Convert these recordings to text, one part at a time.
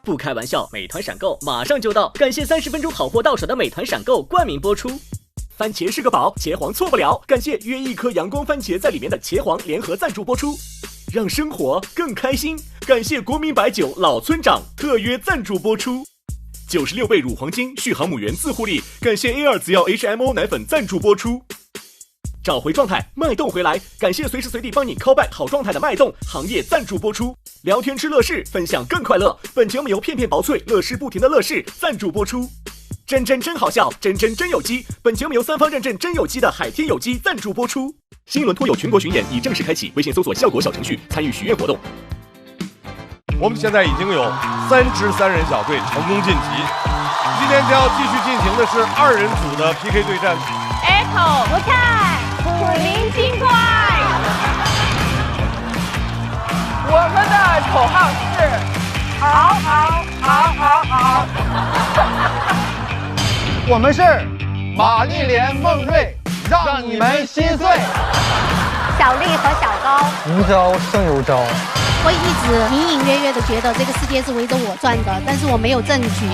不开玩笑，美团闪购马上就到，感谢30分钟好货到手的美团闪购冠名播出。番茄是个宝，茄皇错不了，感谢约一颗阳光番茄在里面的茄皇联合赞助播出。让生活更开心，感谢国民白酒老村长特约赞助播出。96倍乳黄金续航母源自护力，感谢 A2 紫药 HMO 奶粉赞助播出。找回状态，脉动回来，感谢随时随地帮你 call back 好状态的脉动行业赞助播出。聊天吃乐事，分享更快乐，本节目由片片薄脆乐事不停的乐事赞助播出。真好笑，真有机，本节目由3方认证真有机的海天有机赞助播出。新一轮脱友全国巡演已正式开启，微信搜索效果小程序参与许愿活动。我们现在已经有3支3人小队成功晋级，今天将要继续进行的是2人组的 PK 对战。Echo 不看，古灵精怪。我们的口号是嗷嗷嗷嗷嗷。我们是玛丽莲梦瑞，让你们心碎。小丽和小高，无招胜有招。我一直隐隐约约的觉得这个世界是围着我转的，但是我没有证据。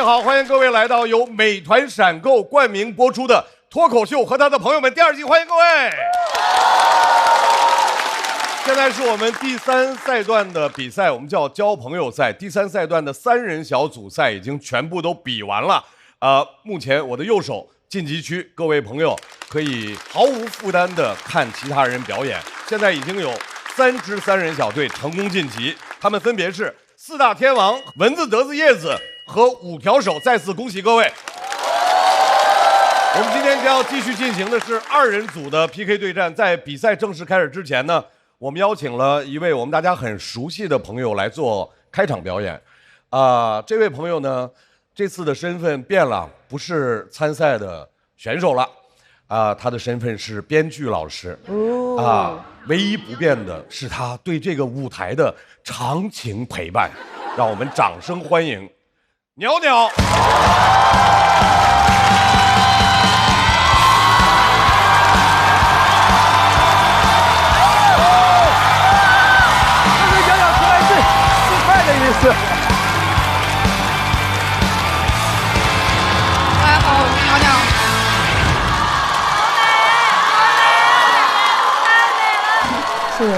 好，欢迎各位来到由美团闪购冠名播出的脱口秀和他的朋友们第2季，欢迎各位。现在是我们第3赛段的比赛，我们叫交朋友赛。第3赛段的3人小组赛已经全部都比完了。目前我的右手晋级区，各位朋友可以毫无负担的看其他人表演。现在已经有3支3人小队成功晋级，他们分别是4大天王、蚊子、德子、叶子和5条手，再次恭喜各位。我们今天将要继续进行的是2人组的 PK 对战。在比赛正式开始之前呢，我们邀请了一位我们大家很熟悉的朋友来做开场表演。这位朋友呢，这次的身份变了，不是参赛的选手了。他的身份是编剧老师。唯一不变的是他对这个舞台的长情陪伴。让我们掌声欢迎鸟鸟。这是鸟鸟出来是示范的意思。大家好，我是鸟鸟。谢谢。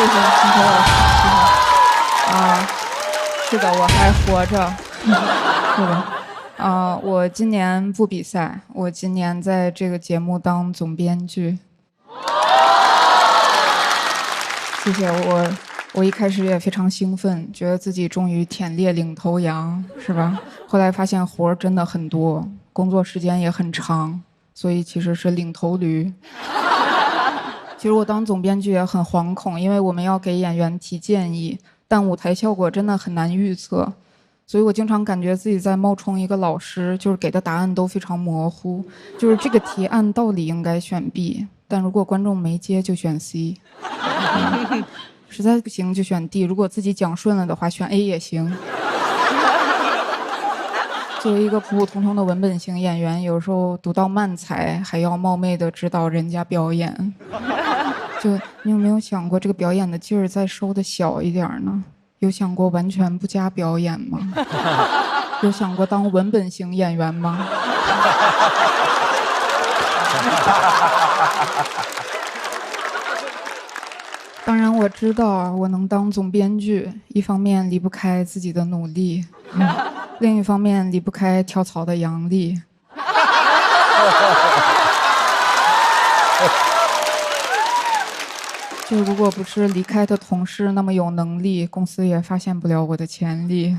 谢谢秦科老师，是的，我还活着，是的，我今年不比赛，我今年在这个节目当总编剧。谢谢，我一开始也非常兴奋，觉得自己终于舔猎领头羊，是吧？后来发现活儿真的很多，工作时间也很长，所以其实是领头驴。其实我当总编剧也很惶恐，因为我们要给演员提建议，但舞台效果真的很难预测，所以我经常感觉自己在冒充一个老师，就是给的答案都非常模糊，就是这个题按道理应该选 B， 但如果观众没接就选 C， 实在不行就选 D， 如果自己讲顺了的话选 A 也行。作为一个普普通通的文本型演员，有时候读到漫才还要冒昧的指导人家表演。就你有没有想过，这个表演的劲儿再收的小一点呢？有想过完全不加表演吗？有想过当文本型演员吗？当然我知道我能当总编剧，一方面离不开自己的努力，另一方面离不开跳槽的杨笠。就如果不是离开的同事那么有能力，公司也发现不了我的潜力。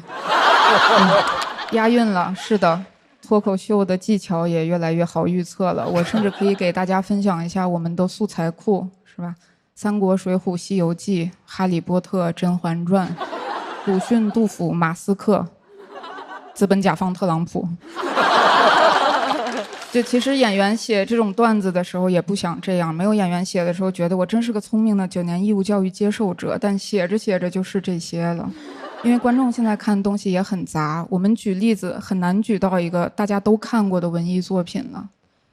押韵了，是的。脱口秀的技巧也越来越好预测了，我甚至可以给大家分享一下我们的素材库，是吧？三国、水浒、西游记、哈利波特、甄嬛传、鲁迅、杜甫、马斯克、资本甲方特朗普。就其实演员写这种段子的时候也不想这样，没有演员写的时候觉得我真是个聪明的9年义务教育接受者，但写着写着就是这些了。因为观众现在看东西也很杂，我们举例子很难举到一个大家都看过的文艺作品了。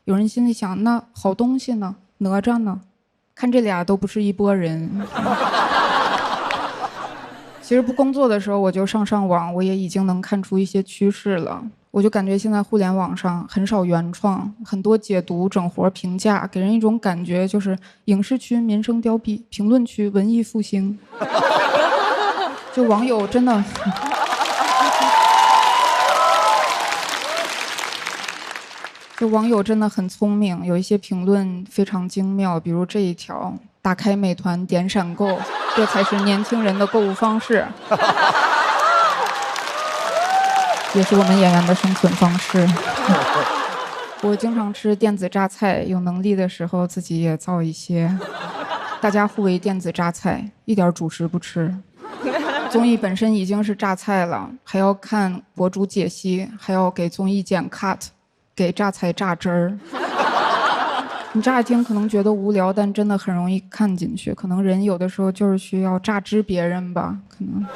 有人心里想，那好东西呢？哪吒呢？看这俩都不是一拨人。其实不工作的时候我就上网，我也已经能看出一些趋势了。我就感觉现在互联网上很少原创，很多解读、整活、评价，给人一种感觉就是影视区民生凋敝，评论区文艺复兴。就网友真的就网友真的很聪明，有一些评论非常精妙，比如这一条：打开美团点闪购，这才是年轻人的购物方式。也是我们演员的生存方式。我经常吃电子榨菜，有能力的时候自己也造一些。大家互为电子榨菜，一点主食不吃。综艺本身已经是榨菜了，还要看博主解析，还要给综艺剪 cut， 给榨菜榨汁儿。你乍一听可能觉得无聊，但真的很容易看进去。可能人有的时候就是需要榨汁别人吧，可能。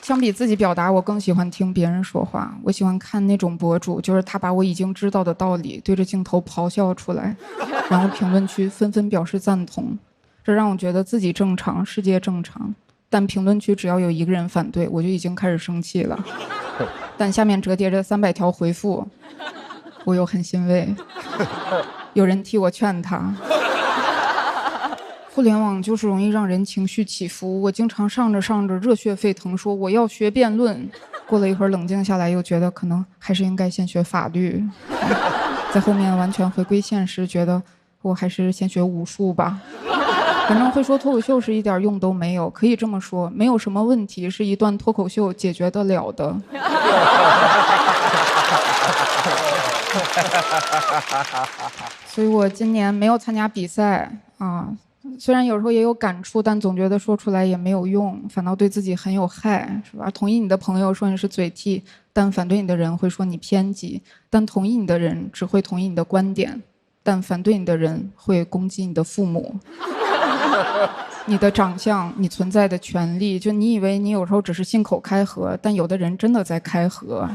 相比自己表达，我更喜欢听别人说话。我喜欢看那种博主，就是他把我已经知道的道理对着镜头咆哮出来，然后评论区纷纷表示赞同，这让我觉得自己正常，世界正常。但评论区只要有一个人反对，我就已经开始生气了。但下面折叠着300条回复，我又很欣慰，有人替我劝他。互联网就是容易让人情绪起伏，我经常上着热血沸腾，说我要学辩论，过了一会儿冷静下来，又觉得可能还是应该先学法律，在后面完全回归现实，觉得我还是先学武术吧。反正会说脱口秀是一点用都没有，可以这么说，没有什么问题是一段脱口秀解决得了的。所以我今年没有参加比赛啊。虽然有时候也有感触，但总觉得说出来也没有用，反倒对自己很有害，是吧？同意你的朋友说你是嘴替，但反对你的人会说你偏激；但同意你的人只会同意你的观点，但反对你的人会攻击你的父母、你的长相、你存在的权利。就你以为你有时候只是信口开河，但有的人真的在开河。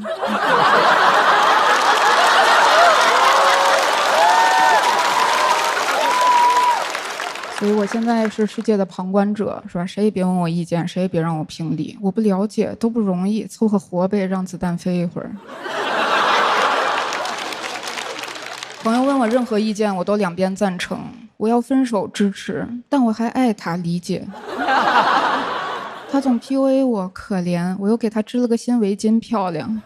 所以我现在是世界的旁观者，是吧？谁也别问我意见，谁也别让我评理，我不了解，都不容易，凑合活呗，让子弹飞一会儿。朋友问我任何意见，我都两边赞成。我要分手支持，但我还爱他，理解。他总 PUA 我，可怜，我又给他织了个新围巾，漂亮。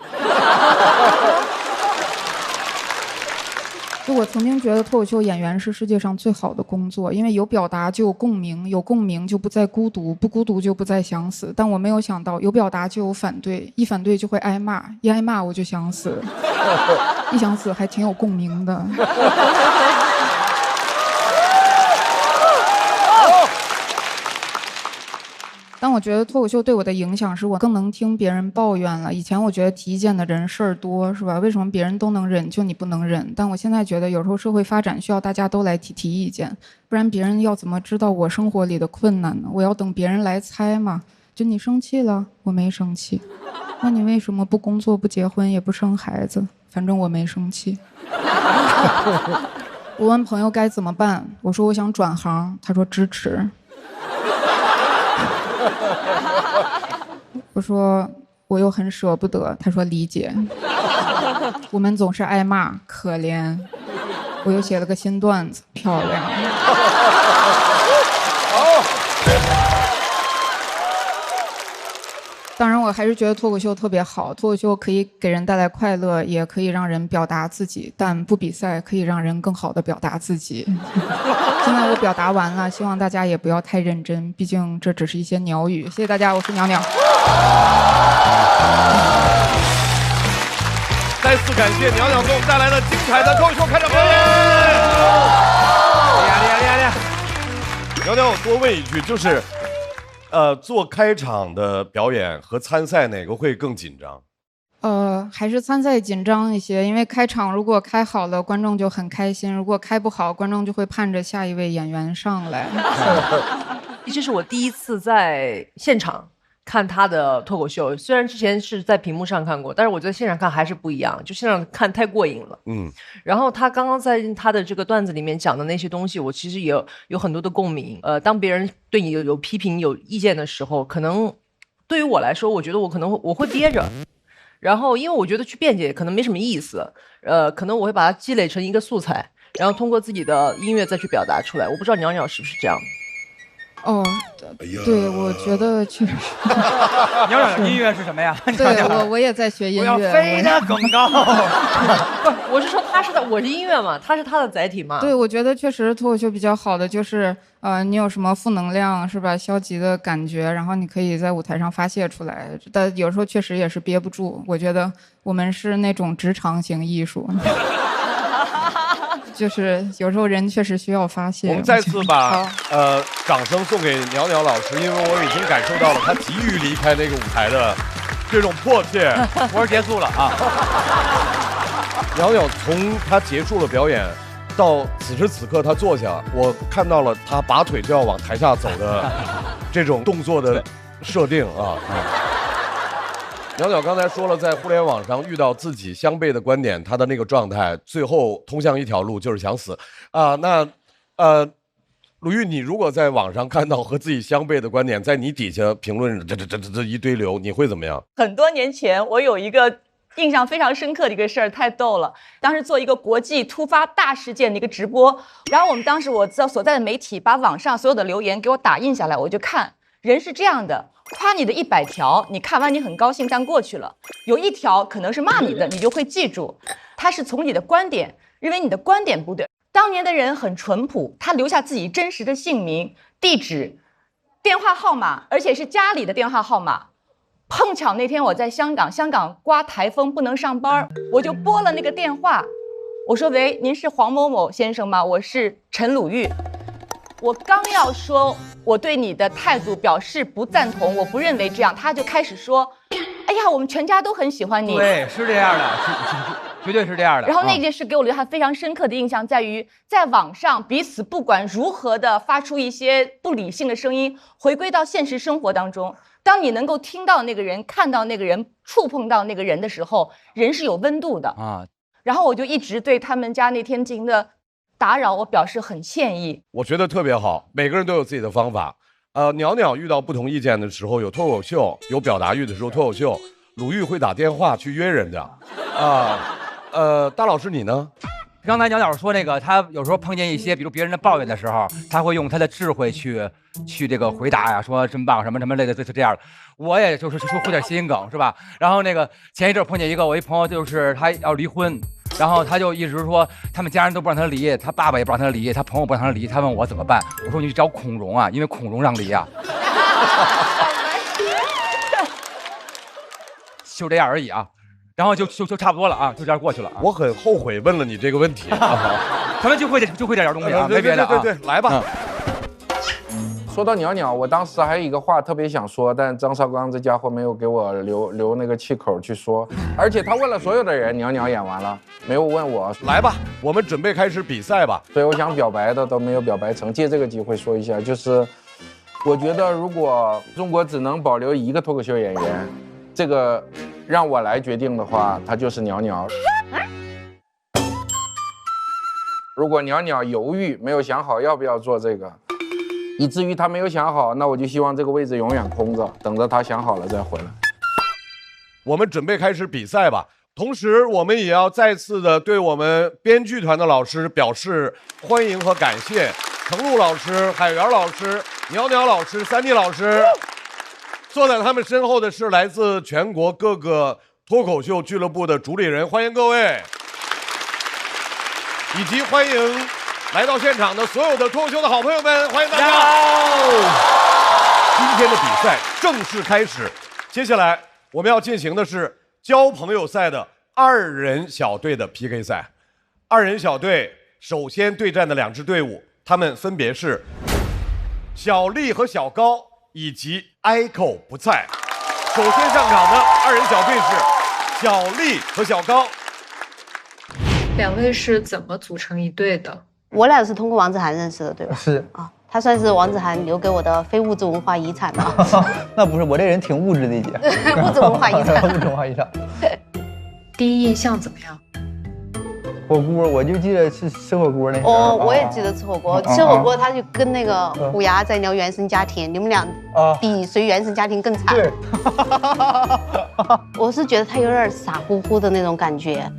就我曾经觉得脱口秀演员是世界上最好的工作，因为有表达就有共鸣，有共鸣就不再孤独，不孤独就不再想死。但我没有想到，有表达就有反对，一反对就会挨骂，一挨骂我就想死，一想死还挺有共鸣的。但我觉得脱口秀对我的影响是我更能听别人抱怨了。以前我觉得提意见的人事儿多，是吧？为什么别人都能忍，就你不能忍？但我现在觉得有时候社会发展需要大家都来提意见，不然别人要怎么知道我生活里的困难呢？我要等别人来猜嘛。就你生气了，我没生气，那你为什么不工作、不结婚、也不生孩子？反正我没生气。我问朋友该怎么办，我说我想转行，他说支持。我说我又很舍不得，他说理解。我们总是挨骂，可怜。我又写了个新段子，漂亮。当然，我还是觉得脱口秀特别好。脱口秀可以给人带来快乐，也可以让人表达自己，但不比赛可以让人更好的表达自己。现在我表达完了，希望大家也不要太认真，毕竟这只是一些鸟语。谢谢大家，我是鸟鸟。再次感谢鸟鸟给我们带来的精彩的脱口秀开场表演。厉害！鸟鸟，我多问一句，就是。做开场的表演和参赛哪个会更紧张？还是参赛紧张一些，因为开场如果开好了，观众就很开心；如果开不好，观众就会盼着下一位演员上来。这是我第一次在现场看他的脱口秀，虽然之前是在屏幕上看过，但是我觉得现场看还是不一样，就现场看太过瘾了。然后他刚刚在他的这个段子里面讲的那些东西，我其实也有很多的共鸣。当别人对你有批评、有意见的时候，可能对于我来说，我觉得我会憋着，然后因为我觉得去辩解可能没什么意思，可能我会把它积累成一个素材，然后通过自己的音乐再去表达出来。我不知道鸟鸟是不是这样。对，我觉得确实。鸟鸟的音乐是什么呀？对，我也在学音乐。我要飞得更高。不，我是说我是音乐嘛，他是他的载体嘛。对，我觉得确实脱口秀比较好的就是，你有什么负能量是吧？消极的感觉，然后你可以在舞台上发泄出来。但有时候确实也是憋不住。我觉得我们是那种职场型艺术。就是有时候人确实需要发泄。我们再次把掌声送给鸟鸟老师，因为我已经感受到了他急于离开那个舞台的这种迫切。活儿结束了啊！鸟鸟从他结束了表演到此时此刻他坐下，我看到了他拔腿就要往台下走的这种动作的设定啊。鸟鸟刚才说了，在互联网上遇到自己相悖的观点，他的那个状态，最后通向一条路就是想死啊。鲁豫，你如果在网上看到和自己相悖的观点，在你底下评论这一堆流，你会怎么样？很多年前，我有一个印象非常深刻的一个事儿，太逗了。当时做一个国际突发大事件的一个直播，然后我所在的媒体把网上所有的留言给我打印下来，我就看。人是这样的，夸你的100条，你看完你很高兴，但过去了。有一条可能是骂你的，你就会记住，他是从你的观点认为你的观点不对。当年的人很淳朴，他留下自己真实的姓名、地址、电话号码，而且是家里的电话号码。碰巧那天我在香港刮台风不能上班，我就拨了那个电话，我说：“喂，您是黄某某先生吗？我是陈鲁豫。”我刚要说我对你的态度表示不赞同，我不认为这样，他就开始说：“哎呀，我们全家都很喜欢你。”对，是这样的，绝对是这样的。然后那件事给我留下非常深刻的印象，在于在网上彼此不管如何的发出一些不理性的声音，回归到现实生活当中，当你能够听到那个人、看到那个人、触碰到那个人的时候，人是有温度的啊。然后我就一直对他们家那天进行的打扰，我表示很歉意。我觉得特别好，每个人都有自己的方法。鸟鸟遇到不同意见的时候，有脱口秀，有表达欲的时候脱口秀。鲁豫会打电话去约人家。大老师你呢？刚才鸟鸟说那个，他有时候碰见一些比如别人的抱怨的时候，他会用他的智慧去这个回答呀，说真棒什么什么类的，就是这样的。我也就是说点谐音梗是吧？然后那个前一阵碰见一个我一朋友，就是他要离婚。然后他就一直说，他们家人都不让他离，他爸爸也不让他离，他朋友不让他离，他问我怎么办？我说你去找孔融啊，因为孔融让离啊。就这样而已啊，然后就差不多了啊，就这样过去了啊。我很后悔问了你这个问题，可能就会点东西啊，没别的啊。对，来吧。说到鸟鸟，我当时还有一个话特别想说，但张绍刚这家伙没有给我留那个气口去说，而且他问了所有的人，鸟鸟演完了，没有问我。来吧，我们准备开始比赛吧。所以我想表白的都没有表白成，借这个机会说一下，就是我觉得如果中国只能保留一个脱口秀演员，这个让我来决定的话，他就是鸟鸟。如果鸟鸟犹豫没有想好要不要做这个，以至于他没有想好，那我就希望这个位置永远空着，等着他想好了再回来。我们准备开始比赛吧，同时我们也要再次的对我们编剧团的老师表示欢迎和感谢，程璐老师、海源老师、鸟鸟老师、三弟老师。坐在他们身后的是来自全国各个脱口秀俱乐部的主理人，欢迎各位，以及欢迎来到现场的所有的脱口秀的好朋友们，欢迎大家！今天的比赛正式开始，接下来我们要进行的是交朋友赛的2人小队的 PK 赛。2人小队首先对战的2支队伍，他们分别是小丽和小高以及爱口不菜。首先上场的2人小队是小丽和小高。2位是怎么组成一队的？我俩是通过王子涵认识的，对吧？是啊，他算是王子涵留给我的非物质文化遗产了。那不是，我这人挺物质的，姐。物质文化遗产。物质文化遗产。第一印象怎么样？火锅，我就记得是吃火锅那个。哦，我也记得吃火锅。吃火锅，他就跟那个虎牙在聊原生家庭，你们俩比谁原生家庭更惨。对。我是觉得他有点傻乎乎的那种感觉。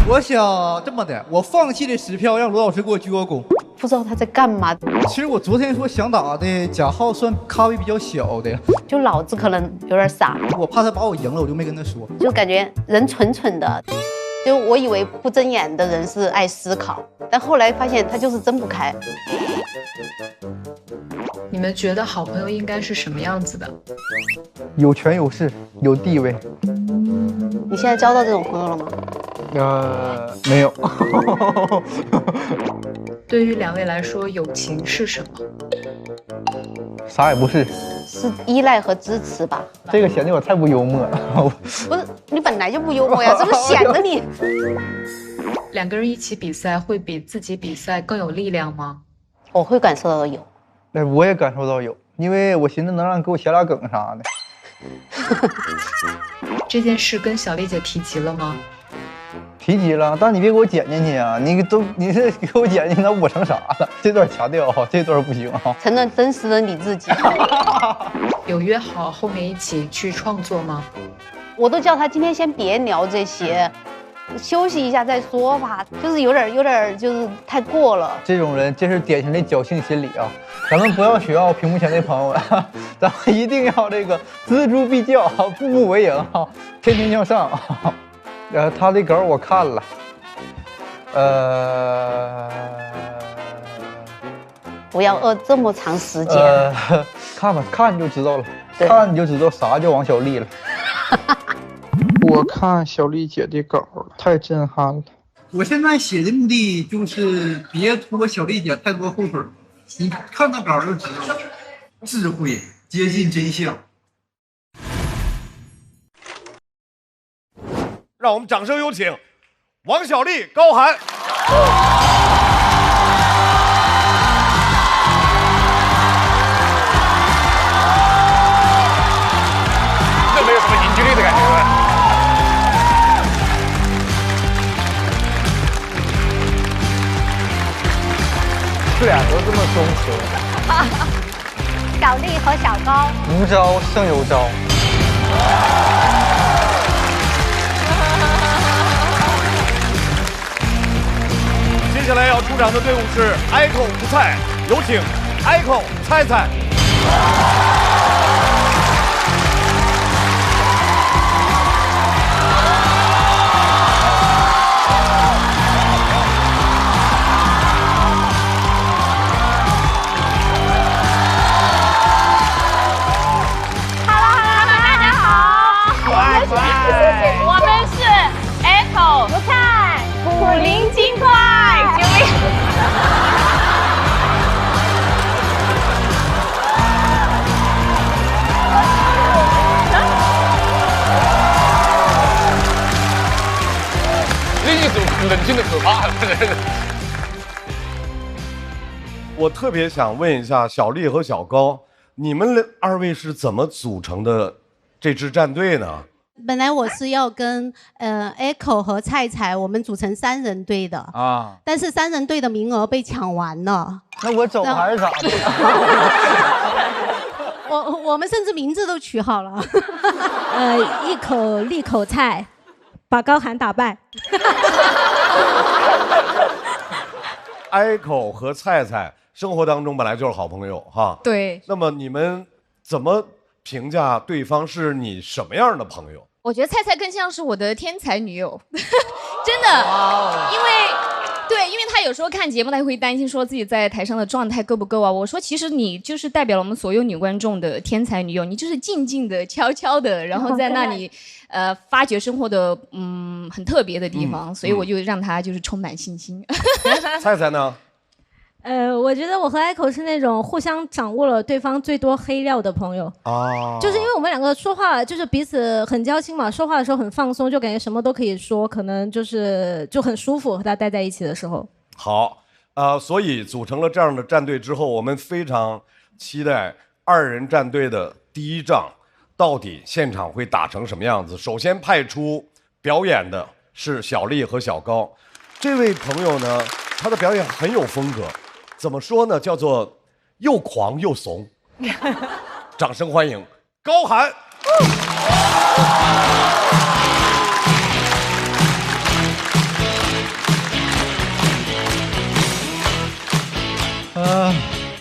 我想这么的，我放弃了10票，让罗老师给我鞠个躬。不知道他在干嘛。其实我昨天说想打的贾浩算咖位比较小的，就脑子可能有点傻。我怕他把我赢了，我就没跟他说。就感觉人蠢蠢的，就我以为不睁眼的人是爱思考，但后来发现他就是睁不开。你们觉得好朋友应该是什么样子的？有权有势，有地位。你现在交到这种朋友了吗？没有。对于2位来说，友情是什么？啥也不是，是依赖和支持吧。这个显得我太不幽默了。不是，你本来就不幽默呀，怎么显得你？2个人一起比赛会比自己比赛更有力量吗？我会感受到有。我也感受到有，因为我寻思能让给我写俩梗啥的。这件事跟小丽姐提及了吗？提及了，但你别给我剪进去啊！你是给我剪进去，那我成啥了？这段掐掉，这段不行啊！承认真实的你自己。有约好后面一起去创作吗？我都叫他今天先别聊这些，休息一下再说吧。就是有点就是太过了。这种人，这是典型的侥幸心理啊！咱们不要学到屏幕前的朋友们，咱们一定要这个锱铢必较，步步为营，天天向上。他的梗我看了，不要饿这么长时间。看吧，看你就知道了，看你就知道啥叫王小丽了。我看小丽姐的稿太震撼了。我现在写的目的就是别拖小丽姐太多后腿，你看那稿就知道了，智慧接近真相。让我们掌声有请王小丽、高涵。这没有什么凝聚力的感觉。这俩都这么松弛。小丽和小高，无招胜有招。接下来要出场的队伍是爱口不菜，有请爱口菜菜。我们是 Echo 不菜古灵精怪，救命！另一组冷静的可怕。我特别想问一下小丽和小高，你们2位是怎么组成的这支战队呢？本来我是要跟Echo 和菜菜我们组成3人队的啊，但是3人队的名额被抢完了。那我走还是咋的？我们甚至名字都取好了，一口利口菜，把高涵打败。Echo 和菜菜生活当中本来就是好朋友哈。对。那么你们怎么评价对方是你什么样的朋友？我觉得菜菜更像是我的天才女友，真的，因为他有时候看节目，他会担心说自己在台上的状态够不够啊。我说其实你就是代表了我们所有女观众的天才女友，你就是静静的、悄悄的，然后在那里发掘生活的很特别的地方，所以我就让他就是充满信心。菜菜呢？我觉得我和 Echo 是那种互相掌握了对方最多黑料的朋友。就是因为我们两个说话就是彼此很交心嘛，说话的时候很放松，就感觉什么都可以说，可能就很舒服和他待在一起的时候。好，所以组成了这样的战队之后，我们非常期待2人战队的第一仗到底现场会打成什么样子。首先派出表演的是小丽和小高，这位朋友呢，他的表演很有风格。怎么说呢？叫做又狂又怂。掌声欢迎高寒。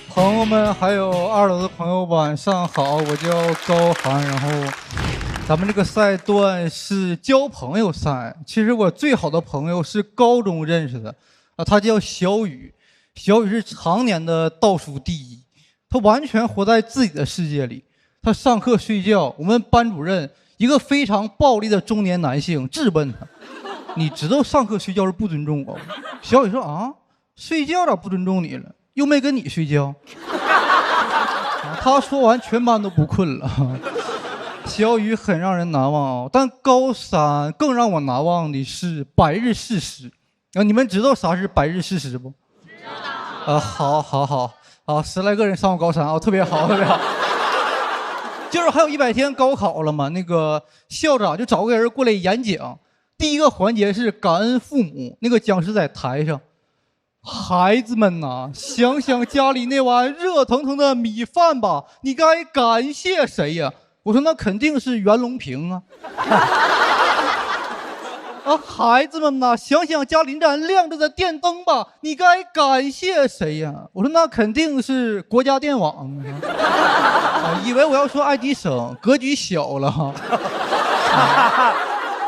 朋友们还有2楼的朋友晚上好，我叫高寒，然后咱们这个赛段是交朋友赛。其实我最好的朋友是高中认识的，他叫小雨。小雨是常年的倒数第一，他完全活在自己的世界里。他上课睡觉，我们班主任一个非常暴力的中年男性质问他：“你知道上课睡觉是不尊重我吗？”小雨说：“啊，睡觉咋不尊重你了？又没跟你睡觉。”他说完，全班都不困了。小雨很让人难忘，但高3更让我难忘的是百日誓师。你们知道啥是百日誓师不？好，10来个人上过高3特别好，特别好。就是还有100天高考了嘛，那个校长就找个人过来演讲。第一个环节是感恩父母，那个讲师在台上，孩子们呐，想想家里那碗热腾腾的米饭吧，你该感谢谁呀？我说那肯定是袁隆平啊。孩子们呐，想想家里那盏亮着的电灯吧，你该感谢谁呀？我说那肯定是国家电网啊。以为我要说爱迪生，格局小了。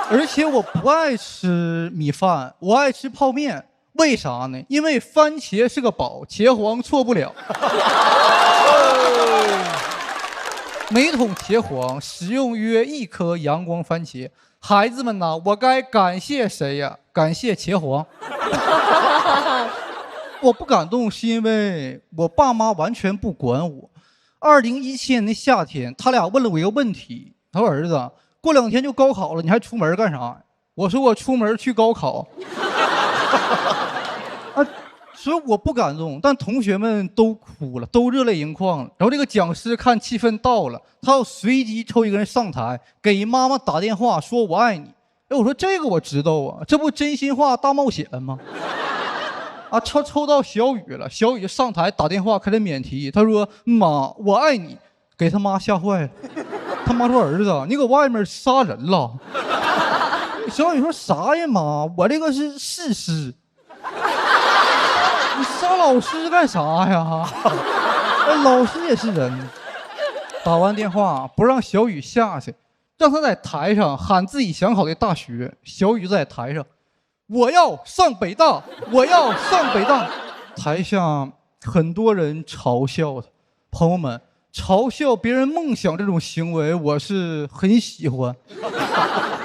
而且我不爱吃米饭，我爱吃泡面。为啥呢？因为番茄是个宝，茄黄错不了。每桶茄黄使用约1颗阳光番茄。孩子们呐，我该感谢谁呀？感谢茄黄。我不感动是因为我爸妈完全不管我。2017年的夏天，他俩问了我一个问题，他说：“儿子，过2天就高考了，你还出门干啥？”我说：“我出门去高考。”所以我不感动，但同学们都哭了，都热泪盈眶了。然后这个讲师看气氛到了，他要随机抽一个人上台，给妈妈打电话说我爱你。我说这个我知道啊，这不真心话大冒险吗？抽到小雨了，小雨就上台打电话开始免提，他说：“妈，我爱你。”给他妈吓坏了。他妈说：“儿子，你搁外面杀人了。”小雨说：“啥呀妈？我这个是誓师。”你杀老师干啥呀？老师也是人。打完电话不让小雨下去，让他在台上喊自己想考的大学。小雨在台上，我要上北大，我要上北大。台下很多人嘲笑他，朋友们，嘲笑别人梦想这种行为，我是很喜欢。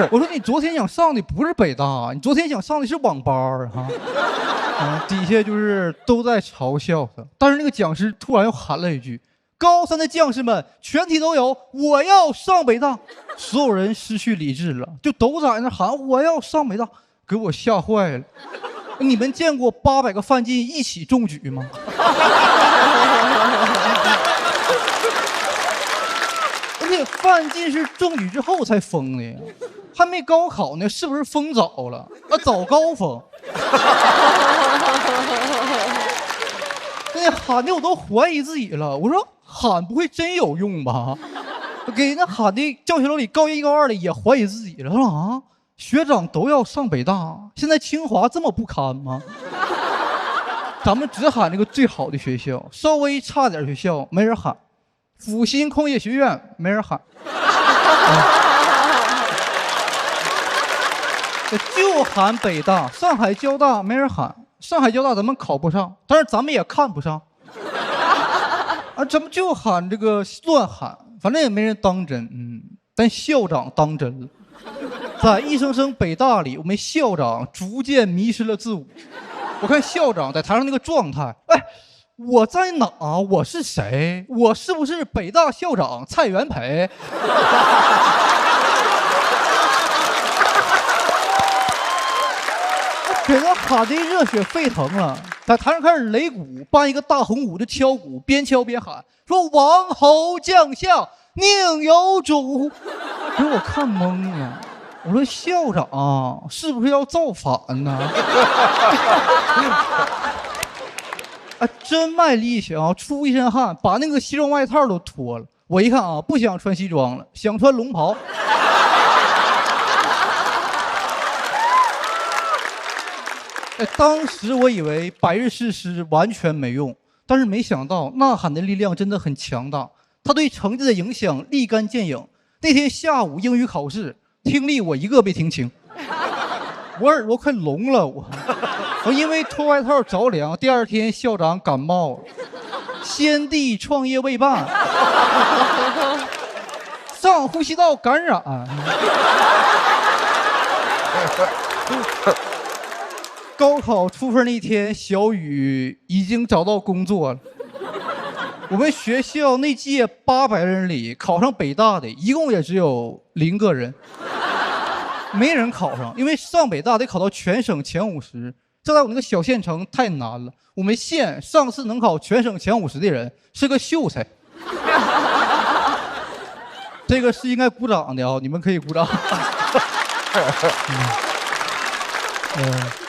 我说你昨天想上的不是北大，你昨天想上的是网吧啊。底下就是都在嘲笑他，但是那个讲师突然又喊了一句：“高3的将士们，全体都有，我要上北大！”所有人失去理智了，就都在那喊“我要上北大”，给我吓坏了。你们见过800个范进一起中举吗？而且范进是中举之后才封的呀，还没高考呢，是不是封早了？早高封。那喊的我都怀疑自己了，我说喊不会真有用吧？给那喊的教学楼里高1高2的也怀疑自己了，说啊，学长都要上北大，现在清华这么不堪吗？咱们只喊这个最好的学校，稍微差点学校没人喊。阜新工业学院没人喊，就喊北大，上海交大没人喊，上海交大咱们考不上，但是咱们也看不上，啊，咱们就喊这个乱喊，反正也没人当真，但校长当真了，在一声声北大里，我们校长逐渐迷失了自我。我看校长在台上那个状态，哎，我在哪？我是谁？我是不是北大校长蔡元培？给他喊的热血沸腾了，在台上开始擂鼓，搬一个大红鼓就敲鼓，边敲边喊，说王侯将相宁有种。给我看懵了。我说校长是不是要造反呢？啊，真卖力气啊，出一身汗，把那个西装外套都脱了。我一看啊，不想穿西装了，想穿龙袍。当时我以为百日誓师完全没用，但是没想到呐喊的力量真的很强大，它对成绩的影响立竿见影。那天下午英语考试。听力我一个没听清，我耳朵快聋了，我因为脱外套着凉，第二天校长感冒了，先帝创业未半，上呼吸道感染。高考出分那天，小雨已经找到工作了。我们学校那届800人里，考上北大的一共也只有0个人，没人考上，因为上北大得考到全省前50，这在我那个小县城太难了。我们县上次能考全省前50的人是个秀才，这个是应该鼓掌的啊，你们可以鼓掌。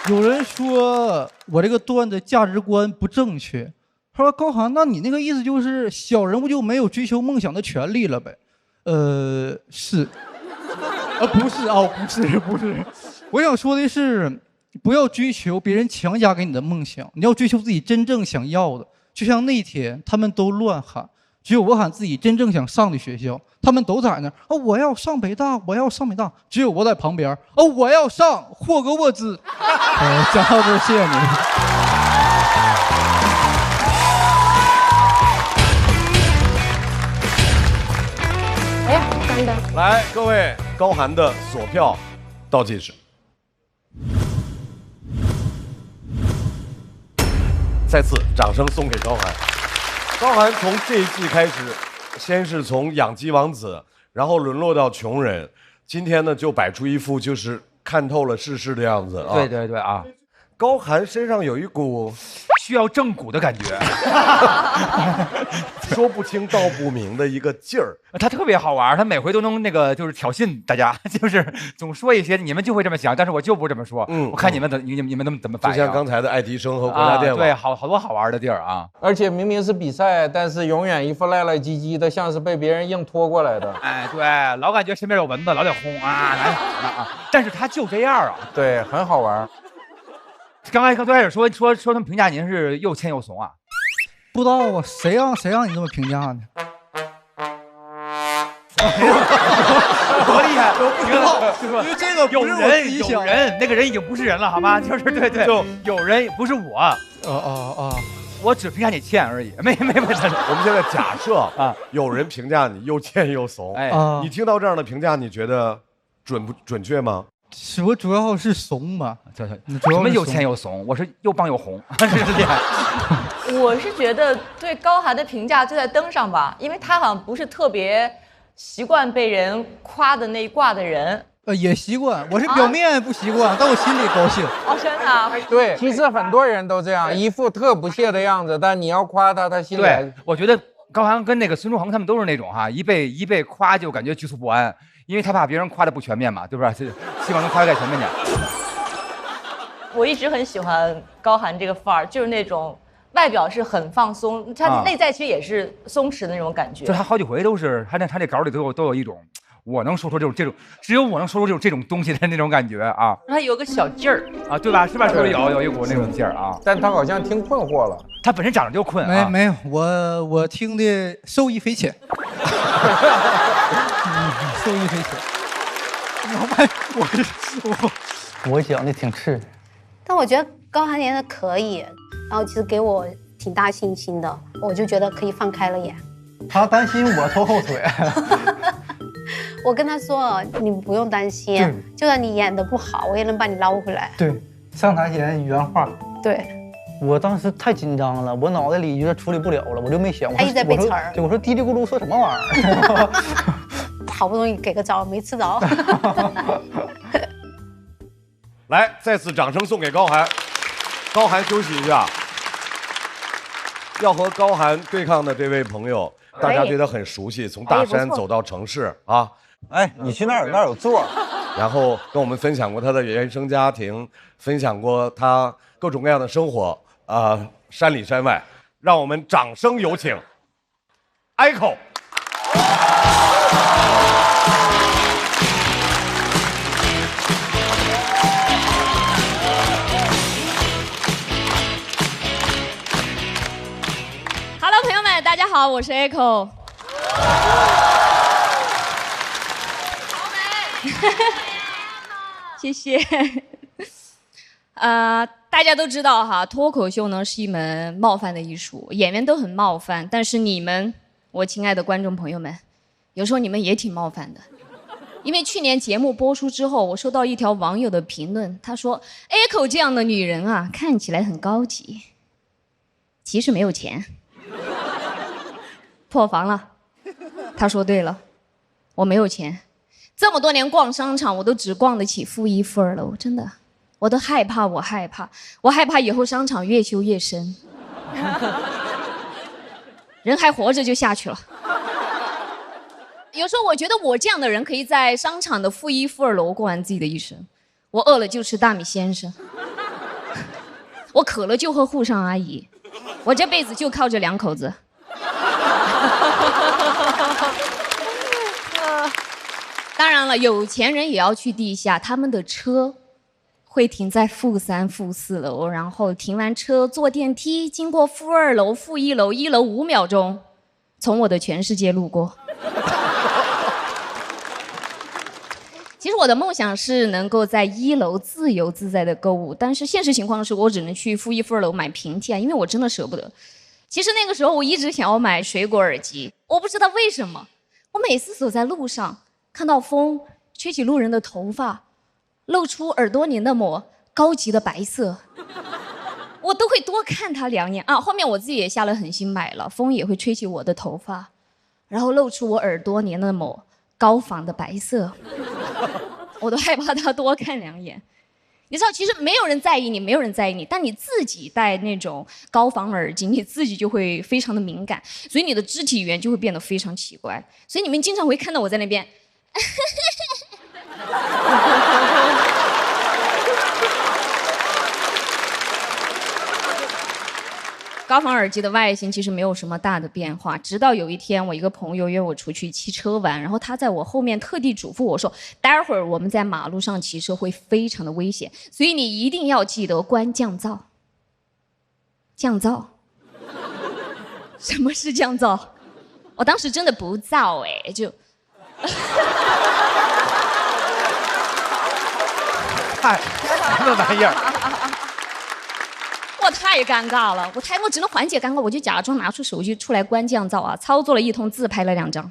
有人说我这个段子价值观不正确。他说高寒，那你那个意思就是小人物就没有追求梦想的权利了呗？是，不是啊，不是，我想说的是，不要追求别人强加给你的梦想，你要追求自己真正想要的。就像那天他们都乱喊，只有我喊自己真正想上的学校，他们都在那儿我要上北大，我要上北大，只有我在旁边我要上霍格沃兹。讲到这，谢谢你们。哎呀，干的！来，各位，高寒的锁票倒计时。再次掌声送给高寒。高寒从这一季开始，先是从养鸡王子，然后沦落到穷人，今天呢就摆出一副就是看透了世事的样子啊。对对对啊，高寒身上有一股需要正骨的感觉，说不清道不明的一个劲儿。他特别好玩，他每回都能那个就是挑衅大家，就是总说一些你们就会这么想，但是我就不这么说。我看你们怎么反应。就像刚才的爱迪生和国家电网，对，好多好玩的地儿啊。而且明明是比赛，但是永远一副赖赖唧唧的，像是被别人硬拖过来的。哎，对，老感觉身边有蚊子，老得轰啊，但是他就这样啊。对，很好玩。刚最开始说他们评价您是又欠又怂啊？不知道啊，谁让你这么评价呢？多厉害！不知道，因为这个有人，那个人已经不是人了，好吗？就是对，就有人不是我。我只评价你欠而已，没。我们现在假设啊，有人评价你又欠又怂，你听到这样的评价，你觉得准确吗？我主要是怂嘛，什么又欠又怂？我是又棒又红，是这样。我是觉得对高寒的评价就在灯上吧，因为他好像不是特别习惯被人夸的那一挂的人。也习惯，我是表面不习惯，但我心里高兴。真的啊？对，其实很多人都这样，一副特不屑的样子，但你要夸他，他心里。对，我觉得高寒跟那个孙中恒他们都是那种一被夸就感觉局促不安。因为他怕别人夸的不全面嘛，对不对？希望能夸得再全面点。我一直很喜欢高寒这个范儿，就是那种外表是很放松，他内在其实也是松弛的那种感觉。就他好几回都是他那稿里都有一种我能说出这种，只有我能说出这种东西的那种感觉啊。他有个小劲儿啊，对吧？是吧？是不是有一股那种劲儿啊？但他好像听困惑了。他本身长得就困啊。没有，我听的受益匪浅。受益匪浅。我讲的挺赤。但我觉得高寒演的可以，然后其实给我挺大信心的，我就觉得可以放开了演。他担心我拖后腿。我跟他说，你不用担心，就算你演的不好，我也能把你捞回来。对，上台前原话。对，我当时太紧张了，我脑袋里觉得处理不了了，我就没想。他一直在背词儿。我说嘀里咕噜说什么玩意儿？好不容易给个招，没吃着。来，再次掌声送给高寒。高寒休息一下。要和高寒对抗的这位朋友，大家对他很熟悉，从大山走到城市啊。哎，你去那儿有座。然后跟我们分享过他的原生家庭，分享过他各种各样的生活山里山外。让我们掌声有请 Echo。Hello， 朋友们，大家好，我是 Echo。好美，谢谢。大家都知道哈，脱口秀呢是一门冒犯的艺术，演员都很冒犯，但是你们，我亲爱的观众朋友们，有时候你们也挺冒犯的。因为去年节目播出之后，我收到一条网友的评论，他说 Echo 这样的女人啊，看起来很高级，其实没有钱。破防了。他说对了，我没有钱，这么多年逛商场，我都只逛得起负1、负2楼，真的，我都害怕，我害怕以后商场越修越深，人还活着就下去了。有时候我觉得我这样的人可以在商场的负1、负2楼过完自己的一生，我饿了就吃大米先生，我渴了就喝沪上阿姨，我这辈子就靠这2口子。当然了，有钱人也要去地下，他们的车会停在负3、负4楼，然后停完车坐电梯，经过负2楼、负1楼，1楼5秒钟，从我的全世界路过。其实我的梦想是能够在1楼自由自在的购物，但是现实情况是我只能去负1、负2楼买平替啊，因为我真的舍不得。其实那个时候我一直想要买水果耳机，我不知道为什么，我每次走在路上，看到风吹起路人的头发，露出耳朵黏的膜，高级的白色，我都会多看它2眼啊。后面我自己也下了狠心买了，风也会吹起我的头发，然后露出我耳朵黏的膜，高仿的白色，我都害怕它多看2眼。你知道，其实没有人在意你，没有人在意你，但你自己戴那种高仿耳机，你自己就会非常的敏感，所以你的肢体语言就会变得非常奇怪。所以你们经常会看到我在那边，高仿耳机的外形其实没有什么大的变化，直到有一天我一个朋友约我出去骑车玩，然后他在我后面特地嘱咐我说，待会儿我们在马路上骑车会非常的危险，所以你一定要记得关降噪。降噪？什么是降噪？我当时真的不燥就嗨，什么玩意儿？我太尴尬了，我只能缓解尴尬，我就假装拿出手机出来关降噪啊，操作了1通，自拍了2张。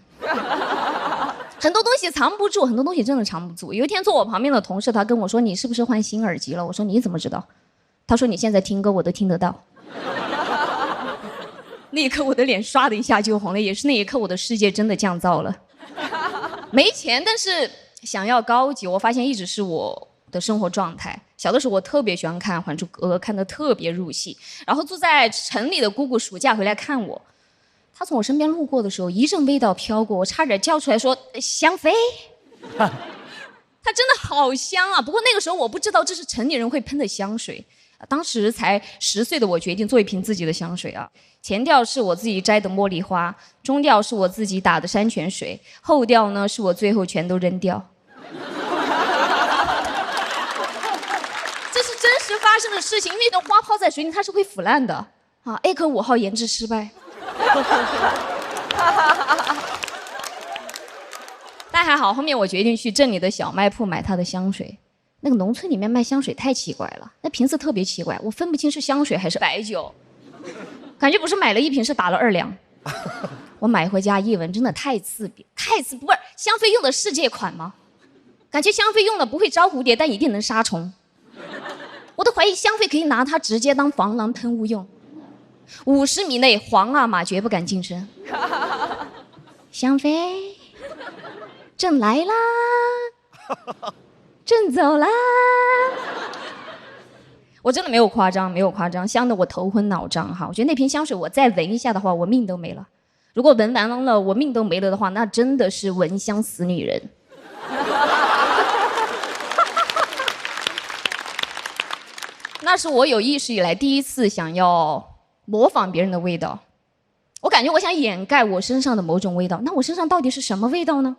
很多东西藏不住，很多东西真的藏不住。有一天坐我旁边的同事，他跟我说：“你是不是换新耳机了？”我说：“你怎么知道？”他说：“你现在听歌我都听得到。”那一刻我的脸刷的一下就红了，也是那一刻我的世界真的降噪了。没钱，但是想要高级，我发现一直是我的生活状态。小的时候我特别喜欢看《还珠格格》，看得特别入戏。然后住在城里的姑姑暑假回来看我，她从我身边路过的时候，一阵味道飘过，我差点叫出来说香妃。它真的好香啊！不过那个时候我不知道这是城里人会喷的香水，当时才10岁的我决定做一瓶自己的香水啊，前调是我自己摘的茉莉花，中调是我自己打的山泉水，后调呢是我最后全都扔掉。这是真实发生的事情，因为那花泡在水里它是会腐烂的啊。A 可5号研制失败。但还好，后面我决定去镇里的小卖铺买他的香水。那个农村里面卖香水太奇怪了，那瓶子特别奇怪，我分不清是香水还是白酒，感觉不是买了1瓶，是打了2两。我买回家一闻，真的太刺鼻，不是香妃用的是这款吗？感觉香妃用的不会招蝴蝶，但一定能杀虫。我都怀疑香妃可以拿它直接当防狼喷雾用。50米内皇阿玛绝不敢近身。香妃，朕来啦！朕走啦！我真的没有夸张，香的我头昏脑胀哈。我觉得那瓶香水我再闻一下的话，我命都没了。如果闻完了我命都没了的话，那真的是闻香死女人。那是我有意识以来第一次想要模仿别人的味道。我感觉我想掩盖我身上的某种味道，那我身上到底是什么味道呢？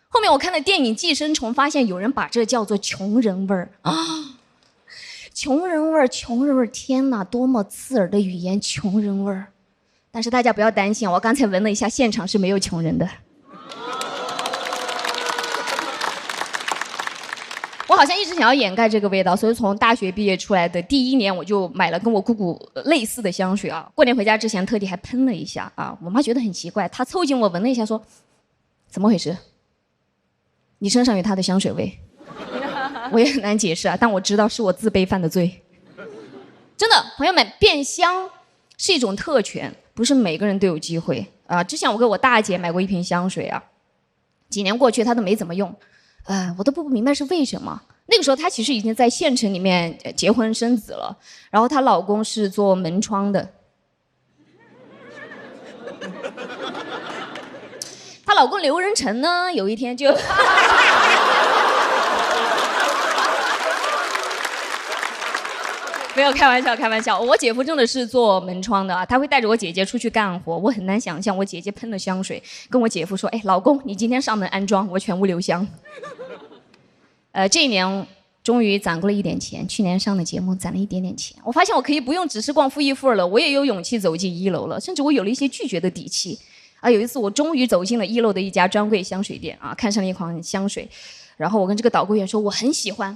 后面我看了电影《寄生虫》，发现有人把这叫做穷人味儿啊！穷人味儿，天哪，多么刺耳的语言，穷人味儿！但是大家不要担心，我刚才闻了一下，现场是没有穷人的。我好像一直想要掩盖这个味道，所以从大学毕业出来的第1年，我就买了跟我姑姑类似的香水啊。过年回家之前特地还喷了一下啊。我妈觉得很奇怪，她凑近我闻了一下，说：“怎么回事？你身上有她的香水味。”我也很难解释啊，但我知道是我自卑犯的罪。真的，朋友们，变香是一种特权，不是每个人都有机会啊。之前我给我大姐买过一瓶香水啊，几年过去她都没怎么用。我都不明白是为什么。那个时候她其实已经在县城里面结婚生子了，然后她老公是做门窗的。她老公刘仁成呢，有一天就没有开玩笑，我姐夫真的是做门窗的啊，他会带着我姐姐出去干活，我很难想象我姐姐喷了香水，跟我姐夫说：“哎，老公，你今天上门安装，我全屋留香。”这一年终于攒够了一点钱，去年上的节目攒了一点点钱，我发现我可以不用只是逛负一负二了，我也有勇气走进1楼了，甚至我有了一些拒绝的底气啊。有一次我终于走进了1楼的一家专柜香水店啊，看上了一款香水，然后我跟这个导购员说我很喜欢。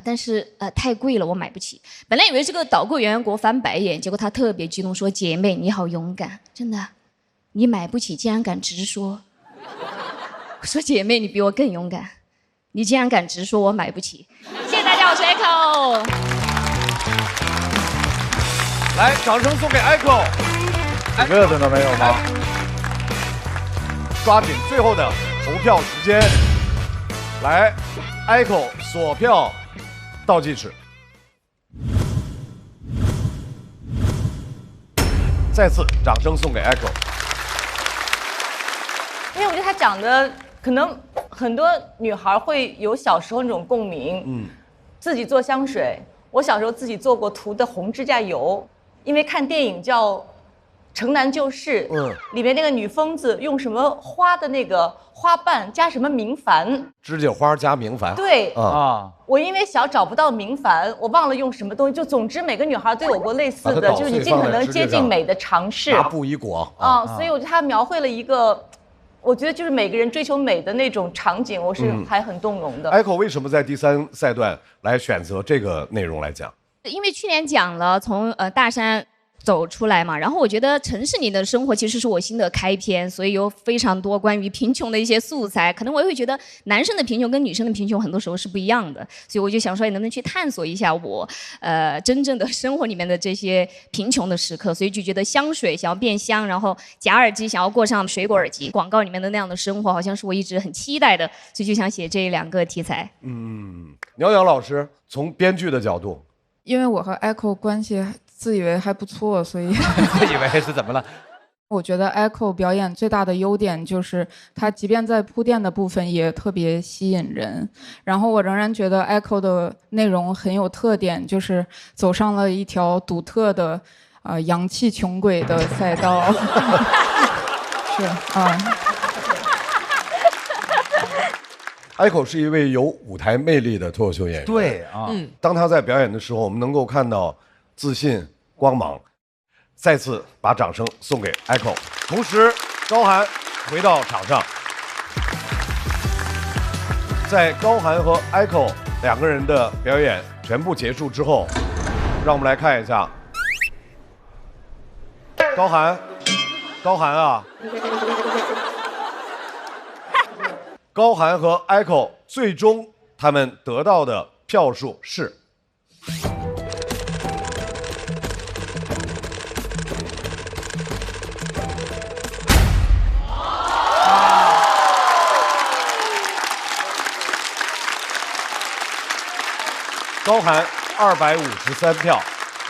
但是太贵了，我买不起。本来以为这个导购员给我翻白眼，结果他特别激动说：“姐妹，你好勇敢，真的，你买不起竟然敢直说。”我说：“姐妹，你比我更勇敢，你竟然敢直说我买不起。”谢谢大家，我是 Echo。来，掌声送给 Echo。几个真的没有吗？抓紧最后的投票时间，来 ，Echo 锁票。倒计时，再次掌声送给 Echo。因为我觉得他讲的可能很多女孩会有小时候那种共鸣，自己做香水，我小时候自己做过涂的红指甲油，因为看电影叫《城南旧事》，里面那个女疯子用什么花的那个花瓣加什么明矾，指甲花加明矾。对啊，我因为小找不到明矾，我忘了用什么东西，就总之每个女孩都有过类似的，就是你尽可能接近美的尝试。拿布一裹啊，所以我觉得他描绘了一个，我觉得就是每个人追求美的那种场景，我是还很动容的。Echo 为什么在第3赛段来选择这个内容来讲？因为去年讲了从大山走出来嘛，然后我觉得城市里的生活其实是我新的开篇，所以有非常多关于贫穷的一些素材，可能我也会觉得男生的贫穷跟女生的贫穷很多时候是不一样的，所以我就想说，能不能去探索一下我真正的生活里面的这些贫穷的时刻，所以就觉得香水想要变香，然后夹耳机想要过上水果耳机广告里面的那样的生活，好像是我一直很期待的，所以就想写这2个题材。鸟鸟老师从编剧的角度，因为我和 Echo 关系自以为还不错，所以自以为是怎么了？我觉得 Echo 表演最大的优点就是他即便在铺垫的部分也特别吸引人，然后我仍然觉得 Echo 的内容很有特点，就是走上了一条独特的洋气穷鬼的赛道。是啊。Echo 是一位有舞台魅力的脱口秀演员。对啊，当他在表演的时候，我们能够看到自信、光芒。再次把掌声送给 Echo， 同时高涵回到场上。在高涵和 Echo 两个人的表演全部结束之后，让我们来看一下高涵啊，高涵和 Echo 最终他们得到的票数是。高涵253票，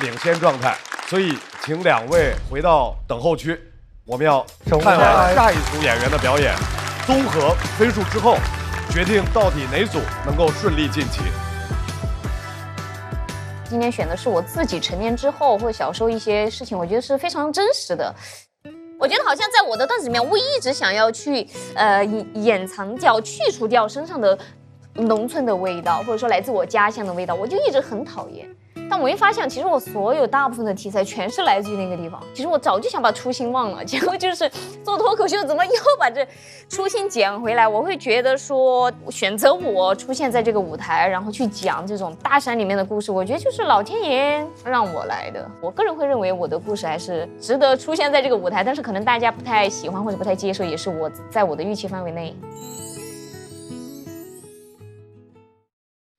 领先状态，所以请两位回到等候区，我们要看完下一组演员的表演，综合分数之后，决定到底哪组能够顺利晋级。今天选的是我自己成年之后或者小时候一些事情，我觉得是非常真实的。我觉得好像在我的段子里面，我一直想要去掩藏掉、去除掉身上的农村的味道，或者说来自我家乡的味道，我就一直很讨厌。但我一发现，其实我所有大部分的题材全是来自于那个地方。其实我早就想把初心忘了，结果就是做脱口秀，怎么又把这初心捡回来？我会觉得说，选择我出现在这个舞台，然后去讲这种大山里面的故事，我觉得就是老天爷让我来的。我个人会认为我的故事还是值得出现在这个舞台，但是可能大家不太喜欢或者不太接受，也是我在我的预期范围内。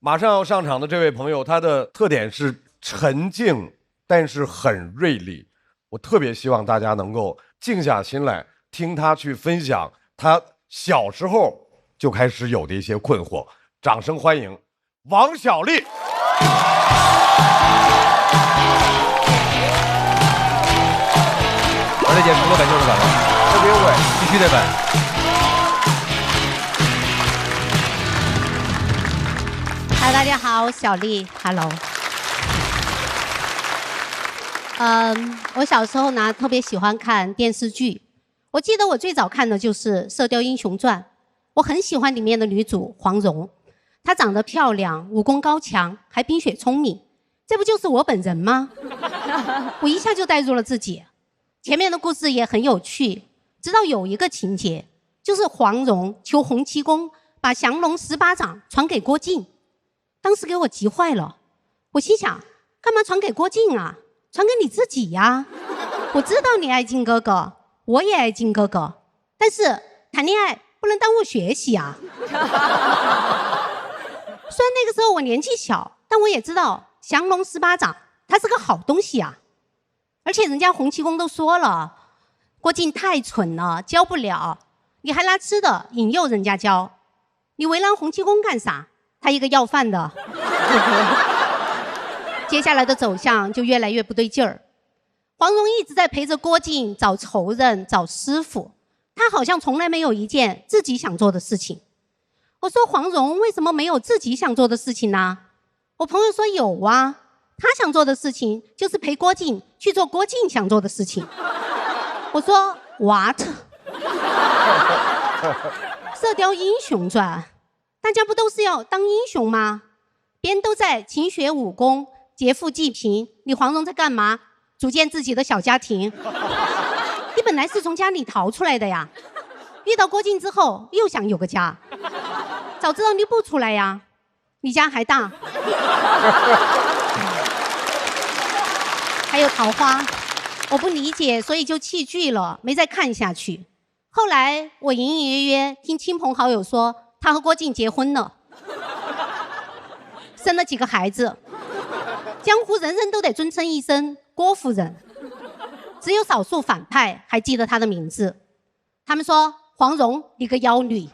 马上要上场的这位朋友，他的特点是沉静，但是很锐利。我特别希望大家能够静下心来，听他去分享他小时候就开始有的一些困惑。掌声欢迎王小利。我这姐除了本就是本了，特别稳，必须得本。大家好，小丽 ，Hello。我小时候呢特别喜欢看电视剧，我记得我最早看的就是《射雕英雄传》，我很喜欢里面的女主黄蓉，她长得漂亮，武功高强，还冰雪聪明，这不就是我本人吗？我一下就带入了自己。前面的故事也很有趣，直到有一个情节，就是黄蓉求洪七公把降龙18掌传给郭靖。当时给我急坏了，我心想，干嘛传给郭靖啊？传给你自己呀！我知道你爱靖哥哥，我也爱靖哥哥，但是谈恋爱不能耽误学习啊。虽然那个时候我年纪小，但我也知道降龙18掌它是个好东西啊。而且人家洪七公都说了，郭靖太蠢了，教不了，你还拿吃的引诱人家教，你为难洪七公干啥？他一个要饭的。接下来的走向就越来越不对劲儿。黄蓉一直在陪着郭靖找仇人、找师傅，他好像从来没有一件自己想做的事情。我说黄蓉为什么没有自己想做的事情呢？我朋友说有啊，他想做的事情就是陪郭靖去做郭靖想做的事情。我说 what？ 射雕英雄传，大家不都是要当英雄吗？别人都在勤学武功、劫富济贫，你黄蓉在干嘛？组建自己的小家庭。你本来是从家里逃出来的呀，遇到郭靖之后又想有个家，早知道你不出来呀，你家还大。还有桃花，我不理解，所以就弃剧了，没再看下去。后来我隐隐约约听亲朋好友说，他和郭靖结婚了，生了几个孩子。江湖人人都得尊称一声郭夫人，只有少数反派还记得她的名字。他们说黄蓉你个妖女。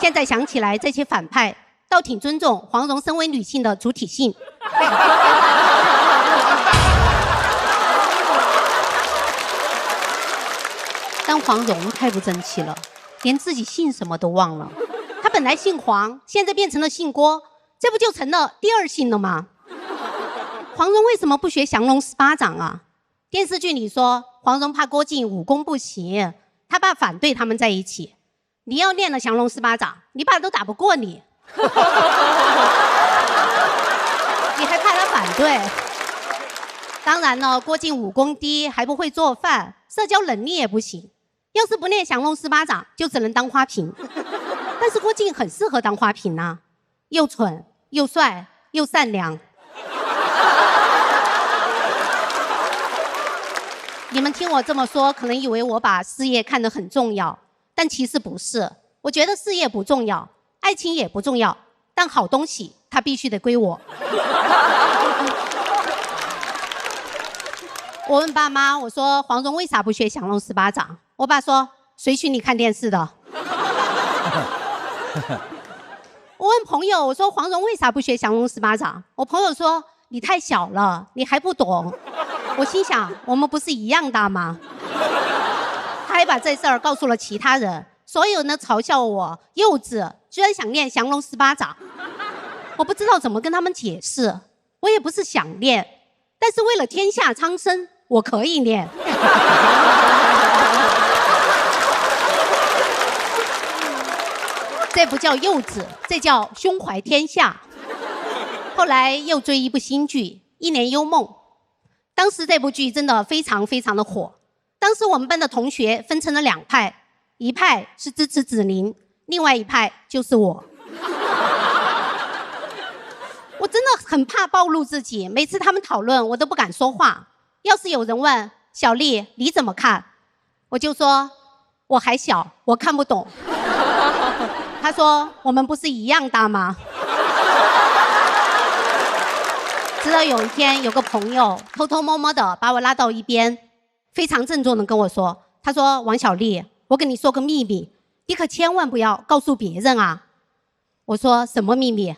现在想起来，这些反派倒挺尊重黄蓉身为女性的主体性。但黄蓉太不争气了，连自己姓什么都忘了。他本来姓黄，现在变成了姓郭，这不就成了第二姓了吗？黄蓉为什么不学降龙18掌啊？电视剧里说黄蓉怕郭靖武功不行，他爸反对他们在一起。你要练了降龙18掌，你爸都打不过你。你还怕他反对？当然了，郭靖武功低，还不会做饭，社交能力也不行。要是不练降龙18掌，就只能当花瓶。但是郭靖很适合当花瓶啊，又蠢又帅又善良。你们听我这么说，可能以为我把事业看得很重要，但其实不是。我觉得事业不重要，爱情也不重要，但好东西它必须得归我。我问爸妈，我说黄蓉为啥不学降龙18掌？我爸说谁许你看电视的？我问朋友，我说黄蓉为啥不学降龙18掌？我朋友说你太小了，你还不懂。我心想我们不是一样大吗？他还把这事儿告诉了其他人，所有人都嘲笑我幼稚，居然想练降龙18掌。我不知道怎么跟他们解释，我也不是想练，但是为了天下苍生，我可以练。这不叫幼稚，这叫胸怀天下。后来又追一部新剧《一帘幽梦》，当时这部剧真的非常非常的火。当时我们班的同学分成了2派，一派是支持子宁，另外一派就是我。我真的很怕暴露自己，每次他们讨论我都不敢说话。要是有人问小丽你怎么看，我就说我还小，我看不懂。他说我们不是一样大吗？直到有一天有个朋友偷偷摸摸的把我拉到一边，非常郑重的跟我说，他说王小丽，我跟你说个秘密，你可千万不要告诉别人啊。我说什么秘密？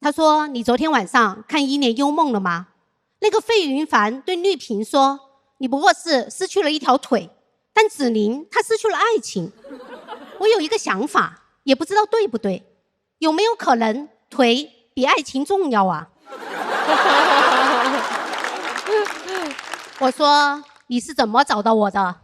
他说你昨天晚上看《一帘幽梦》了吗？那个费云凡对绿萍说，你不过是失去了一条腿，但子宁他失去了爱情。我有一个想法，也不知道对不对，有没有可能腿比爱情重要啊？我说你是怎么找到我的？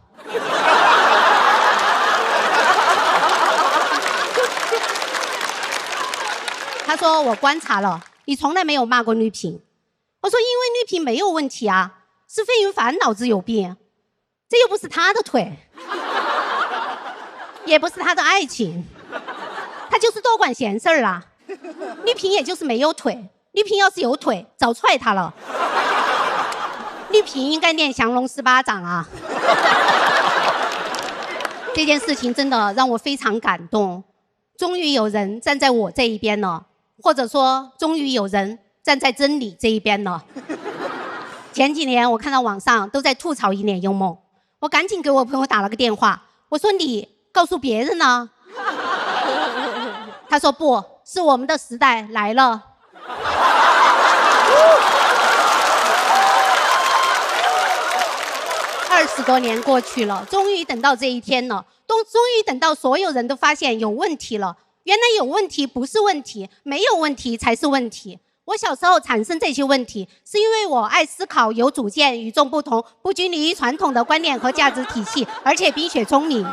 他说我观察了，你从来没有骂过绿萍。我说因为绿萍没有问题啊，是费云凡脑子有病，这又不是他的腿，也不是他的爱情，他就是多管闲事儿啦。绿萍也就是没有腿，绿萍要是有腿早踹他了。绿萍应该练降龙18掌啊。这件事情真的让我非常感动，终于有人站在我这一边了，或者说终于有人站在真理这一边了。前几年我看到网上都在吐槽《一帘幽梦》，我赶紧给我朋友打了个电话，我说你告诉别人呢？他说不是，我们的时代来了。20多年过去了，终于等到这一天了，终于等到所有人都发现有问题了。原来有问题不是问题，没有问题才是问题。我小时候产生这些问题，是因为我爱思考、有主见、与众不同、不拘泥于传统的观念和价值体系，而且冰雪聪明。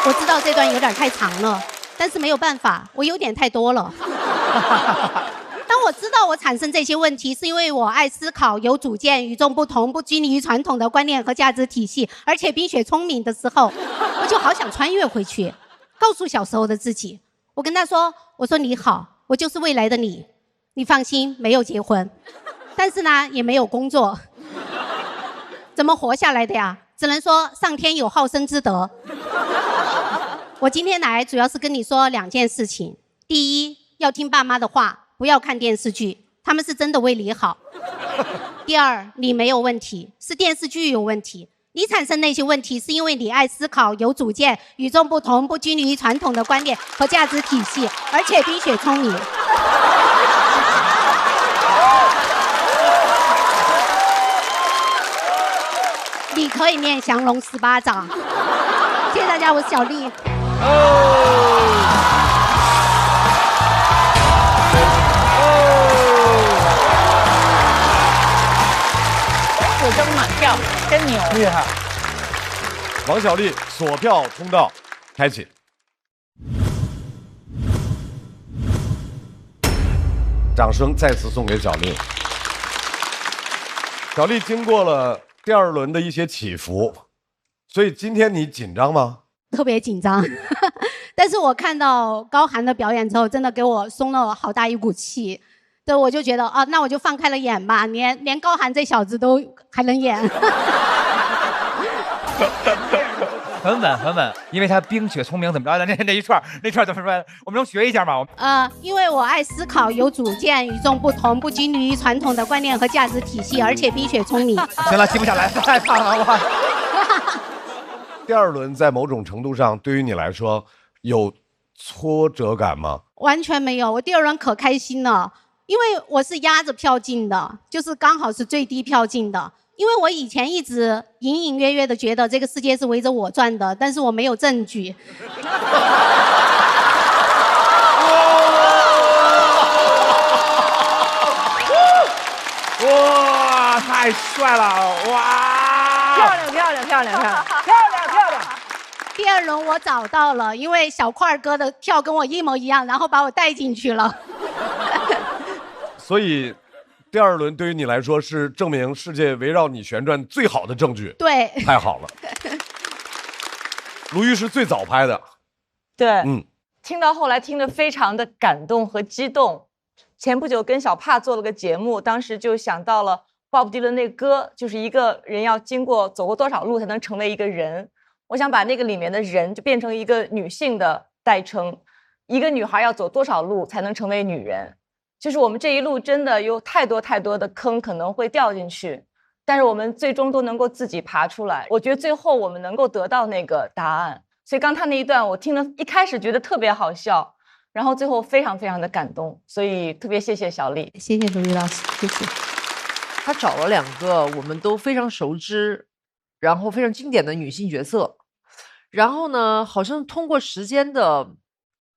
我知道这段有点太长了，但是没有办法，我有点太多了。当我知道我产生这些问题是因为我爱思考、有主见、与众不同、不拘泥于传统的观念和价值体系，而且冰雪聪明的时候，我就好想穿越回去，告诉小时候的自己。我跟他说，我说你好，我就是未来的你，你放心，没有结婚，但是呢也没有工作，怎么活下来的呀？只能说上天有好生之德。我今天来主要是跟你说2件事情。第一，要听爸妈的话，不要看电视剧，他们是真的为你好。第二，你没有问题，是电视剧有问题。你产生那些问题是因为你爱思考、有主见、与众不同、不拘泥于传统的观念和价值体系，而且冰雪聪明。你可以念降龙18掌。谢谢大家，我是小丽。火灯满票，真牛，厉害！王小丽锁票通道开启。掌声再次送给小丽。小丽经过了第2轮的一些起伏，所以今天你紧张吗？特别紧张，但是我看到高寒的表演之后，真的给我松了好大一股气。对，我就觉得啊，那我就放开了演吧，连高寒这小子都还能演。很稳，因为他冰雪聪明怎么着的？那一串怎么说？我们能学一下吗？因为我爱思考，有主见，与众不同，不拘泥于传统的观念和价值体系，而且冰雪聪明。行了，记不下来，太胖了我。第2轮在某种程度上对于你来说有挫折感吗？完全没有，我第2轮可开心了，因为我是压着票进的，就是刚好是最低票进的。因为我以前一直隐隐约约的觉得这个世界是围着我转的，但是我没有证据。哇，太帅了！哇，漂亮！第2轮我找到了，因为小块哥的票跟我一模一样，然后把我带进去了。所以第2轮对于你来说是证明世界围绕你旋转最好的证据。对，太好了。卢豫是最早拍的。对，听到后来听得非常的感动和激动。前不久跟小帕做了个节目，当时就想到了鲍勃迪伦那歌，就是一个人要走过多少路才能成为一个人。我想把那个里面的人就变成一个女性的代称，一个女孩要走多少路才能成为女人。就是我们这一路真的有太多的坑可能会掉进去，但是我们最终都能够自己爬出来。我觉得最后我们能够得到那个答案。所以刚他那一段我听了，一开始觉得特别好笑，然后最后非常的感动，所以特别谢谢小丽。谢谢卢豫老师，谢谢。他找了2个我们都非常熟知，然后非常经典的女性角色，然后呢，好像通过时间的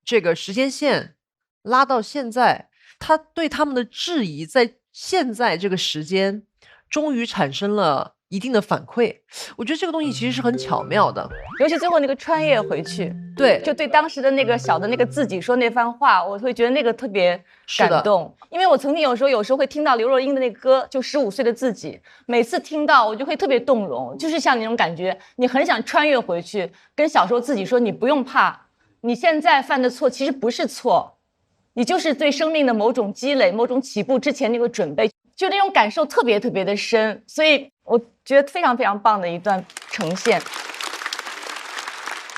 这个时间线拉到现在，他对他们的质疑在现在这个时间终于产生了一定的反馈。我觉得这个东西其实是很巧妙的，尤其最后那个穿越回去，对，就对当时的那个小的那个自己说那番话，我会觉得那个特别感动。因为我曾经有时候会听到刘若英的那个歌，就15岁的自己，每次听到我就会特别动容，就是像那种感觉，你很想穿越回去，跟小时候自己说，你不用怕，你现在犯的错其实不是错，你就是对生命的某种积累，某种起步之前那个准备，就那种感受特别的深，所以我觉得非常棒的一段呈现。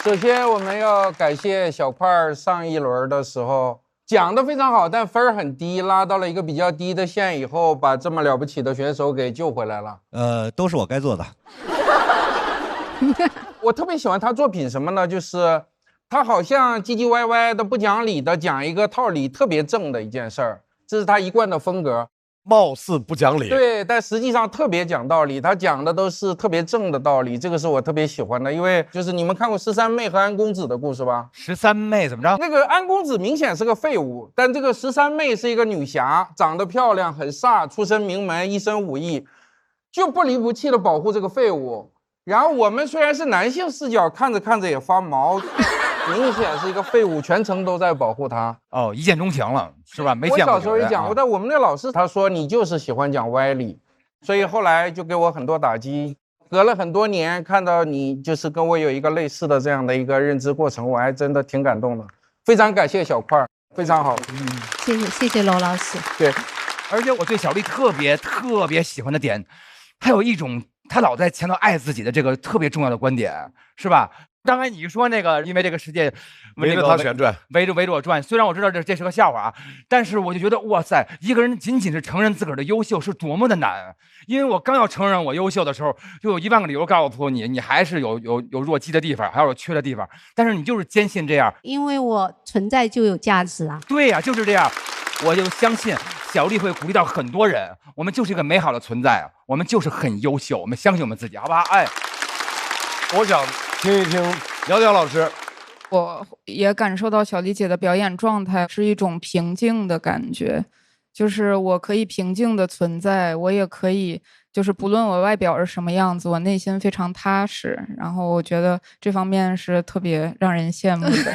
首先我们要感谢小块上一轮的时候讲得非常好，但分很低，拉到了一个比较低的线以后，把这么了不起的选手给救回来了。都是我该做的。我特别喜欢他作品什么呢？就是他好像唧唧歪歪的不讲理的讲一个套理特别正的一件事儿，这是他一贯的风格。貌似不讲理，对，但实际上特别讲道理，他讲的都是特别正的道理，这个是我特别喜欢的。因为就是你们看过13妹和安公子的故事吧？13妹怎么着？那个安公子明显是个废物，但这个13妹是一个女侠，长得漂亮，很飒，出身名门，一身武艺，就不离不弃的保护这个废物。然后我们虽然是男性视角，看着也发毛，明显是一个废物，全程都在保护他。哦，一见钟情了，是吧？没见过。我小时候也讲过，但我们那老师他说你就是喜欢讲歪理，所以后来就给我很多打击。隔了很多年，看到你就是跟我有一个类似的这样的一个认知过程，我还真的挺感动的。非常感谢小块，非常好。谢谢娄老师。对，而且我对小丽特别喜欢的点，还有一种。他老在强调爱自己的这个特别重要的观点，是吧？刚才你说那个，因为这个世界围着他旋转，围着我转。虽然我知道这是个笑话啊，但是我就觉得哇塞，一个人仅仅是承认自个儿的优秀是多么的难。因为我刚要承认我优秀的时候，就有1万个理由告诉你，你还是有弱鸡的地方，还有缺的地方。但是你就是坚信这样，因为我存在就有价值啊。对呀，就是这样，我就相信。小丽会鼓励到很多人，我们就是一个美好的存在，我们就是很优秀，我们相信我们自己，好不好？哎，我想听一听苗苗老师。我也感受到小丽姐的表演状态是一种平静的感觉，就是我可以平静的存在，我也可以就是不论我外表是什么样子，我内心非常踏实，然后我觉得这方面是特别让人羡慕的。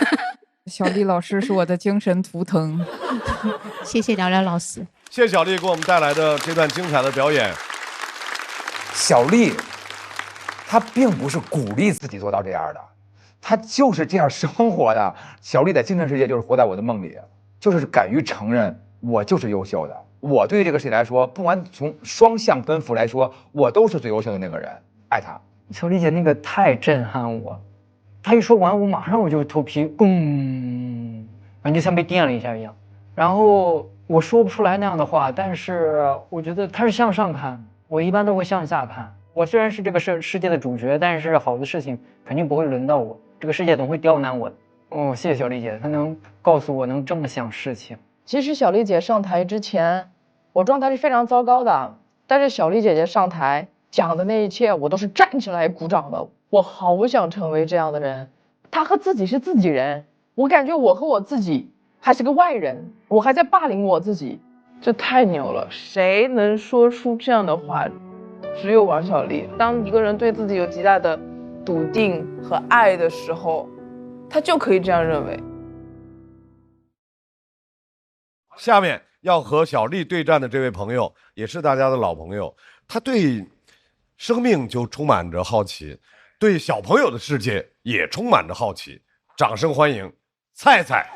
小丽老师是我的精神图腾。谢谢聊聊老师，谢谢小丽给我们带来的这段精彩的表演。小丽，她并不是鼓励自己做到这样的，她就是这样生活的。小丽在精神世界就是活在我的梦里，就是敢于承认我就是优秀的。我对这个世界来说，不管从双向奔赴来说，我都是最优秀的那个人。爱她。小丽姐那个太震撼我，她一说完，我马上我就头皮嘣，感觉像被电了一下一样。然后我说不出来那样的话，但是我觉得她是向上看，我一般都会向下看。我虽然是这个世界的主角，但是好的事情肯定不会轮到我，这个世界总会刁难我的。哦，谢谢小丽姐，她能告诉我能这么想事情。其实小丽姐上台之前，我状态是非常糟糕的，但是小丽姐姐上台讲的那一切，我都是站起来鼓掌的。我好想成为这样的人。她和自己是自己人，我感觉我和我自己还是个外人，我还在霸凌我自己，这太牛了！谁能说出这样的话？只有王小利。当一个人对自己有极大的笃定和爱的时候，他就可以这样认为。下面要和小丽对战的这位朋友，也是大家的老朋友，他对生命就充满着好奇，对小朋友的世界也充满着好奇。掌声欢迎菜菜。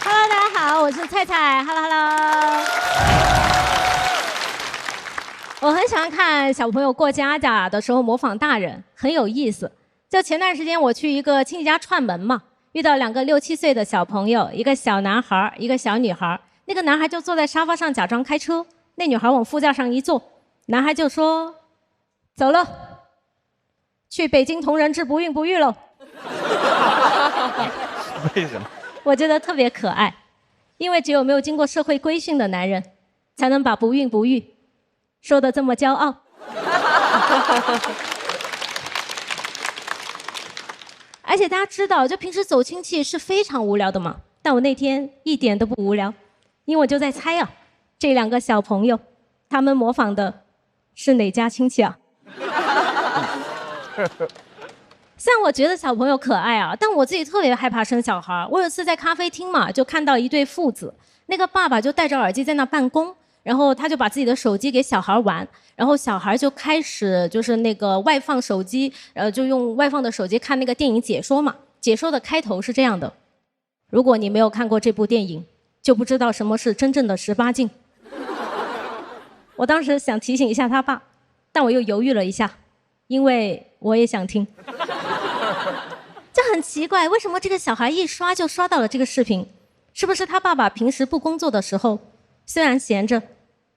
Hello， 大家好，我是菜菜。Hello。我很喜欢看小朋友过家家的时候模仿大人，很有意思。就前段时间我去一个亲戚家串门嘛，遇到2个6、7岁的小朋友，一个小男孩，一个小女孩。那个男孩就坐在沙发上假装开车，那女孩往副驾上一坐，男孩就说：“走了，去北京同仁治不孕不育喽。”为什么？我觉得特别可爱，因为只有没有经过社会规训的男人，才能把不孕不育说得这么骄傲。而且大家知道，就平时走亲戚是非常无聊的嘛，但我那天一点都不无聊，因为我就在猜啊，这2个小朋友他们模仿的是哪家亲戚啊？虽然我觉得小朋友可爱啊，但我自己特别害怕生小孩。我有一次在咖啡厅嘛，就看到一对父子，那个爸爸就戴着耳机在那办公，然后他就把自己的手机给小孩玩，然后小孩就开始就是那个外放手机，就用外放的手机看那个电影解说嘛。解说的开头是这样的：如果你没有看过这部电影，就不知道什么是真正的18禁。我当时想提醒一下他爸，但我又犹豫了一下，因为我也想听。这很奇怪，为什么这个小孩一刷就刷到了这个视频？是不是他爸爸平时不工作的时候，虽然闲着，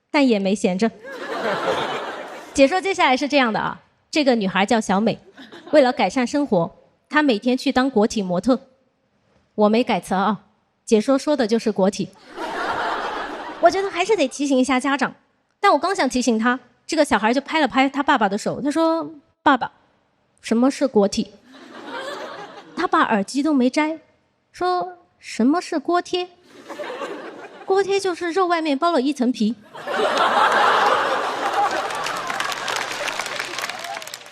但也没闲着？解说接下来是这样的啊，这个女孩叫小美，为了改善生活，她每天去当国体模特。我没改词啊，解说说的就是国体。我觉得还是得提醒一下家长，但我刚想提醒他，这个小孩就拍了拍他爸爸的手，他说：“爸爸，什么是国体？”他爸耳机都没摘，说：“什么是锅贴？锅贴就是肉外面包了一层皮。”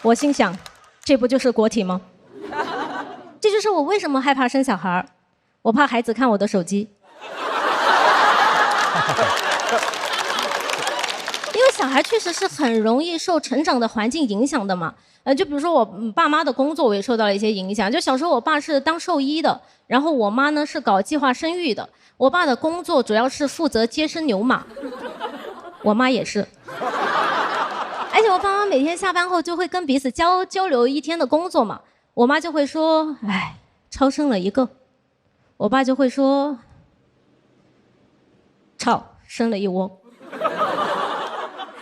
我心想，这不就是国体吗？这就是我为什么害怕生小孩，我怕孩子看我的手机。因为小孩确实是很容易受成长的环境影响的嘛。就比如说我爸妈的工作，我也受到了一些影响。就小时候我爸是当兽医的，然后我妈呢是搞计划生育的。我爸的工作主要是负责接生牛马，我妈也是。而且我爸妈每天下班后就会跟彼此交流一天的工作嘛。我妈就会说：“哎，超生了一个。”我爸就会说：“操，生了一窝。”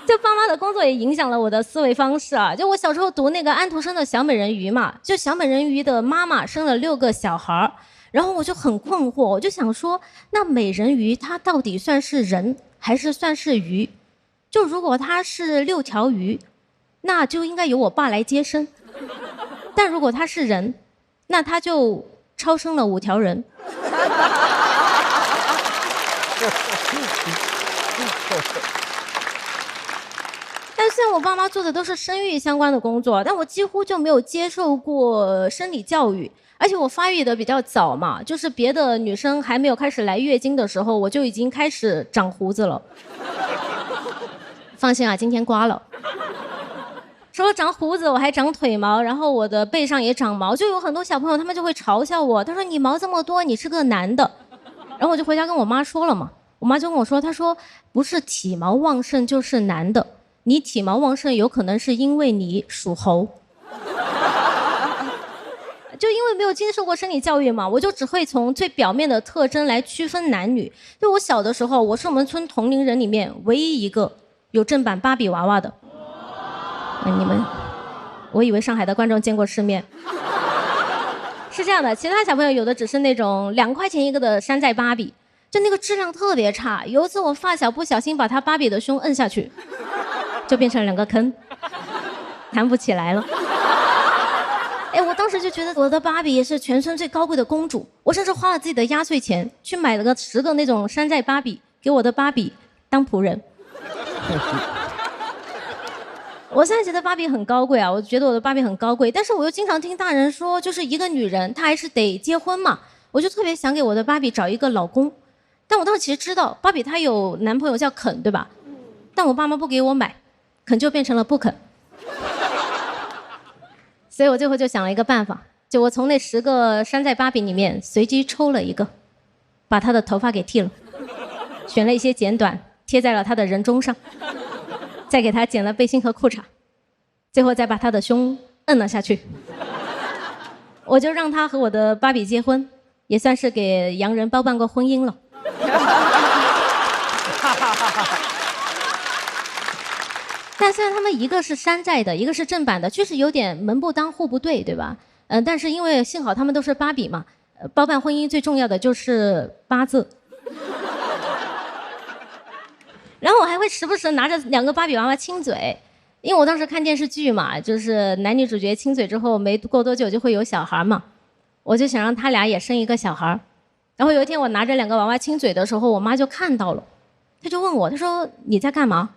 就爸妈的工作也影响了我的思维方式啊！就我小时候读那个安徒生的小美人鱼嘛，就小美人鱼的妈妈生了6个小孩，然后我就很困惑，我就想说，那美人鱼她到底算是人还是算是鱼？就如果她是6条鱼，那就应该由我爸来接生；但如果她是人，那她就超生了5条人。但虽然我爸妈做的都是生育相关的工作，但我几乎就没有接受过生理教育。而且我发育的比较早嘛，就是别的女生还没有开始来月经的时候，我就已经开始长胡子了。放心啊，今天刮了。除了长胡子，我还长腿毛，然后我的背上也长毛，就有很多小朋友他们就会嘲笑我，他说你毛这么多，你是个男的。然后我就回家跟我妈说了嘛，我妈就跟我说，她说不是体毛旺盛就是男的，你体毛旺盛有可能是因为你属猴。就因为没有接受过生理教育嘛，我就只会从最表面的特征来区分男女。就我小的时候，我是我们村同龄人里面唯一一个有正版芭比娃娃的。你们，我以为上海的观众见过世面。是这样的，其他小朋友有的只是那种2块钱一个的山寨芭比，就那个质量特别差。有一次我发小不小心把他芭比的胸摁下去，就变成2个坑，弹不起来了。哎，我当时就觉得我的芭比也是全村最高贵的公主，我甚至花了自己的压岁钱去买了个10个那种山寨芭比，给我的芭比当仆人。我现在觉得芭比很高贵啊，我觉得我的芭比很高贵，但是我又经常听大人说，就是一个女人她还是得结婚嘛，我就特别想给我的芭比找一个老公。但我当时其实知道芭比她有男朋友叫肯，对吧？但我爸妈不给我买，肯就变成了不肯。所以我最后就想了一个办法，就我从那10个山寨芭比里面随机抽了一个，把她的头发给剃了，选了一些剪短贴在了她的人中上，再给她剪了背心和裤衩，最后再把她的胸摁了下去。我就让她和我的芭比结婚，也算是给洋人包办过婚姻了。但虽然他们一个是山寨的，一个是正版的，确实有点门不当户不对，对吧？但是因为幸好他们都是芭比嘛，包办婚姻最重要的就是8字。然后我还会时不时拿着2个芭比娃娃亲嘴，因为我当时看电视剧嘛，就是男女主角亲嘴之后没过多久就会有小孩嘛，我就想让他俩也生一个小孩。然后有一天我拿着2个娃娃亲嘴的时候，我妈就看到了，她就问我，她说你在干嘛？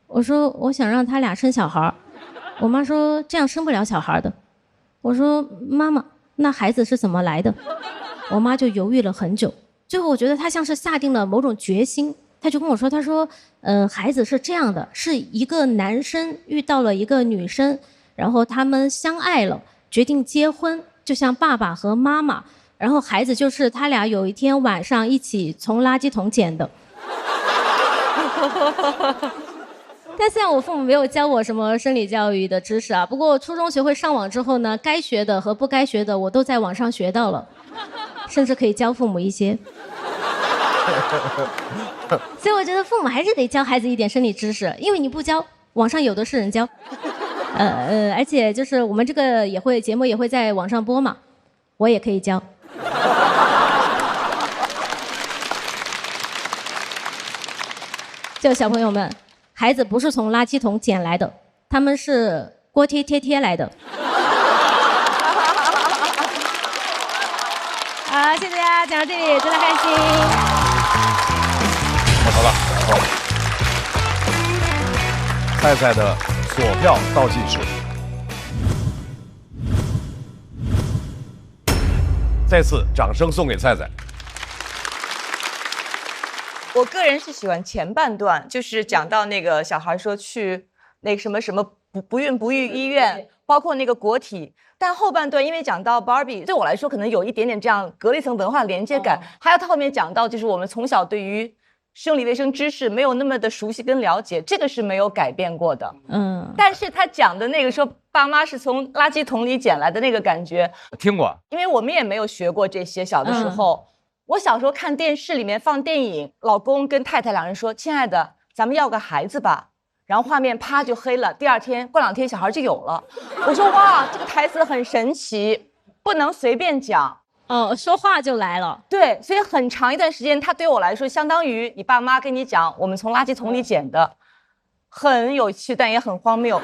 我说我想让他俩生小孩。我妈说这样生不了小孩的。我说妈妈，那孩子是怎么来的？我妈就犹豫了很久，最后我觉得她像是下定了某种决心，她就跟我说，她说孩子是这样的，是一个男生遇到了一个女生，然后他们相爱了，决定结婚，就像爸爸和妈妈，然后孩子就是他俩有一天晚上一起从垃圾桶捡的。但虽然我父母没有教我什么生理教育的知识啊，不过初中学会上网之后呢，该学的和不该学的我都在网上学到了，甚至可以教父母一些。所以我觉得父母还是得教孩子一点生理知识，因为你不教，网上有的是人教。而且就是我们这个节目也会在网上播嘛，我也可以教。就小朋友们。孩子不是从垃圾桶捡来的，他们是锅贴贴来的。好，谢谢大家，讲到这里，真的开心。好了，菜菜的锁票倒计时，再次掌声送给菜菜。我个人是喜欢前半段，就是讲到那个小孩说去那个什么不孕不育医院，包括那个国体。但后半段因为讲到 Barbie， 对我来说可能有一点点这样隔了一层文化连接感。还有他后面讲到，就是我们从小对于生理卫生知识没有那么的熟悉跟了解，这个是没有改变过的。但是他讲的那个说爸妈是从垃圾桶里捡来的那个感觉，听过，因为我们也没有学过这些，小的时候。我小时候看电视里面放电影，老公跟太太两人说：“亲爱的，咱们要个孩子吧。”然后画面啪就黑了，第二天过2天小孩就有了。我说哇，这个台词很神奇，不能随便讲。说话就来了。对，所以很长一段时间，它对我来说相当于你爸妈跟你讲我们从垃圾桶里捡的，很有趣，但也很荒谬。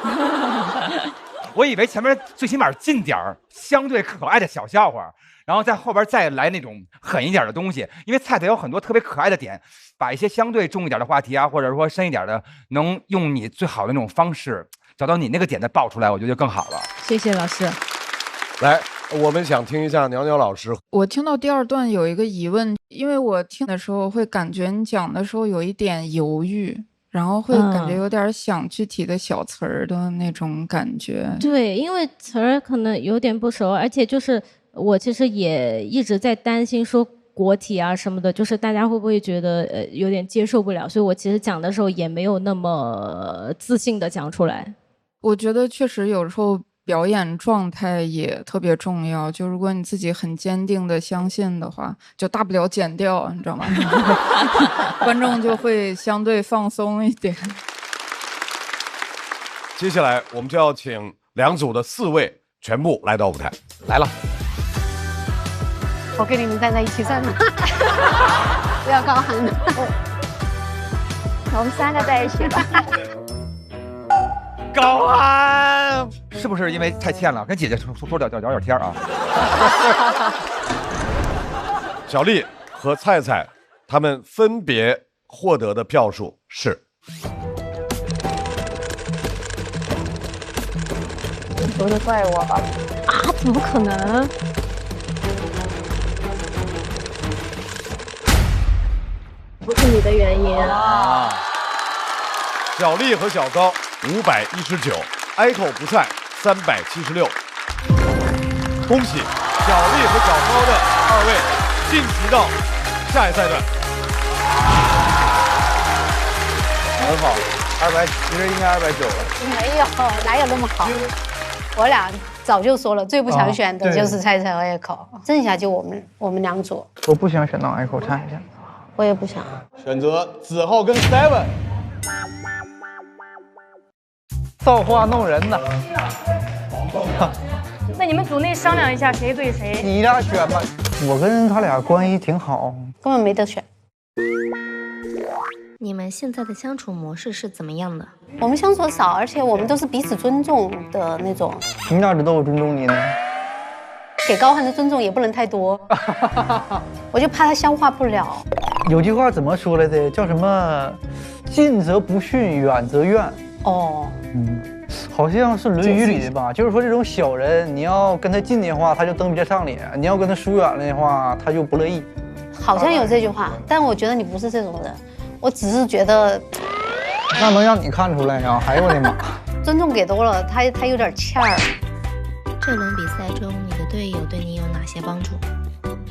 我以为前面最起码进点儿相对可爱的小笑话，然后在后边再来那种狠一点的东西，因为菜菜有很多特别可爱的点，把一些相对重一点的话题啊，或者说深一点的，能用你最好的那种方式找到你那个点再爆出来，我觉得就更好了。谢谢老师。来，我们想听一下鸟鸟老师。我听到第2段有一个疑问，因为我听的时候会感觉你讲的时候有一点犹豫，然后会感觉有点想具体的小词儿的那种感觉。对，因为词儿可能有点不熟，而且就是我其实也一直在担心说国体啊什么的，就是大家会不会觉得有点接受不了，所以我其实讲的时候也没有那么自信的讲出来。我觉得确实有时候表演状态也特别重要，就如果你自己很坚定的相信的话，就大不了剪掉，你知道吗？观众就会相对放松一点。接下来我们就要请2组的4位全部来到舞台。来了，我跟你们站在一起算了，不要高喊了。我们3个在一起吧。高寒是不是因为太欠了？跟姐姐说聊点天啊。小丽和菜菜他们分别获得的票数是。不是怪我啊？怎么可能？不是你的原因啊。小丽和小高519，哀口不菜376。恭喜小丽和小高的2位晋级到下一赛段。很好，200，其实应该290了。没有，哪有那么好？我俩早就说了，最不想选的就是菜菜和爱口，剩下就我们2组。我不想选到爱口菜下，我也不想。选择子浩跟 Seven。造化弄人呐！那你们组内商量一下谁对谁。你俩选吧，我跟他俩关系挺好，根本没得选。你们现在的相处模式是怎么样的？我们相处少，而且我们都是彼此尊重的那种。你咋知道我尊重你呢？给高寒的尊重也不能太多，我就怕他消化不了。有句话怎么说来着？叫什么？近则不逊，远则怨。哦，好像是《论语》里的吧？就是说这种小人，你要跟他近的话，他就蹬鼻子上脸；你要跟他疏远了的话，他就不乐意。好像有这句话，但我觉得你不是这种人，我只是觉得。那能让你看出来呀？哎呦我的妈！尊重给多了，他有点欠儿。这轮比赛中，你的队友对你有哪些帮助？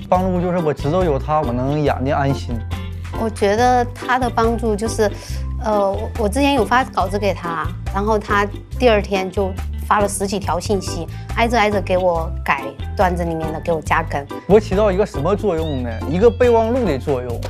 帮助就是我知道有他，我能演得安心。我觉得他的帮助就是，我之前有发稿子给他，然后他第2天就发了10几条信息，挨着给我改段子里面的，给我加梗。我起到一个什么作用呢？一个备忘录的作用。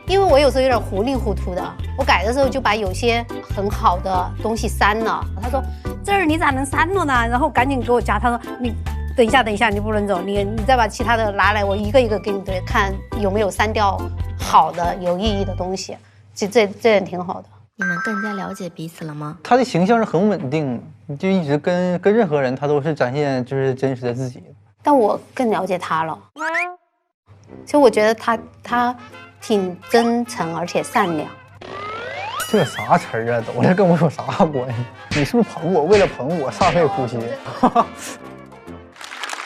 因为我有时候有点糊里糊涂的，我改的时候就把有些很好的东西删了。他说这儿你咋能删了呢？然后赶紧给我加。他说你等一下，你不能走，你再把其他的拿来，我一个一个给你对看有没有删掉好的有意义的东西。这点挺好的。你们更加了解彼此了吗？他的形象是很稳定，你就一直跟任何人他都是展现就是真实的自己。但我更了解他了，所以我觉得他挺真诚而且善良。这啥词儿啊？都这跟我有啥关系？你是不是捧我？为了捧我煞费苦心。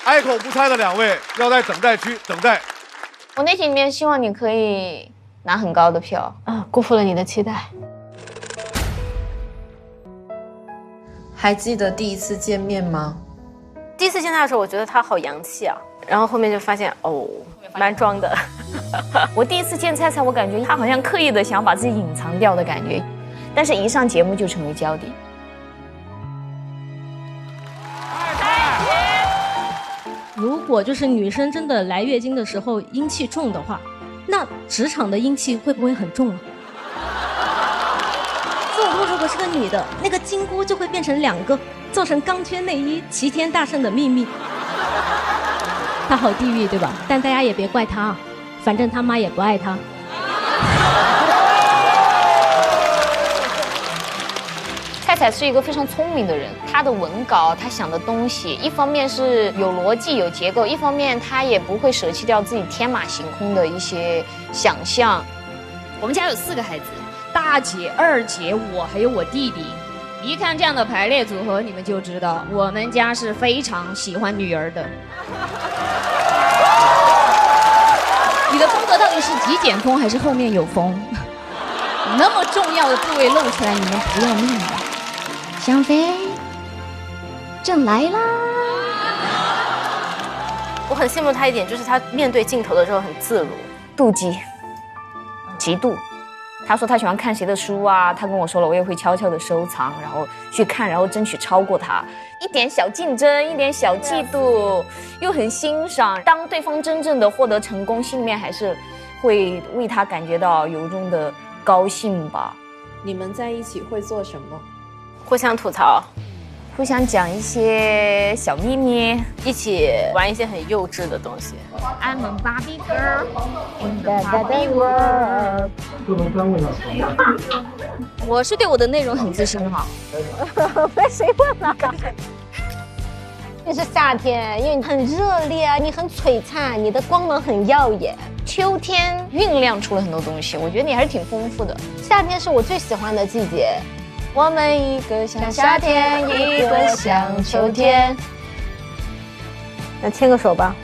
哀口不猜的2位要在等待区等待。我内心里面希望你可以拿很高的票啊，辜负了你的期待。还记得第一次见面吗？第一次见他的时候，我觉得他好洋气啊，然后后面就发现哦，蛮装的。我第一次见菜菜，我感觉他好像刻意的想把自己隐藏掉的感觉，但是一上节目就成为焦点。如果就是女生真的来月经的时候阴气重的话，那职场的阴气会不会很重啊？自我透出果是个女的，那个金箍就会变成2个，做成钢圈内衣，齐天大圣的秘密。他好地狱，对吧？但大家也别怪他，反正他妈也不爱他。菜菜是一个非常聪明的人，他的文稿，他想的东西，一方面是有逻辑、有结构，一方面他也不会舍弃掉自己天马行空的一些想象。我们家有4个孩子，大姐、二姐，我还有我弟弟。一看这样的排列组合，你们就知道我们家是非常喜欢女儿的。你的风格到底是极简风还是后面有风？那么重要的部位露出来，你们不要命了？香妃，朕来啦！我很羡慕他一点，就是他面对镜头的时候很自如。妒忌，嫉妒。他说他喜欢看谁的书啊，他跟我说了，我也会悄悄的收藏，然后去看，然后争取超过他。一点小竞争，一点小嫉妒，又很欣赏。当对方真正的获得成功，心里面还是会为他感觉到由衷的高兴吧。你们在一起会做什么？互相吐槽，互相讲一些小秘密，一起玩一些很幼稚的东西。I'm a Barbie girl in the Barbie world。我是对我的内容很自信哈。被谁问了？你是夏天，因为你很热烈啊，你很璀璨，你的光芒很耀眼。秋天酝酿出了很多东西，我觉得你还是挺丰富的。夏天是我最喜欢的季节。我们一个像夏天，一个像秋天。那牵个手吧。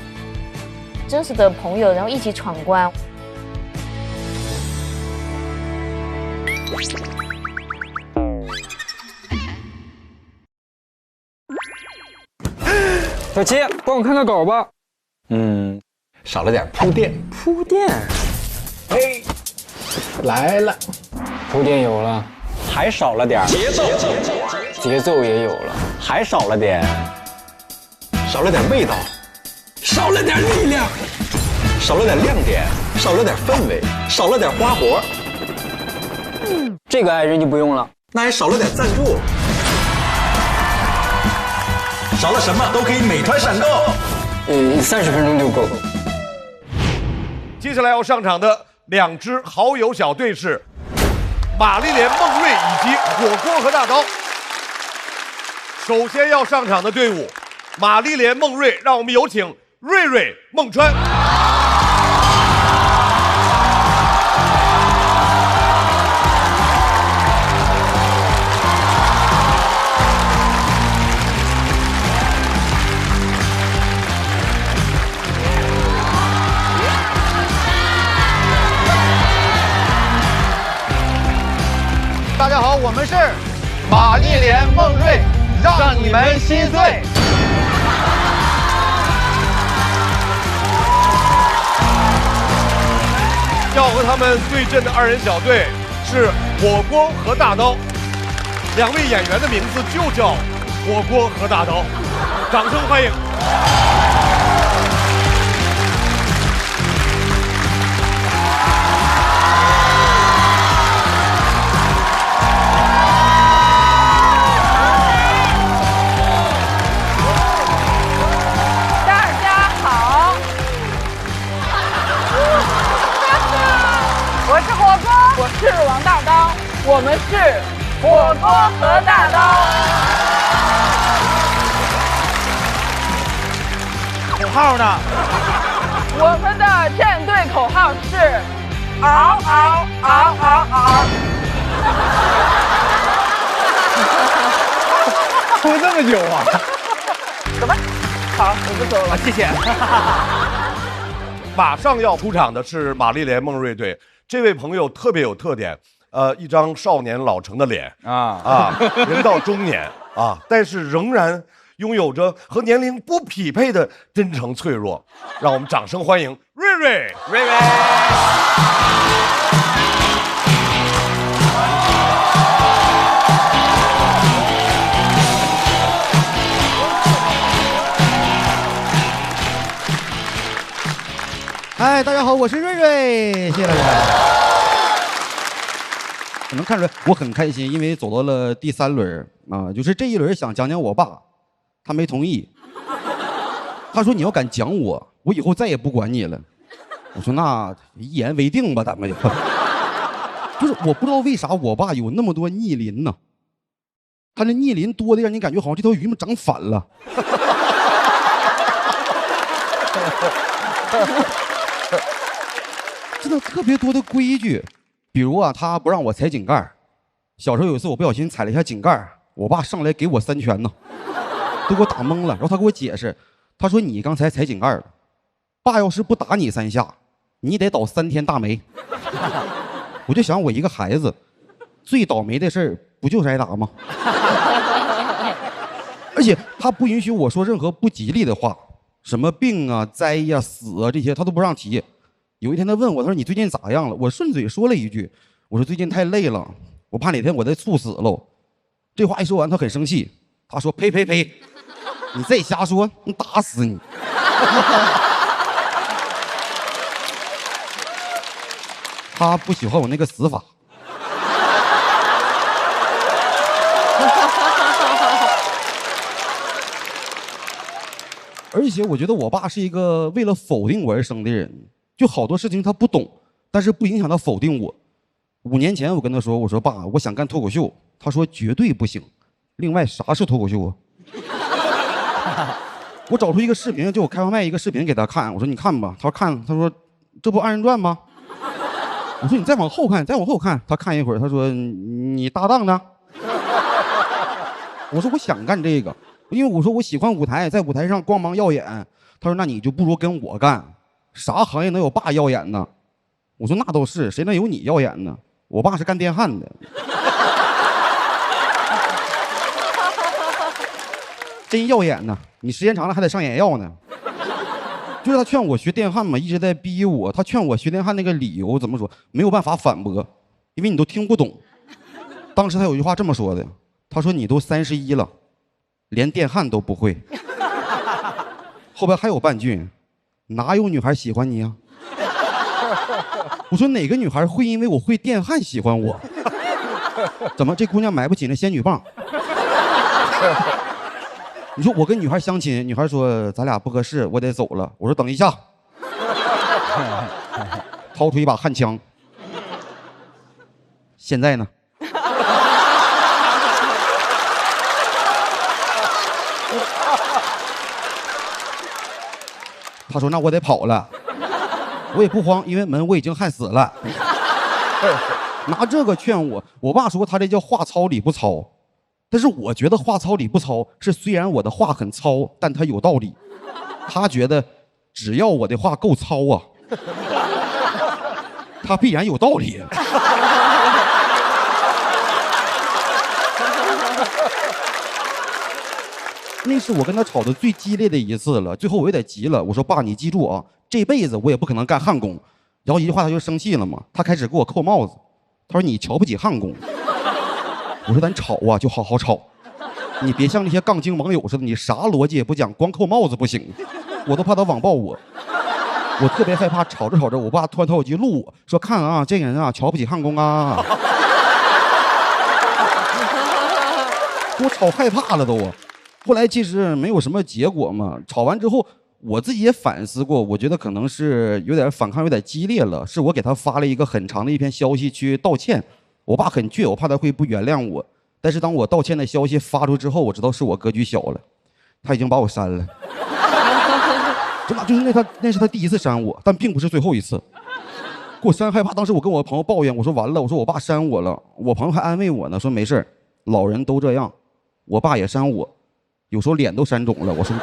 真实的朋友，然后一起闯关。小七，帮我看个稿吧。少了点铺垫。铺垫。哎，来了。铺垫有了，还少了点节奏。节奏也有了，还少了点味道，少了点力量，少了点亮点，少了点氛围，少了点花活。这个爱人就不用了，那还少了点赞助。少了什么都可以美团闪购。30分钟就够。接下来要上场的2支好友小队是玛丽莲、孟瑞以及火锅和大刀。首先要上场的队伍，玛丽莲、孟瑞，让我们有请瑞瑞、孟川。大家好，我们是玛丽莲梦瑞，让你们心碎。要和他们对阵的2人小队是火锅和大刀，2位演员的名字就叫火锅和大刀，掌声欢迎。我是王大刀，我们是火锅和大刀。口号呢？我们的战队口号是嗷嗷嗷嗷嗷。说这么久啊？走吧，好，我就走了，谢谢。马上要出场的是玛丽莲·孟瑞队。这位朋友特别有特点，一张少年老成的脸人到中年但是仍然拥有着和年龄不匹配的真诚脆弱，让我们掌声欢迎瑞瑞。瑞瑞。嗨，大家好，我是瑞瑞，谢谢大家。能看出来我很开心，因为走到了第3轮啊，就是这一轮想讲讲我爸，他没同意。他说你要敢讲我以后再也不管你了。我说那一言为定吧，咱们就。就是我不知道为啥我爸有那么多逆鳞呢，他这逆鳞多的让你感觉好像这条鱼们长反了。真的特别多的规矩，比如啊，他不让我踩井盖。小时候有一次我不小心踩了一下井盖，我爸上来给我3拳呢，都给我打懵了。然后他给我解释，他说你刚才踩井盖了，爸要是不打你3下，你得倒3天大霉。我就想我一个孩子，最倒霉的事儿不就是挨打吗？而且他不允许我说任何不吉利的话，什么病啊、灾呀、死啊这些他都不让提。有一天他问我，他说你最近咋样了？我顺嘴说了一句，我说最近太累了，我怕哪天我再猝死喽。这话一说完，他很生气，他说呸呸呸，你再瞎说，你打死你。他不喜欢我那个死法。而且我觉得我爸是一个为了否定我而生的人，就好多事情他不懂，但是不影响他否定我。5年前我跟他说，我说爸，我想干脱口秀，他说绝对不行。另外啥是脱口秀啊？我找出一个视频，就我开完麦一个视频给他看，我说你看吧，他说看，他说这不2人转吗？我说你再往后看，再往后看，他看一会儿，他说你搭档呢？我说我想干这个，因为我说我喜欢舞台，在舞台上光芒耀眼。他说那你就不如跟我干，啥行业能有爸耀眼呢？我说那倒是，谁能有你耀眼呢？我爸是干电焊的。真耀眼呢，你时间长了还得上眼药呢。就是他劝我学电焊嘛，一直在逼我。他劝我学电焊那个理由怎么说？没有办法反驳，因为你都听不懂。当时他有一句话这么说的，他说你都31了，连电焊都不会。后边还有半句，哪有女孩喜欢你啊？我说哪个女孩会因为我会电焊喜欢我？怎么这姑娘买不起那仙女棒？你说我跟女孩相亲，女孩说咱俩不合适，我得走了。我说等一下，掏出一把焊枪。现在呢？他说那我得跑了，我也不慌，因为门我已经焊死了。拿这个劝我，我爸说他这叫话糙理不糙。但是我觉得话糙理不糙是虽然我的话很糙，但它有道理。他觉得只要我的话够糙啊，他必然有道理。那是我跟他吵得最激烈的一次了，最后我有点急了，我说爸，你记住啊，这辈子我也不可能干焊工。然后一句话他就生气了嘛，他开始给我扣帽子，他说你瞧不起焊工。我说咱吵啊，就好好吵，你别像那些杠精网友似的，你啥逻辑也不讲，光扣帽子不行。我都怕他网暴我，我特别害怕吵着吵着，我爸突然掏手机录我说看啊，这个人啊瞧不起焊工啊，给我吵害怕了都。后来其实没有什么结果嘛，吵完之后我自己也反思过，我觉得可能是有点反抗有点激烈了，是我给他发了一个很长的一篇消息去道歉。我爸很倔，我怕他会不原谅我。但是当我道歉的消息发出之后，我知道是我格局小了，他已经把我删了。真的就是那是他第一次删我，但并不是最后一次。给我删害怕，当时我跟我朋友抱怨，我说完了，我说我爸删我了。我朋友还安慰我呢，说没事，老人都这样。我爸也删我，有时候脸都删肿了。我说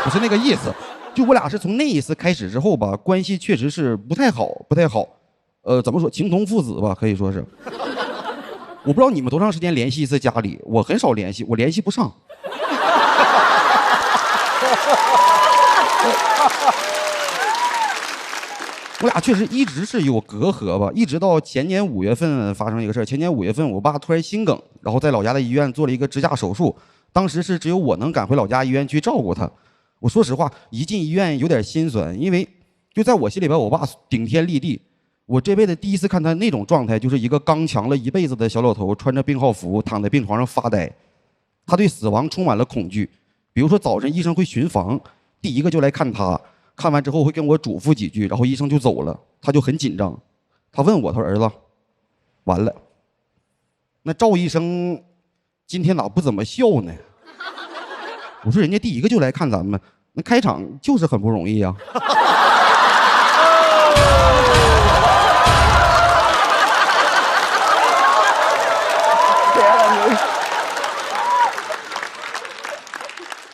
不是那个意思，就我俩是从那一次开始之后吧，关系确实是不太好。怎么说，情同父子吧，可以说是。我不知道你们多长时间联系一次家里，我很少联系，我联系不上。我俩确实一直是有隔阂吧，一直到前年5月份发生一个事儿。前年5月份，我爸突然心梗，然后在老家的医院做了一个支架手术，当时是只有我能赶回老家医院去照顾他。我说实话，一进医院有点心酸，因为就在我心里边，我爸顶天立地。我这辈子第一次看他那种状态，就是一个刚强了一辈子的小老头，穿着病号服躺在病床上发呆。他对死亡充满了恐惧。比如说早晨医生会巡房，第一个就来看他，看完之后会跟我嘱咐几句，然后医生就走了，他就很紧张。他问我，他说儿子，完了，那赵医生今天咋不怎么笑呢？我说人家第一个就来看咱们，那开场就是很不容易呀。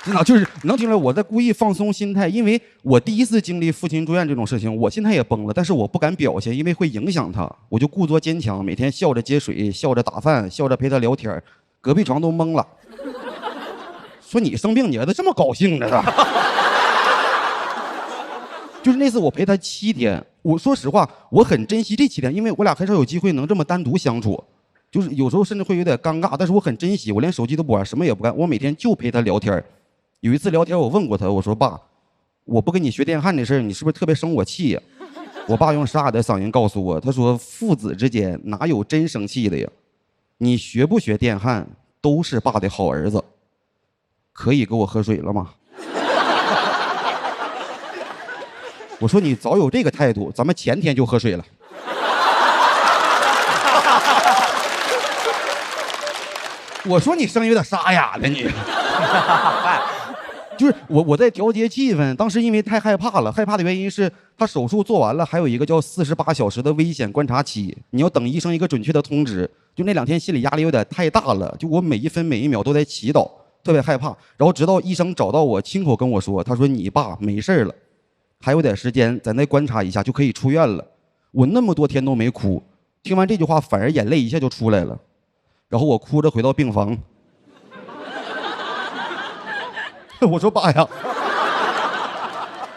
真的就是能听出来我在故意放松心态，因为我第一次经历父亲住院这种事情，我心态也崩了，但是我不敢表现，因为会影响他，我就故作坚强，每天笑着接水，笑着打饭，笑着陪他聊天，隔壁床都懵了，说你生病你儿子这么高兴呢？就是那次我陪他7天，我说实话我很珍惜这7天，因为我俩很少有机会能这么单独相处，就是有时候甚至会有点尴尬，但是我很珍惜，我连手机都不玩，什么也不干，我每天就陪他聊天。有一次聊天，我问过他，我说爸，我不跟你学电焊这事儿，你是不是特别生我气呀？我爸用沙哑的嗓音告诉我，他说父子之间哪有真生气的呀？你学不学电焊都是爸的好儿子。可以给我喝水了吗？我说你早有这个态度，咱们前天就喝水了。我说你声音有点沙哑了你。就是我在调节气氛，当时因为太害怕了，害怕的原因是他手术做完了，还有一个叫48小时的危险观察期，你要等医生一个准确的通知。就那2天心理压力有点太大了，就我每一分每一秒都在祈祷，特别害怕。然后直到医生找到我，亲口跟我说，他说你爸没事了，还有点时间，咱再观察一下就可以出院了。我那么多天都没哭，听完这句话反而眼泪一下就出来了，然后我哭着回到病房。我说爸呀，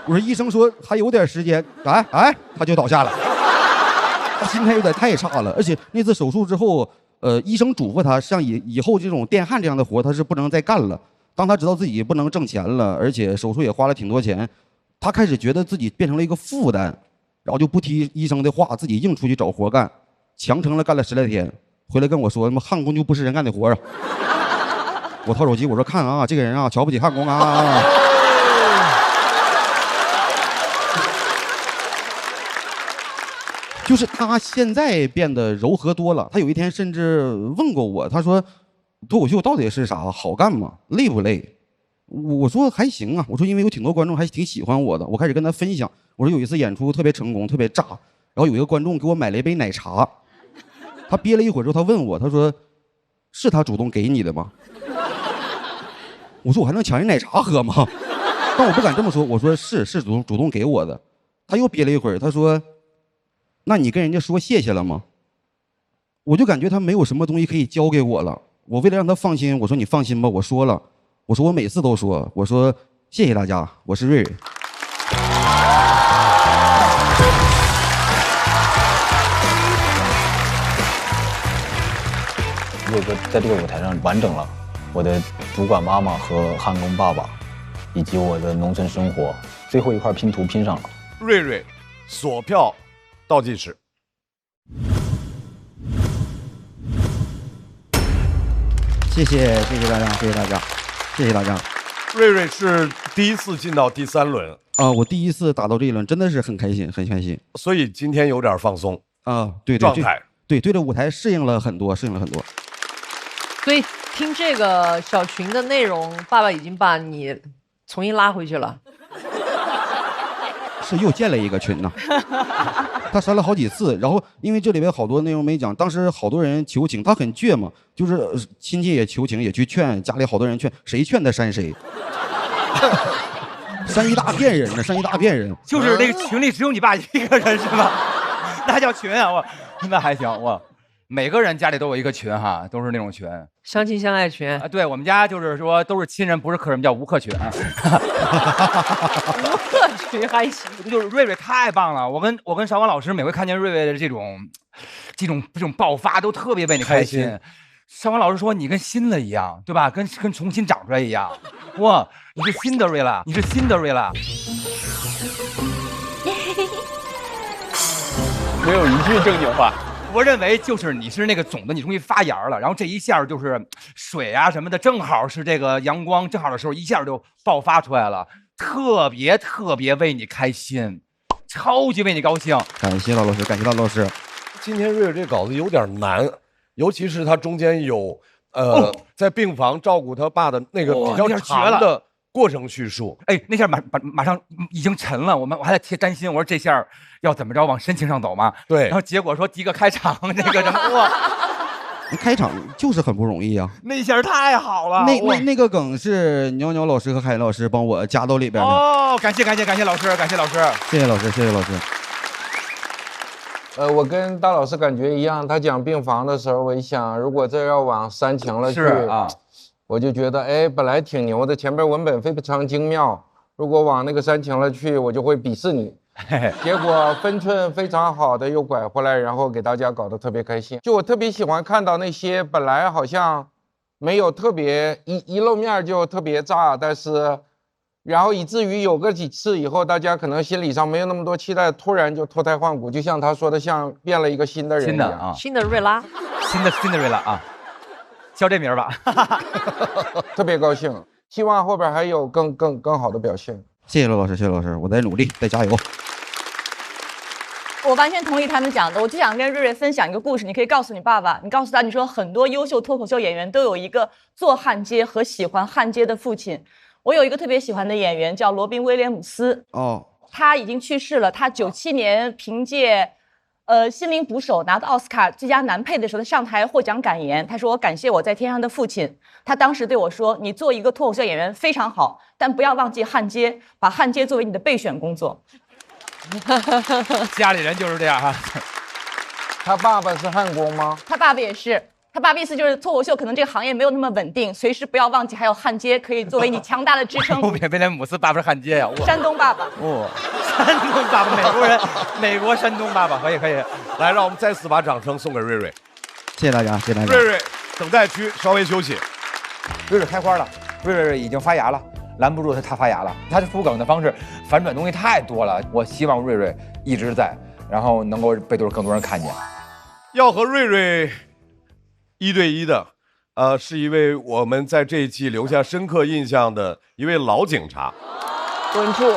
我说医生说还有点时间，他就倒下了。他心态有点太差了，而且那次手术之后，医生嘱咐他，像以后这种电焊这样的活他是不能再干了。当他知道自己不能挣钱了，而且手术也花了挺多钱，他开始觉得自己变成了一个负担，然后就不听医生的话，自己硬出去找活干，强撑了干了10来天，回来跟我说，焊工就不是人干的活啊。我掏手机，我说看啊，这个人啊，瞧不起焊工啊。就是他现在变得柔和多了。他有一天甚至问过我，他说脱口秀到底是啥？好干吗？累不累？我说还行啊。我说因为有挺多观众还挺喜欢我的，我开始跟他分享。我说有一次演出特别成功，特别炸，然后有一个观众给我买了一杯奶茶，他憋了一会儿之后，他问我，他说是他主动给你的吗？我说我还能抢人奶茶喝吗？但我不敢这么说，我说是主动给我的。他又憋了一会儿，他说那你跟人家说谢谢了吗？我就感觉他没有什么东西可以交给我了。我为了让他放心，我说你放心吧，我说了，我说我每次都说，我说谢谢大家，我是瑞瑞。瑞哥在这个舞台上完整了我的主管妈妈和焊工爸爸，以及我的农村生活，最后一块拼图拼上了。瑞瑞，锁票倒计时。谢谢大家，谢谢大家，谢谢大家。瑞瑞是第一次进到第3轮啊，我第一次打到这一轮，真的是很开心，很开心。所以今天有点放松啊，对，状态，对着舞台适应了很多，适应了很多。所以听这个小群的内容，爸爸已经把你重新拉回去了。是又建了一个群呢，他删了好几次，然后因为这里边好多内容没讲，当时好多人求情，他很倔嘛，就是亲戚也求情，也去劝家里好多人劝，谁劝他删谁，删一大片人呢，删一大片人，就是那个群里只有你爸一个人是吧？那叫群啊，我那还行，我每个人家里都有一个群哈，都是那种群，相亲相爱群啊。对我们家就是说都是亲人，不是客人，叫无客群。无客群还行，就是瑞瑞太棒了。我跟邵光老师每回看见瑞瑞的这种爆发，都特别为你开心。邵光老师说你跟新的一样，对吧？跟重新长出来一样。哇，你是新的瑞拉，你是新的瑞拉。没有一句正经话。我认为就是你是那个种子，你容易发芽了，然后这一下就是水啊什么的，正好是这个阳光正好的时候，一下就爆发出来了，特别为你开心，超级为你高兴。感谢老师，感谢老师。今天瑞瑞这稿子有点难，尤其是他中间有在病房照顾他爸的那个比较长的过程叙述。哎，那下马上已经沉了，我还在贴担心，我说这下要怎么着往深情上走嘛？对。然后结果说第一个开场那个什么哇，开场就是很不容易啊。那下太好了。那个梗是鸟鸟老师和海老师帮我加到里边的。哦，感谢老师，感谢老师，谢谢老师，谢谢老师。我跟大老师感觉一样，他讲病房的时候，我一想，如果这要往煽情了去啊，我就觉得哎，本来挺牛的，前边文本非常精妙，如果往那个煽情了去，我就会鄙视你。结果分寸非常好的又拐回来，然后给大家搞得特别开心。就我特别喜欢看到那些本来好像没有特别一露面就特别炸，但是然后以至于有个几次以后，大家可能心理上没有那么多期待，突然就脱胎换骨，就像他说的，像变了一个新的人一样。新的瑞拉，新的瑞拉啊，叫这名吧。特别高兴，希望后边还有更好的表现。谢谢罗老师，谢谢罗老师，我在努力，再加油。我完全同意他们讲的，我就想跟瑞瑞分享一个故事，你可以告诉你爸爸，你告诉他，你说很多优秀脱口秀演员都有一个做焊接和喜欢焊接的父亲。我有一个特别喜欢的演员叫罗宾·威廉姆斯，他已经去世了。他97年凭借心灵捕手拿到奥斯卡最佳男配的时候，他上台获奖感言，他说：“我感谢我在天上的父亲。”他当时对我说：“你做一个脱口秀演员非常好，但不要忘记焊接，把焊接作为你的备选工作。”家里人就是这样哈。他爸爸是焊工吗？他爸爸也是。他爸爸意思就是脱口秀可能这个行业没有那么稳定，随时不要忘记还有焊接可以作为你强大的支撑。威廉姆斯爸爸是焊接呀，山东爸爸。山东爸爸，美国人，美国山东爸爸，可以。来，让我们再次把掌声送给瑞瑞。谢谢大家，谢谢大家。瑞瑞，等待区稍微休息。瑞瑞开花了，瑞瑞已经发芽了，拦不住他发芽了。他的铺梗的方式，反转东西太多了。我希望瑞瑞一直在，然后能够被更多人看见。要和瑞瑞1对1的，是一位我们在这一季留下深刻印象的一位老警察。稳住。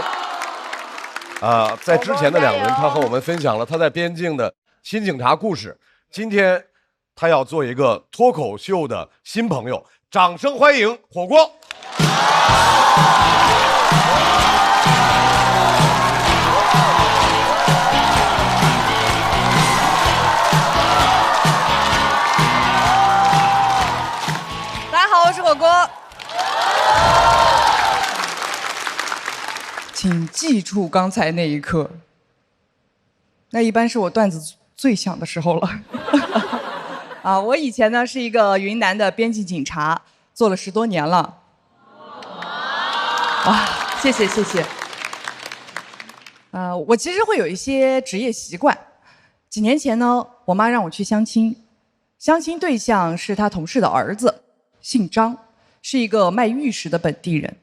在之前的2个人，他和我们分享了他在边境的新警察故事。今天他要做一个脱口秀的新朋友，掌声欢迎火锅。我是火锅，请记住刚才那一刻，那一般是我段子最响的时候了。我以前呢是一个云南的边境警察，做了10多年了。谢谢。我其实会有一些职业习惯。几年前呢，我妈让我去相亲，相亲对象是她同事的儿子。姓张，是一个卖玉石的本地人。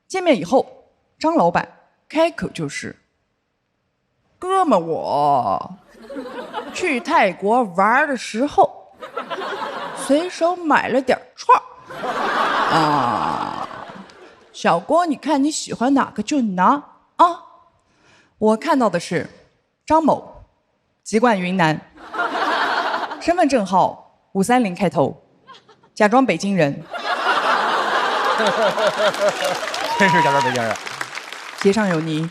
见面以后，张老板开口就是：“哥们，我去泰国玩的时候，随手买了点串小郭，你看你喜欢哪个就拿啊。”我看到的是张某，籍贯云南，身份证号530开头。假装北京人，真是假装北京人。鞋上有泥，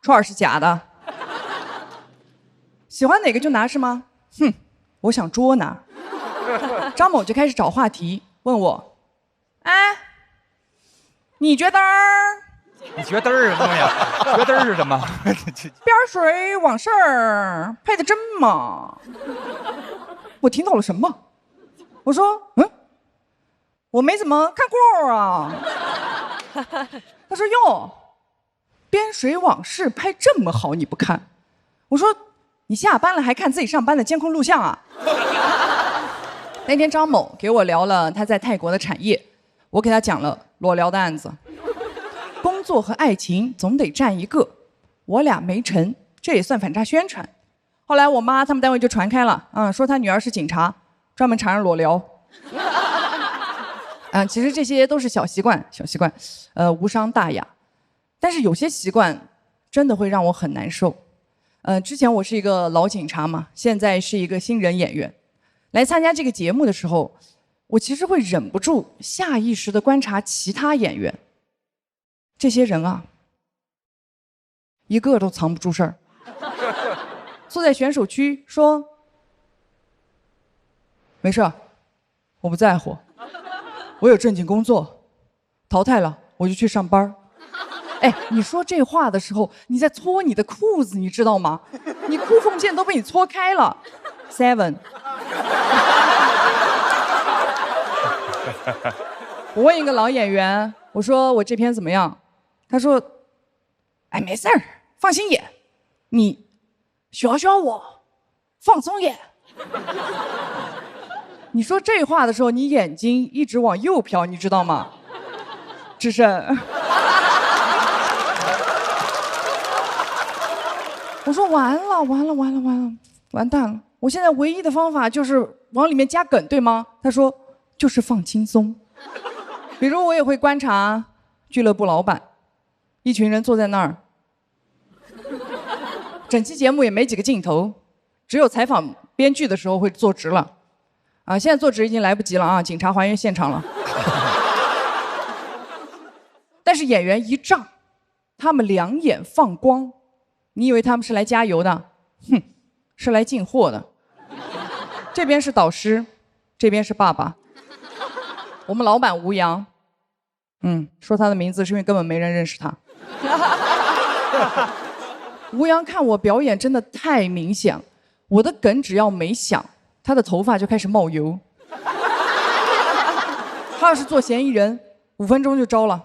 串是假的。喜欢哪个就拿是吗？哼，我想捉拿。张某就开始找话题，问我：“哎，你觉得？你觉得是什么呀？觉得是什么？边水往事配的真吗？”我听到了什么？我说：“我没怎么看过啊。”他说：“哟，边水往事拍这么好，你不看？”我说：“你下班了还看自己上班的监控录像啊？”那天张某给我聊了他在泰国的产业，我给他讲了裸聊的案子。工作和爱情总得占一个，我俩没成，这也算反诈宣传。后来我妈他们单位就传开了，说他女儿是警察，专门查人裸聊。其实这些都是小习惯，无伤大雅。但是有些习惯真的会让我很难受。之前我是一个老警察嘛，现在是一个新人演员。来参加这个节目的时候，我其实会忍不住下意识地观察其他演员。这些人啊，一个都藏不住事儿。坐在选手区说：“没事，我不在乎，我有正经工作，淘汰了我就去上班。”哎，你说这话的时候，你在搓你的裤子，你知道吗？你裤缝线都被你搓开了。7。我问一个老演员，我说我这篇怎么样？他说：“哎，没事儿，放心演，你学学我，放松演。”你说这话的时候，你眼睛一直往右瞟，你知道吗？智胜。我说完了，完蛋了！我现在唯一的方法就是往里面加梗，对吗？他说就是放轻松。比如我也会观察俱乐部老板，一群人坐在那儿，整期节目也没几个镜头，只有采访编剧的时候会坐直了。现在坐直已经来不及了啊！警察还原现场了。但是演员一仗，他们两眼放光。你以为他们是来加油的？哼，是来进货的。这边是导师，这边是爸爸。我们老板吴阳，说他的名字是因为根本没人认识他。吴阳看我表演真的太明显，我的梗只要没响，他的头发就开始冒油。他要是做嫌疑人，5分钟就招了。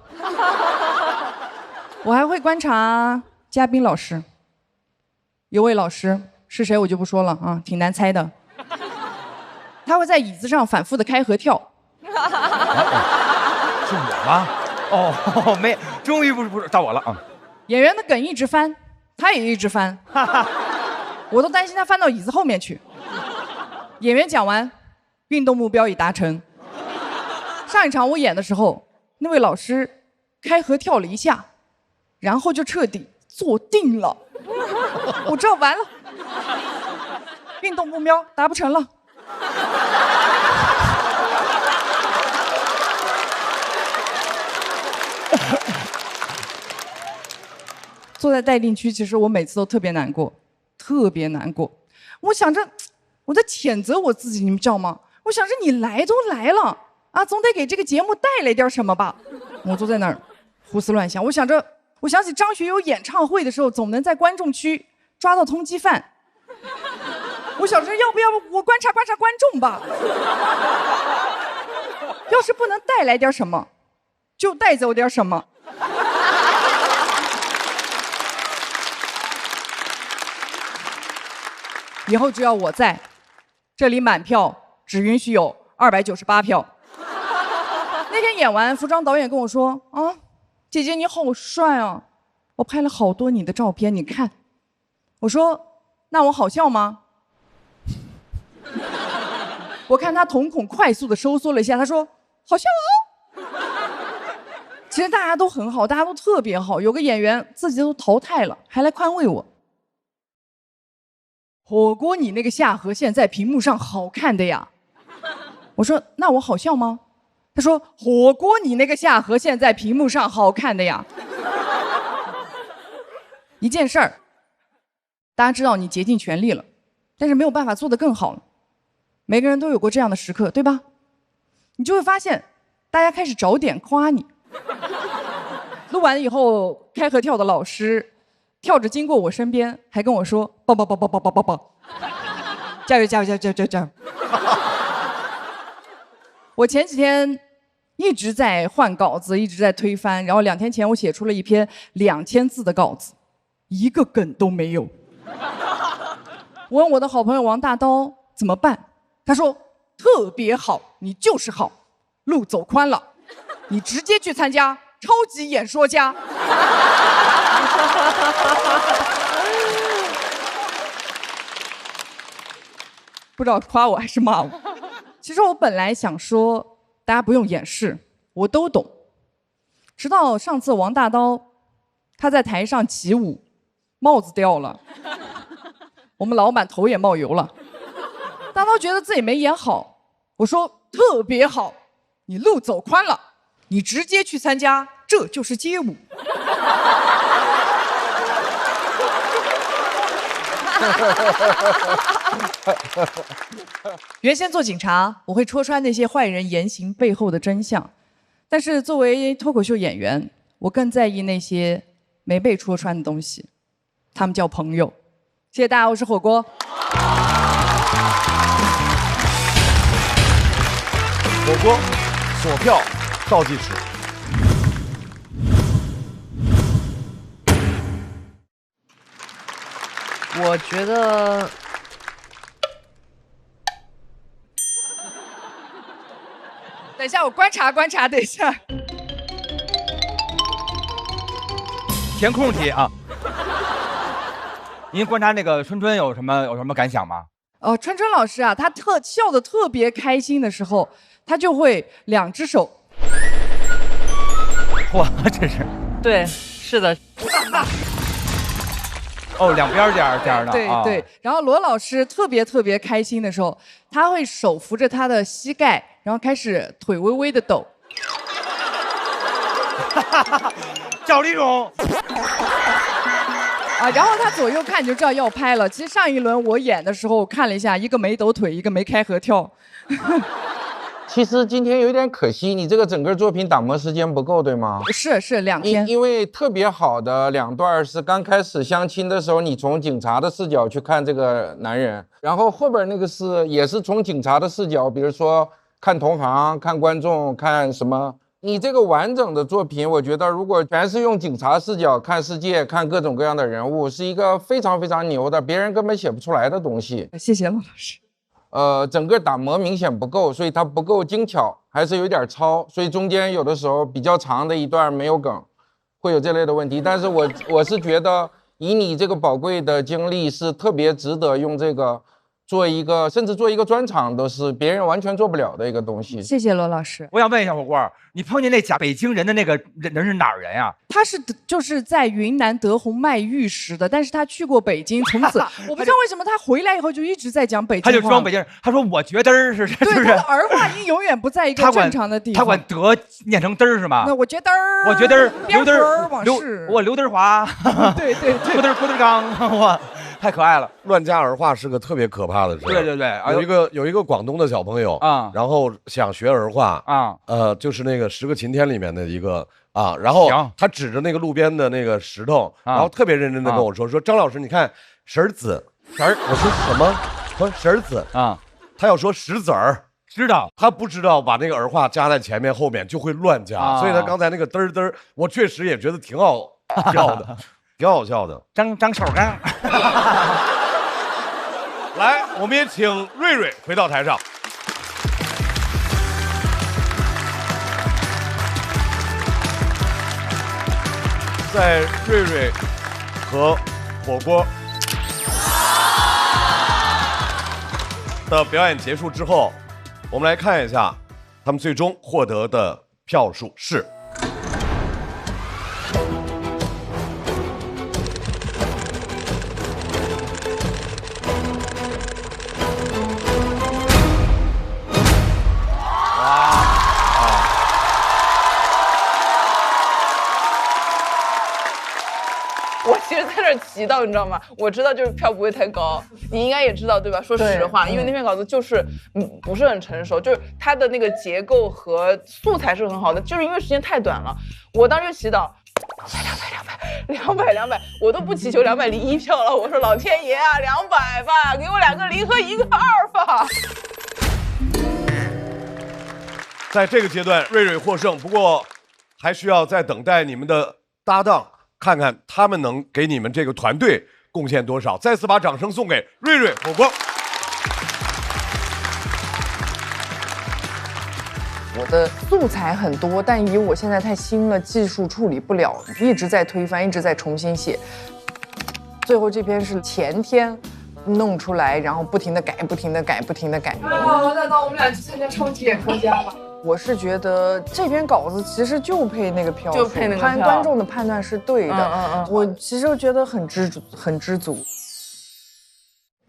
我还会观察嘉宾老师。有位老师是谁我就不说了啊，挺难猜的。他会在椅子上反复的开合跳。是我吗？哦，没，终于不是到我了啊。演员的梗一直翻，他也一直翻，我都担心他翻到椅子后面去。演员讲完，运动目标已达成。上一场我演的时候，那位老师开合跳了一下，然后就彻底坐定了。我知道完了，运动目标达不成了。坐在待定区，其实我每次都特别难过，特别难过。我想着，我在谴责我自己，你们知道吗？我想着你来都来了啊，总得给这个节目带来点什么吧。我坐在那儿胡思乱想，我想着，我想起张学友演唱会的时候，总能在观众区抓到通缉犯。我想着，要不要我观察观察观众吧？要是不能带来点什么，就带走点什么。以后只要我在，这里满票只允许有298票。那天演完，服装导演跟我说：“啊，姐姐你好帅啊，我拍了好多你的照片，你看。”我说：“那我好笑吗？”我看他瞳孔快速的收缩了一下，他说：“好笑哦。”其实大家都很好，大家都特别好。有个演员自己都淘汰了，还来宽慰我。火锅，你那个下颌线在屏幕上好看的呀。我说那我好笑吗？他说火锅，你那个下颌线在屏幕上好看的呀。一件事儿，大家知道你竭尽全力了，但是没有办法做得更好了。每个人都有过这样的时刻，对吧？你就会发现，大家开始找点夸你。录完以后，开合跳的老师跳着经过我身边，还跟我说：“抱，加油！”我前几天一直在换稿子，一直在推翻，然后2天前我写出了一篇2000字的稿子，一个梗都没有。我问我的好朋友王大刀怎么办，他说：“特别好，你就是好，路走宽了，你直接去参加超级演说家。”不知道夸我还是骂我。其实我本来想说，大家不用掩饰，我都懂。直到上次王大刀他在台上起舞，帽子掉了，我们老板头也冒油了。大刀觉得自己没演好，我说特别好，你路走宽了，你直接去参加，这就是街舞。原先做警察，我会戳穿那些坏人言行背后的真相，但是作为脱口秀演员，我更在意那些没被戳穿的东西，他们叫朋友。谢谢大家，我是火锅。火锅锁票倒计时。我觉得，等一下，我观察观察，等一下。填空题啊。您观察那个春春有什么感想吗？春春老师啊，他笑得特别开心的时候，他就会2只手。嚯，这是。对，是的。哦，两边这样的。对对。然后罗老师特别开心的时候，他会手扶着他的膝盖，然后开始腿微微的抖。赵丽蓉。然后他左右看你就知道要拍了。其实上一轮我演的时候，我看了一下，一个没抖腿，一个没开合跳。其实今天有点可惜，你这个整个作品打磨时间不够，对吗？是2天。因为特别好的2段是刚开始相亲的时候，你从警察的视角去看这个男人，然后后边那个也是从警察的视角，比如说看同行、看观众、看什么。你这个完整的作品，我觉得如果全是用警察视角看世界、看各种各样的人物，是一个非常非常牛的，别人根本写不出来的东西。谢谢陆老师。整个打磨明显不够，所以它不够精巧，还是有点糙，所以中间有的时候比较长的一段没有梗，会有这类的问题。但是我是觉得，以你这个宝贵的经历，是特别值得用这个甚至做一个专场，都是别人完全做不了的一个东西。谢谢罗老师。我想问一下火锅，你碰见那假北京人的那个人是哪儿人呀？他就是在云南德宏卖玉石的，但是他去过北京，从此我不知道为什么他回来以后就一直在讲北京话。他就装北京人，他说我觉得是，对，他的儿化音永远不在一个正常的地方。他管德念成嘚儿是吗？那我觉得刘嘚儿，我刘嘚儿华，对，郭德纲，哇，太可爱了。乱加儿化是个特别可怕的事。对，有一个广东的小朋友啊，然后想学儿化啊，就是那个《10个晴天》里面的一个啊，然后他指着那个路边的那个石头，然后特别认真的跟我说张老师，你看石子，我说什么？说石子啊，他要说石子儿。知道，他不知道把那个儿化加在前面，后面就会乱加，所以他刚才那个嘚儿，我确实也觉得挺好笑的，挺好笑的。张手刚，来，我们也请瑞瑞回到台上。在瑞瑞和火锅的表演结束之后，我们来看一下他们最终获得的票数是。我其实在这儿祈祷，你知道吗？我知道就是票不会太高，你应该也知道对吧？说实话，因为那篇稿子就是不是很成熟，就是它的那个结构和素材是很好的，就是因为时间太短了。我当时祈祷200，我都不祈求201票了。我说老天爷啊，200吧，给我2个0和1个2吧。在这个阶段，瑞瑞获胜，不过还需要再等待你们的搭档。看看他们能给你们这个团队贡献多少。再次把掌声送给瑞瑞火锅。我的素材很多，但以我现在太新了，技术处理不了，一直在推翻，一直在重新写。最后这篇是前天弄出来，然后不停的改，不停的改，不停的改。那我们俩去参加超级演说家吧。我是觉得这篇稿子其实就配那个票数，就配那个票，观众的判断是对的。我其实觉得很知足。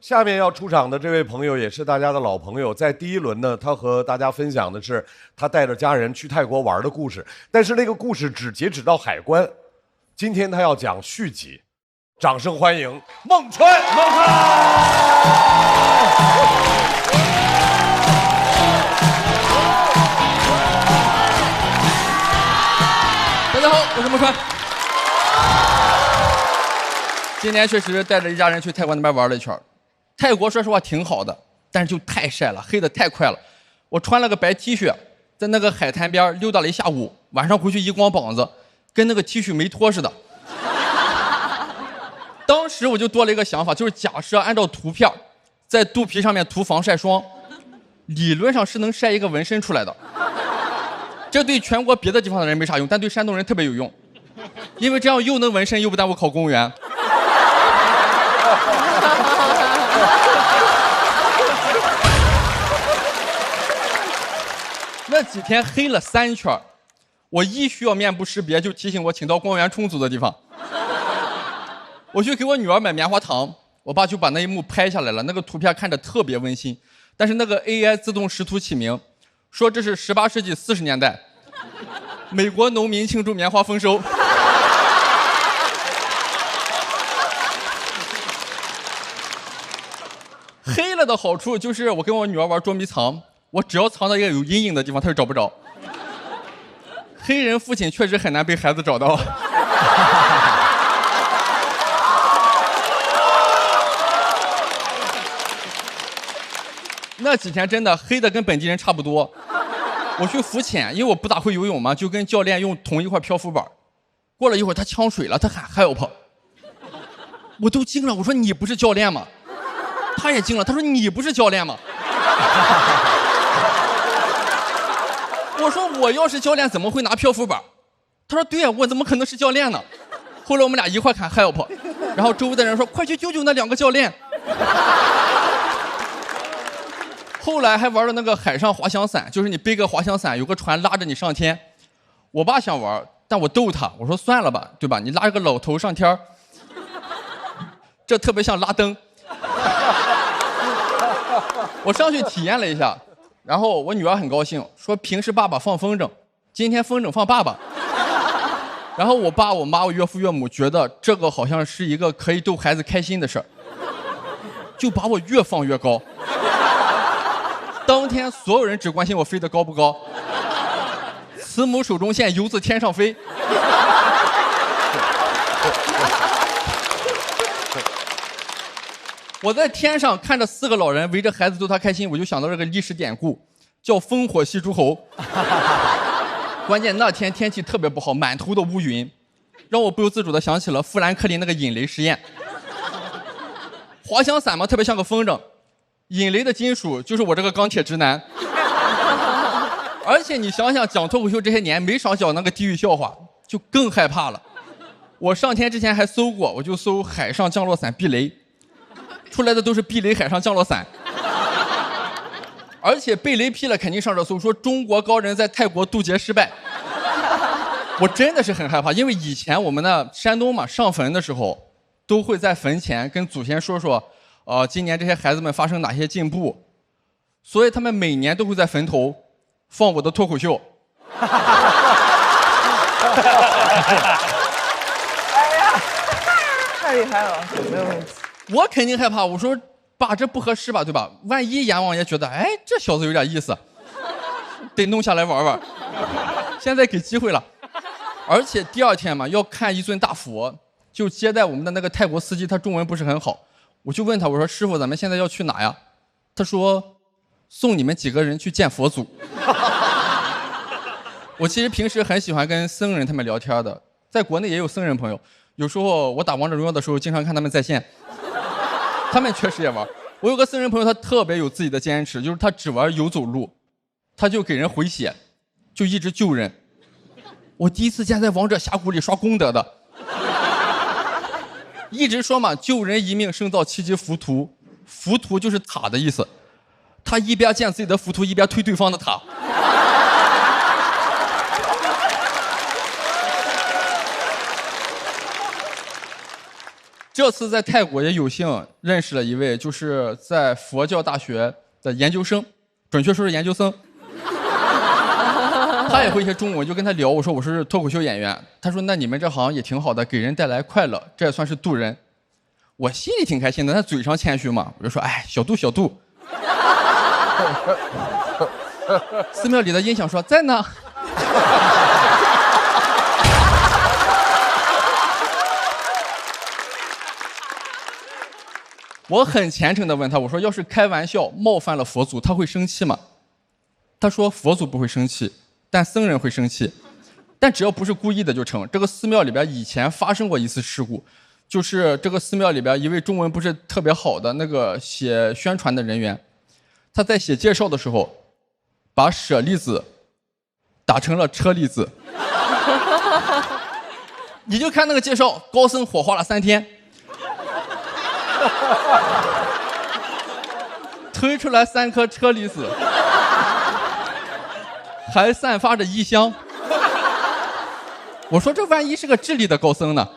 下面要出场的这位朋友也是大家的老朋友，在第一轮呢，他和大家分享的是他带着家人去泰国玩的故事，但是那个故事只截止到海关。今天他要讲续集，掌声欢迎孟川。大家好，我是孟川。今年确实带着一家人去泰国那边玩了一圈。泰国说实话挺好的，但是就太晒了，黑得太快了。我穿了个白 T 恤，在那个海滩边溜达了一下午，晚上回去一光膀子，跟那个 T 恤没脱似的。当时我就多了一个想法，就是假设按照图片，在肚皮上面涂防晒霜，理论上是能晒一个纹身出来的。这对全国别的地方的人没啥用，但对山东人特别有用，因为这样又能纹身又不耽误考公务员。那几天黑了3圈，我一需要面部识别，就提醒我请到光源充足的地方。我去给我女儿买棉花糖，我爸就把那一幕拍下来了，那个图片看着特别温馨，但是那个 AI 自动识图起名，说这是18世纪40年代，美国农民庆祝棉花丰收。黑了的好处就是我跟我女儿玩捉迷藏，我只要藏到一个有阴影的地方，她就找不着。黑人父亲确实很难被孩子找到。那几天真的黑的跟本地人差不多。我去浮潜，因为我不咋会游泳嘛，就跟教练用同一块漂浮板。过了一会儿，他呛水了，他喊 help， 我都惊了，我说你不是教练吗？他也惊了，他说你不是教练吗？我说我要是教练怎么会拿漂浮板？他说对呀，我怎么可能是教练呢？后来我们俩一块喊 help， 然后周围的人说快去救救那2个教练。后来还玩了那个海上滑翔伞，就是你背个滑翔伞，有个船拉着你上天。我爸想玩，但我逗他，我说算了吧，对吧？你拉着个老头上天，这特别像拉灯。我上去体验了一下，然后我女儿很高兴，说平时爸爸放风筝，今天风筝放爸爸。然后我爸、我妈、我岳父、岳母觉得这个好像是一个可以逗孩子开心的事儿，就把我越放越高。当天所有人只关心我飞得高不高，慈母手中线，游子天上飞。我在天上看着4个老人围着孩子逗他开心，我就想到这个历史典故，叫烽火戏诸侯。关键那天天气特别不好，满头的乌云，让我不由自主地想起了富兰克林那个引雷实验。滑翔伞嘛，特别像个风筝。引雷的金属就是我这个钢铁直男。而且你想想，讲脱口秀这些年没少讲那个地狱笑话，就更害怕了。我上天之前还搜过，我就搜海上降落伞避雷，出来的都是避雷海上降落伞。而且被雷劈了肯定上热搜，说中国高人在泰国渡劫失败。我真的是很害怕，因为以前我们那山东嘛，上坟的时候都会在坟前跟祖先说说今年这些孩子们发生哪些进步，所以他们每年都会在坟头放我的脱口秀。哎呀，太厉害了，没有问题。我肯定害怕，我说爸，这不合适吧，对吧？万一阎王爷觉得，哎，这小子有点意思，得弄下来玩玩。现在给机会了，而且第2天嘛，要看一尊大佛，就接待我们的那个泰国司机，他中文不是很好。我就问他，我说师傅，咱们现在要去哪呀？他说送你们几个人去见佛祖。我其实平时很喜欢跟僧人他们聊天的，在国内也有僧人朋友，有时候我打王者荣耀的时候经常看他们在线，他们确实也玩。我有个僧人朋友，他特别有自己的坚持，就是他只玩游走路，他就给人回血，就一直救人。我第一次见在王者峡谷里刷功德的，一直说嘛，救人一命胜造7级浮屠，浮屠就是塔的意思，他一边建自己的浮屠，一边推对方的塔。这次在泰国也有幸认识了一位，就是在佛教大学的研究生，准确说是研究生。他也会一些中文，我就跟他聊，我说我是脱口秀演员，他说那你们这行也挺好的，给人带来快乐，这也算是渡人。我心里挺开心的，但嘴上谦虚嘛，我就说哎，小度小度。寺庙里的音响说在呢。我很虔诚地问他，我说要是开玩笑冒犯了佛祖，他会生气吗？他说佛祖不会生气，但僧人会生气，但只要不是故意的就成。这个寺庙里边以前发生过一次事故，就是这个寺庙里边一位中文不是特别好的那个写宣传的人员，他在写介绍的时候，把舍利子打成了车厘子。你就看那个介绍，高僧火化了3天。推出来3颗车厘子，还散发着异香。我说这万一是个智利的高僧呢？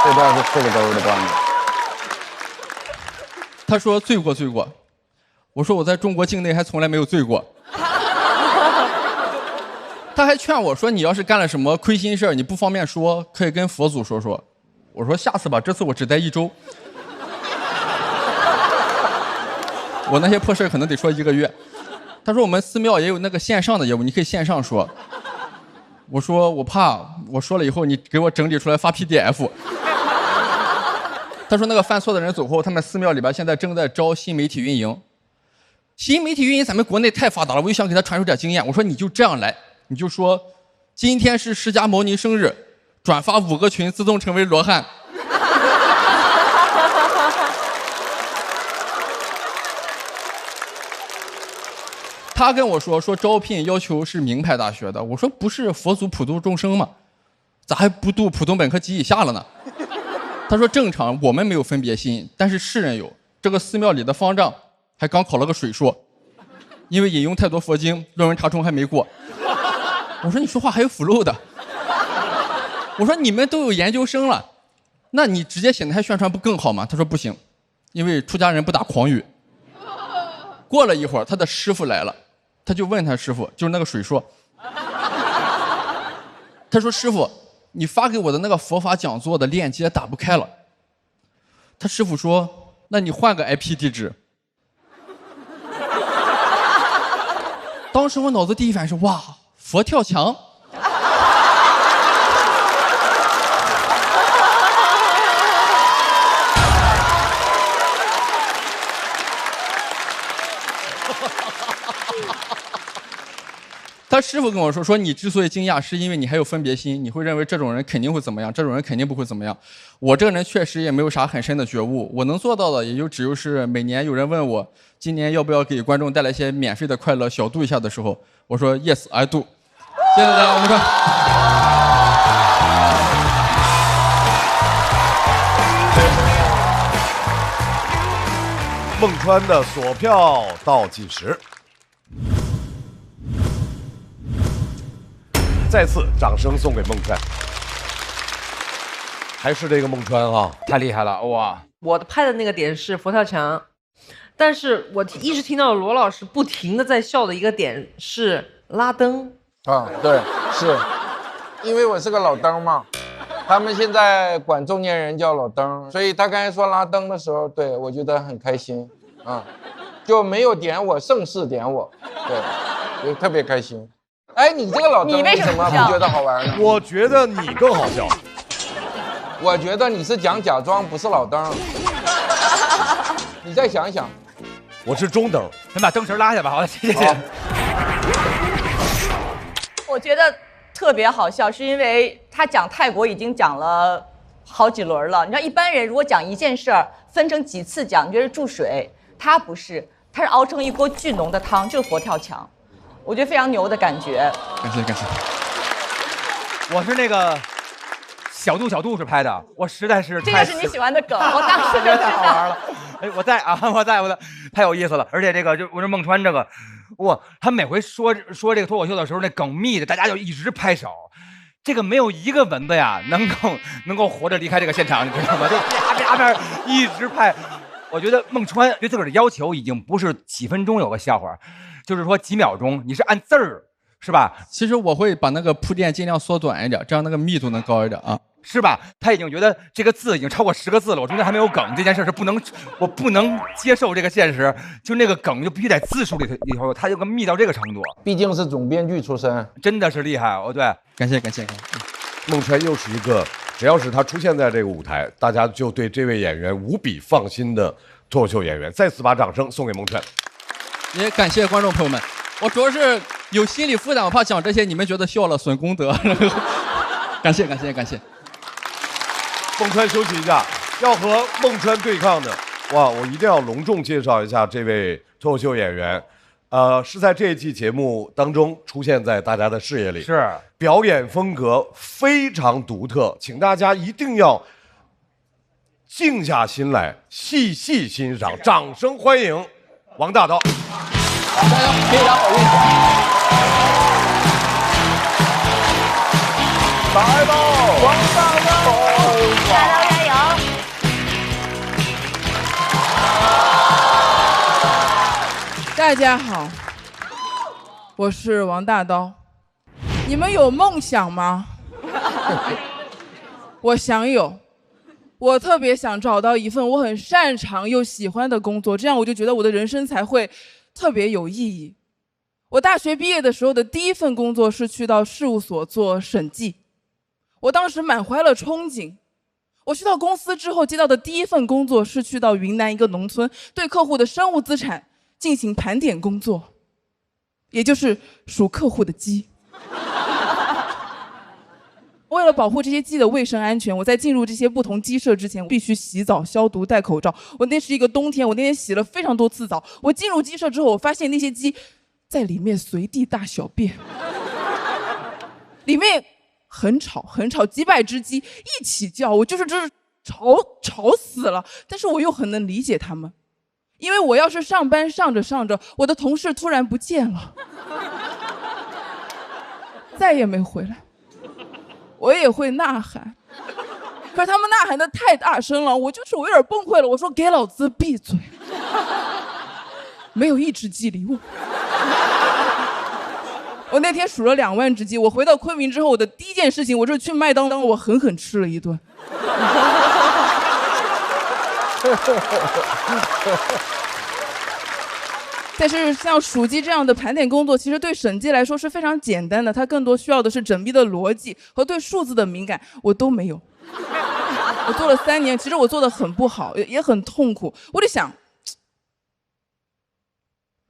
这段是4个兜的段子。他说醉过醉过，我说我在中国境内还从来没有醉过。他还劝我说：“你要是干了什么亏心事儿，你不方便说，可以跟佛祖说说。”我说：“下次吧，这次我只待1周。”我那些破事儿可能得说1个月。他说：“我们寺庙也有那个线上的业务，你可以线上说。”我说：“我怕我说了以后你给我整理出来发 PDF。”他说：“那个犯错的人走后，他们寺庙里边现在正在招新媒体运营。新媒体运营咱们国内太发达了，我就想给他传授点经验。我说你就这样来。”你就说，今天是释迦牟尼生日，转发5个群，自动成为罗汉。他跟我说招聘要求是名牌大学的，我说不是佛祖普度众生吗？咋还不度普通本科及以下了呢？他说正常，我们没有分别心，但是世人有。这个寺庙里的方丈还刚考了个水硕，因为引用太多佛经，论文查重还没过。我说你说话还有腐漏的。我说你们都有研究生了，那你直接写那台宣传不更好吗？他说不行，因为出家人不打诳语。过了一会儿，他的师傅来了，他就问他师傅，就是那个水硕，他说师傅，你发给我的那个佛法讲座的链接打不开了。他师傅说，那你换个 IP 地址。当时我脑子第一反应是哇，佛跳墙。他师傅跟我说你之所以惊讶，是因为你还有分别心，你会认为这种人肯定会怎么样，这种人肯定不会怎么样。我这个人确实也没有啥很深的觉悟，我能做到的也就只有是每年有人问我今年要不要给观众带来一些免费的快乐，小度一下的时候，我说 Yes I do。谢谢大家，我们看。孟川的锁票倒计时，再次掌声送给孟川。还是这个孟川啊，太厉害了哇！我拍的那个点是佛跳墙，但是我一直听到罗老师不停的在笑的一个点是拉灯啊，对，是因为我是个老灯嘛，他们现在管中年人叫老灯，所以他刚才说拉灯的时候，对我觉得很开心啊，就没有点我，盛世点我，对，就特别开心。哎，你这个老灯为什么不觉得好玩呢？我觉得你更好笑。我觉得你是讲假装，不是老灯。你再想一想，我是中灯。咱把灯绳拉下吧，好了，谢谢。我觉得特别好笑，是因为他讲泰国已经讲了好几轮了。你知道，一般人如果讲一件事儿分成几次讲，你觉得注水，他不是，他是熬成一锅巨浓的汤，就是佛跳墙。我觉得非常牛的感觉。感谢感谢。我是那个小度是拍的，我实在是这个是你喜欢的梗，我当时就知太好玩道。了。哎，我在，太有意思了。而且这个就我说孟川这个，哇，他每回说这个脱口秀的时候，那梗密的，大家就一直拍手。这个没有一个蚊子呀能够活着离开这个现场，你知道吗？就啪一直拍。我觉得孟川对自个儿的要求已经不是几分钟有个笑话，就是说几秒钟，你是按字儿，是吧？其实我会把那个铺垫尽量缩短一点，这样那个密度能高一点啊。是吧？他已经觉得这个字已经超过10个字了，我中间还没有梗，这件事是我不能接受这个现实，就那个梗就必须在字数里头，他就密到这个程度。毕竟是总编剧出身，真的是厉害哦。对，感谢。孟川又是一个，只要是他出现在这个舞台，大家就对这位演员无比放心的脱口秀演员。再次把掌声送给孟川。也感谢观众朋友们，我主要是有心理负担，我怕讲这些你们觉得笑了损功德。感谢。孟川休息一下，要和孟川对抗的，哇，我一定要隆重介绍一下这位脱口秀演员，是在这一季节目当中出现在大家的视野里，是表演风格非常独特，请大家一定要静下心来细细欣赏，掌声欢迎王大刀。加油，给点好运气。来吧，王大刀！加油！大家好，我是王大刀。你们有梦想吗？我想有。我特别想找到一份我很擅长又喜欢的工作，这样我就觉得我的人生才会特别有意义。我大学毕业的时候的第一份工作是去到事务所做审计，我当时满怀了憧憬。我去到公司之后接到的第一份工作是去到云南一个农村，对客户的生物资产进行盘点工作，也就是数客户的鸡。为了保护这些鸡的卫生安全，我在进入这些不同鸡舍之前，我必须洗澡、消毒、戴口罩。那是一个冬天，我那天洗了非常多次澡。我进入鸡舍之后，我发现那些鸡在里面随地大小便，里面很吵，几百只鸡一起叫，我就是吵死了。但是我又很能理解他们，因为我要是上班上着，我的同事突然不见了，再也没回来。我也会呐喊，可是他们呐喊的太大声了，我有点崩溃了。我说给老子闭嘴！没有一只鸡理我。我那天数了2万只鸡，我回到昆明之后，我的第一件事情我是去麦当劳，我狠狠吃了一顿。但是像数鸡这样的盘点工作，其实对审计来说是非常简单的，它更多需要的是缜密的逻辑和对数字的敏感，我都没有。我做了3年，其实我做的很不好，也很痛苦。我就想，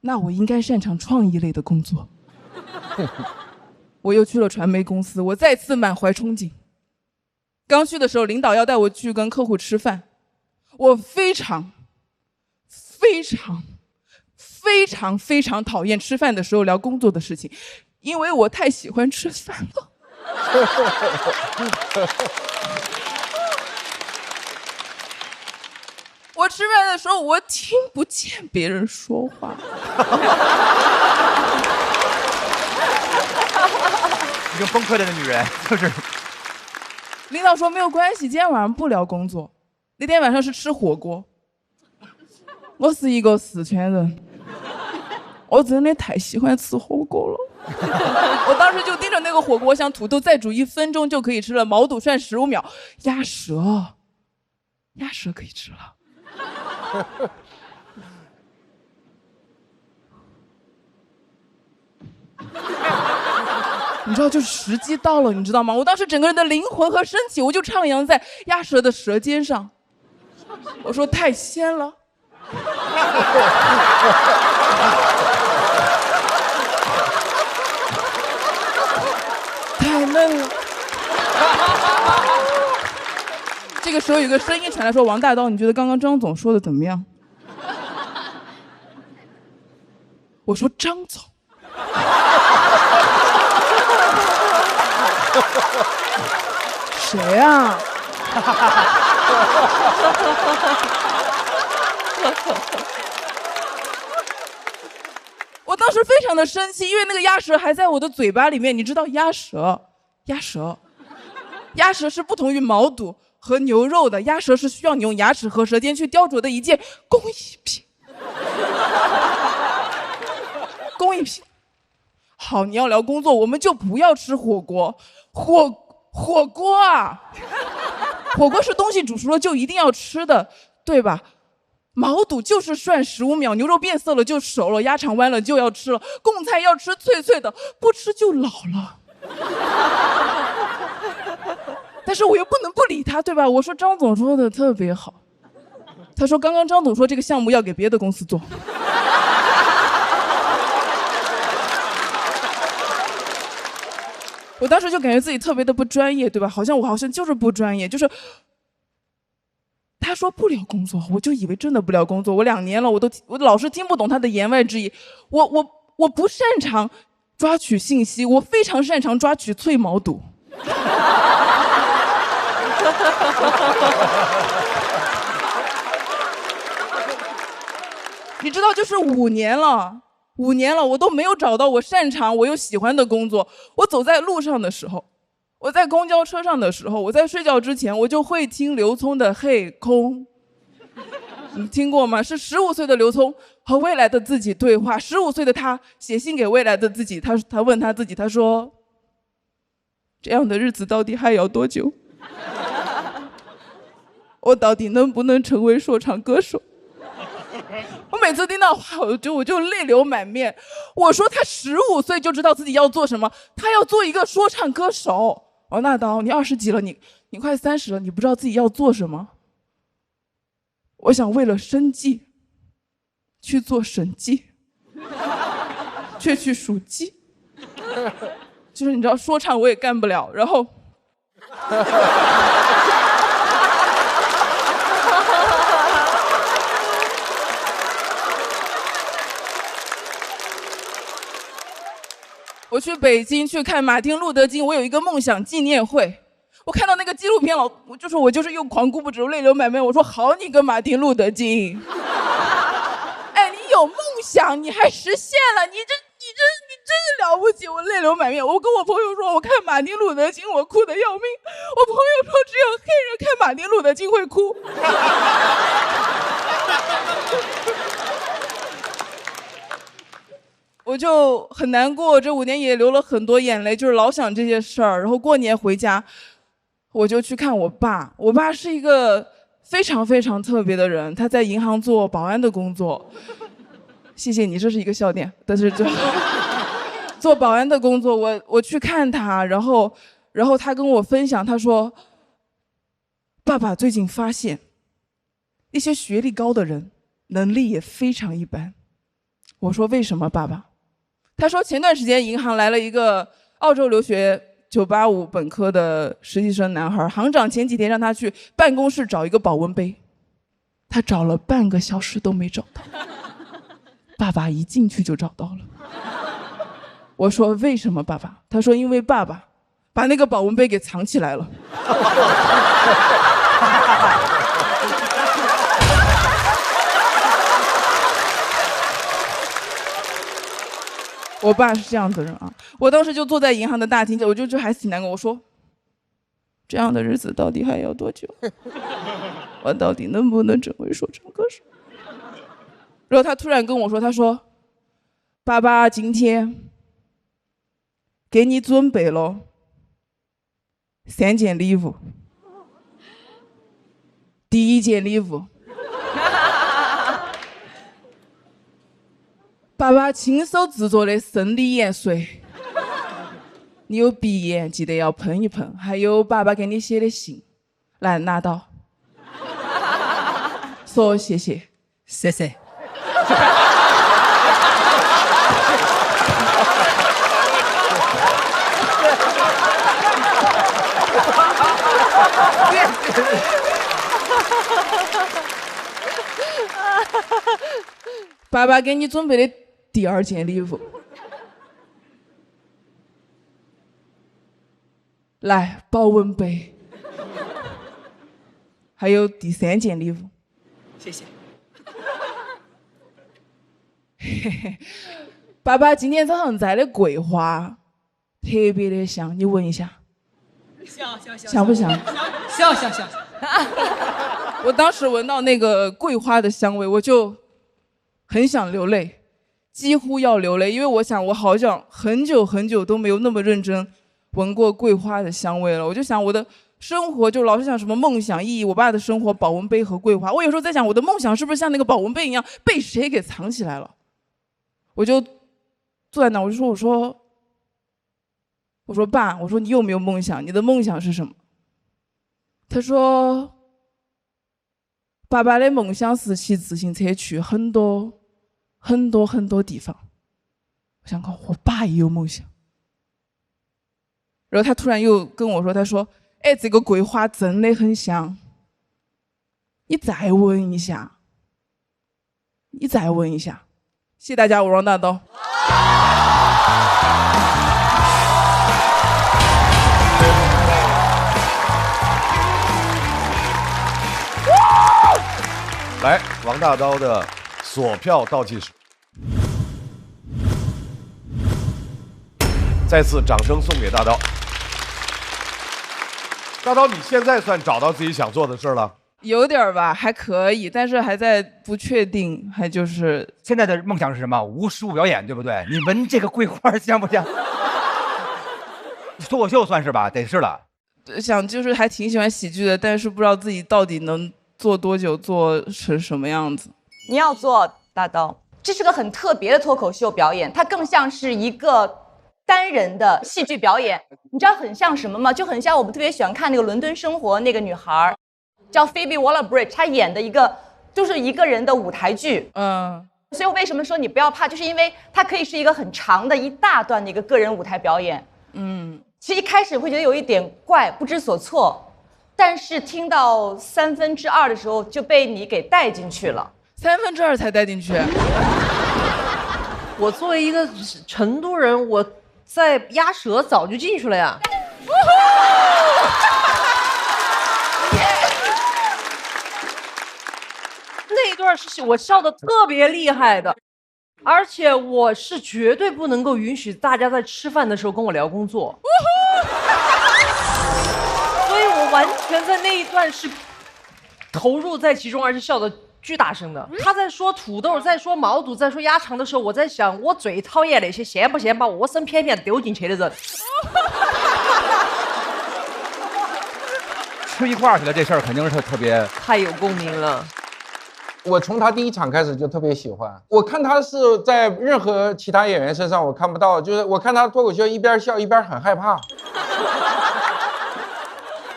那我应该擅长创意类的工作。我又去了传媒公司，我再次满怀憧憬。刚去的时候，领导要带我去跟客户吃饭，我非常讨厌吃饭的时候聊工作的事情，因为我太喜欢吃饭了。我吃饭的时候，我听不见别人说话。已经崩溃了的女人，就是。领导说没有关系，今天晚上不聊工作。那天晚上是吃火锅。我是一个四川人，我真的太喜欢吃火锅了。我当时就盯着那个火锅，想土豆再煮1分钟就可以吃了，毛肚涮15秒，鸭舌可以吃了。你知道，就时机到了，你知道吗？我当时整个人的灵魂和身体，我就徜徉在鸭舌的舌尖上。我说太鲜了。太嫩了。这个时候有个声音传来说：“王大刀，你觉得刚刚张总说的怎么样？”我说：“张总。”谁啊？我当时非常的生气，因为那个鸭舌还在我的嘴巴里面。你知道鸭舌是不同于毛肚和牛肉的，鸭舌是需要你用牙齿和舌尖去雕琢的一件工艺品。工艺品。好，你要聊工作，我们就不要吃火锅。火锅啊，火锅是东西煮熟了就一定要吃的，对吧？毛肚就是涮15秒，牛肉变色了就熟了，鸭肠弯了就要吃了。贡菜要吃脆脆的，不吃就老了。但是我又不能不理他，对吧？我说张总说的特别好，他说刚刚张总说这个项目要给别的公司做。我当时就感觉自己特别的不专业，对吧？我好像就是不专业，就是他说不聊工作，我就以为真的不聊工作。我2年了，我老是听不懂他的言外之意。我不擅长抓取信息，我非常擅长抓取脆毛肚。你知道，就是5年了，我都没有找到我擅长我又喜欢的工作。我走在路上的时候，我在公交车上的时候，我在睡觉之前，我就会听刘聪的《嘿空》。你听过吗？是15岁的刘聪和未来的自己对话。15岁的他写信给未来的自己，他问他自己，他说：“这样的日子到底还要多久？我到底能不能成为说唱歌手？”我每次听到话，我就泪流满面。我说他15岁就知道自己要做什么，他要做一个说唱歌手。哦，那刀，你20几了，你快30了，你不知道自己要做什么？我想为了生计去做审计，却去数鸡。就是你知道，说唱我也干不了，然后。我去北京去看马丁路德金，我有一个梦想纪念会。我看到那个纪录片了，我就是又狂哭不止，泪流满面。我说好你个马丁路德金，哎，你有梦想，你还实现了，你真了不起！我泪流满面。我跟我朋友说，我看马丁路德金，我哭得要命。我朋友说，只有黑人看马丁路德金会哭。我就很难过，这5年也流了很多眼泪，就是老想这些事儿。然后过年回家，我就去看我爸。我爸是一个非常非常特别的人，他在银行做保安的工作。谢谢你，这是一个笑点。但是就做保安的工作，我去看他，然后他跟我分享，他说：“爸爸最近发现，一些学历高的人能力也非常一般。”我说：“为什么，爸爸？”他说前段时间银行来了一个澳洲留学985本科的实习生男孩，行长前几天让他去办公室找一个保温杯，他找了半个小时都没找到，爸爸一进去就找到了。我说为什么，爸爸？他说因为爸爸把那个保温杯给藏起来了。我爸是这样的人啊，我当时就坐在银行的大厅，我就还挺难过。我说，这样的日子到底还要多久？我到底能不能成为说唱歌手？然后他突然跟我说，他说：“爸爸今天给你准备了3件礼物。第一件礼物。”爸爸亲手制作的生理盐水，你有鼻炎记得要喷一喷。还有爸爸给你写的信，来拿到，说谢谢，谢谢。爸爸给你准备的第2件礼物，来保温杯，还有第3件礼物，谢谢。嘿嘿，爸爸今天早上摘的桂花特别的香，你闻一下。香不香？香。我当时闻到那个桂花的香味，我就很想流泪，几乎要流泪，因为我想我好像很久都没有那么认真闻过桂花的香味了。我就想我的生活就老是想什么梦想意义，我爸的生活保温杯和桂花，我有时候在想我的梦想是不是像那个保温杯一样被谁给藏起来了。我就坐在那，我说爸，我说你有没有梦想？你的梦想是什么？他说，爸爸的梦想是骑自行车去很多地方。我想看，我爸也有梦想。然后他突然又跟我说，他说，哎，这个桂花真的很香，你再闻一下。谢谢大家，我王大刀。来，王大刀的锁票倒计时，再次掌声送给大刀。大刀，你现在算找到自己想做的事了？有点吧，还可以，但是还在不确定，还就是现在的梦想是什么？无实物表演，对不对？你闻这个桂花香不香？脱口秀算是吧，得是了。想就是还挺喜欢喜剧的，但是不知道自己到底能做多久，做成什么样子。你要做大刀，这是个很特别的脱口秀表演，它更像是一个单人的戏剧表演。你知道很像什么吗？就很像我们特别喜欢看那个《伦敦生活》那个女孩，叫 Phoebe Waller-Bridge， 她演的就是一个人的舞台剧。所以我为什么说你不要怕，就是因为它可以是一个很长的一大段的一个个人舞台表演。其实一开始会觉得有一点怪，不知所措，但是听到2/3的时候就被你给带进去了。2/3才带进去。我作为一个成都人，我在鸭舌早就进去了呀。那一段是我笑得特别厉害的，而且我是绝对不能够允许大家在吃饭的时候跟我聊工作。所以我完全在那一段是投入在其中，而且笑得巨大声的。他在说土豆，在说毛肚，在说鸭肠的时候，我在想，我最讨厌那些先不先把我生片片丢进去的人。吃一块儿去了，这事儿肯定是特别太有共鸣了。我从他第一场开始就特别喜欢，我看他是在任何其他演员身上我看不到，就是我看他脱口秀一边笑一边很害怕。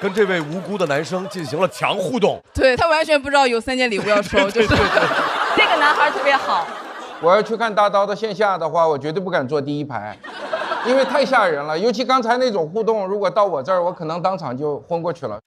跟这位无辜的男生进行了强互动，对，他完全不知道有3件礼物要收，就是这个男孩特别好。我要去看大刀的线下的话，我绝对不敢坐第一排，因为太吓人了。尤其刚才那种互动，如果到我这儿，我可能当场就昏过去了。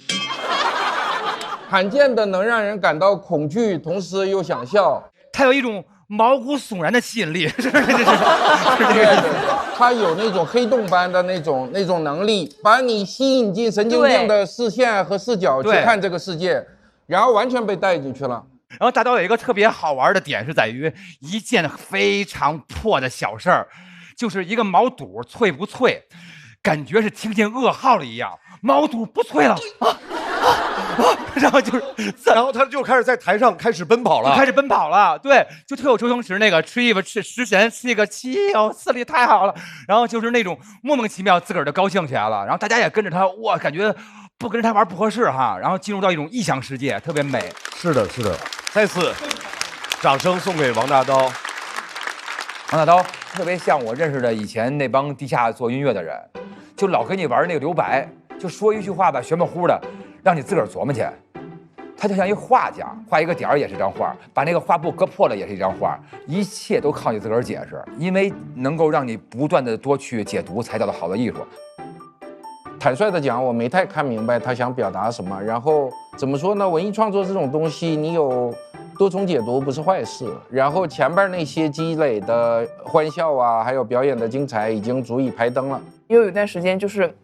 罕见的能让人感到恐惧，同时又想笑，他有一种毛骨悚然的吸引力，是这个。他有那种黑洞般的那种能力，把你吸引进神经病的视线和视角去看这个世界，然后完全被带进去了。然后大刀有一个特别好玩的点是在于一件非常破的小事儿，就是一个毛肚脆不脆，感觉是听见噩耗了一样，毛肚不脆了然后他就开始在台上开始奔跑了，对，就特有周星驰那个吃一个食神吃一个气哦，视力太好了，然后就是那种莫名其妙自个儿就高兴起来了，然后大家也跟着他，哇，感觉不跟着他玩不合适哈，然后进入到一种异想世界，特别美。是的，再次掌声送给王大刀。王大刀特别像我认识的以前那帮地下做音乐的人，就老跟你玩那个留白，就说一句话吧，玄乎乎的，让你自个儿琢磨去。他就像一画家，画一个点儿也是一张画，把那个画布割破了也是一张画，一切都靠你自个儿解释，因为能够让你不断的多去解读，才叫做好的艺术。坦率的讲，我没太看明白他想表达什么。然后怎么说呢？文艺创作这种东西，你有多重解读不是坏事。然后前边那些积累的欢笑啊，还有表演的精彩，已经足以拍灯了。因为有一段时间就是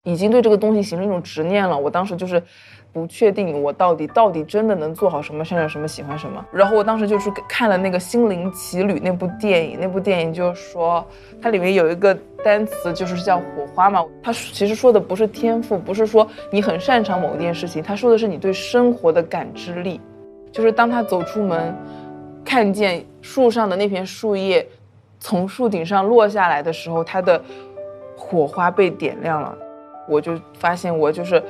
已经对这个东西形成一种执念了。我当时就是不确定我到底真的能做好什么，擅长什么，喜欢什么。然后我当时就是看了那个《心灵奇旅》那部电影，那部电影就是说它里面有一个单词就是叫火花嘛，它其实说的不是天赋，不是说你很擅长某一件事情，它说的是你对生活的感知力。就是当他走出门，看见树上的那片树叶从树顶上落下来的时候，它的火花被点亮了。我就发现我就是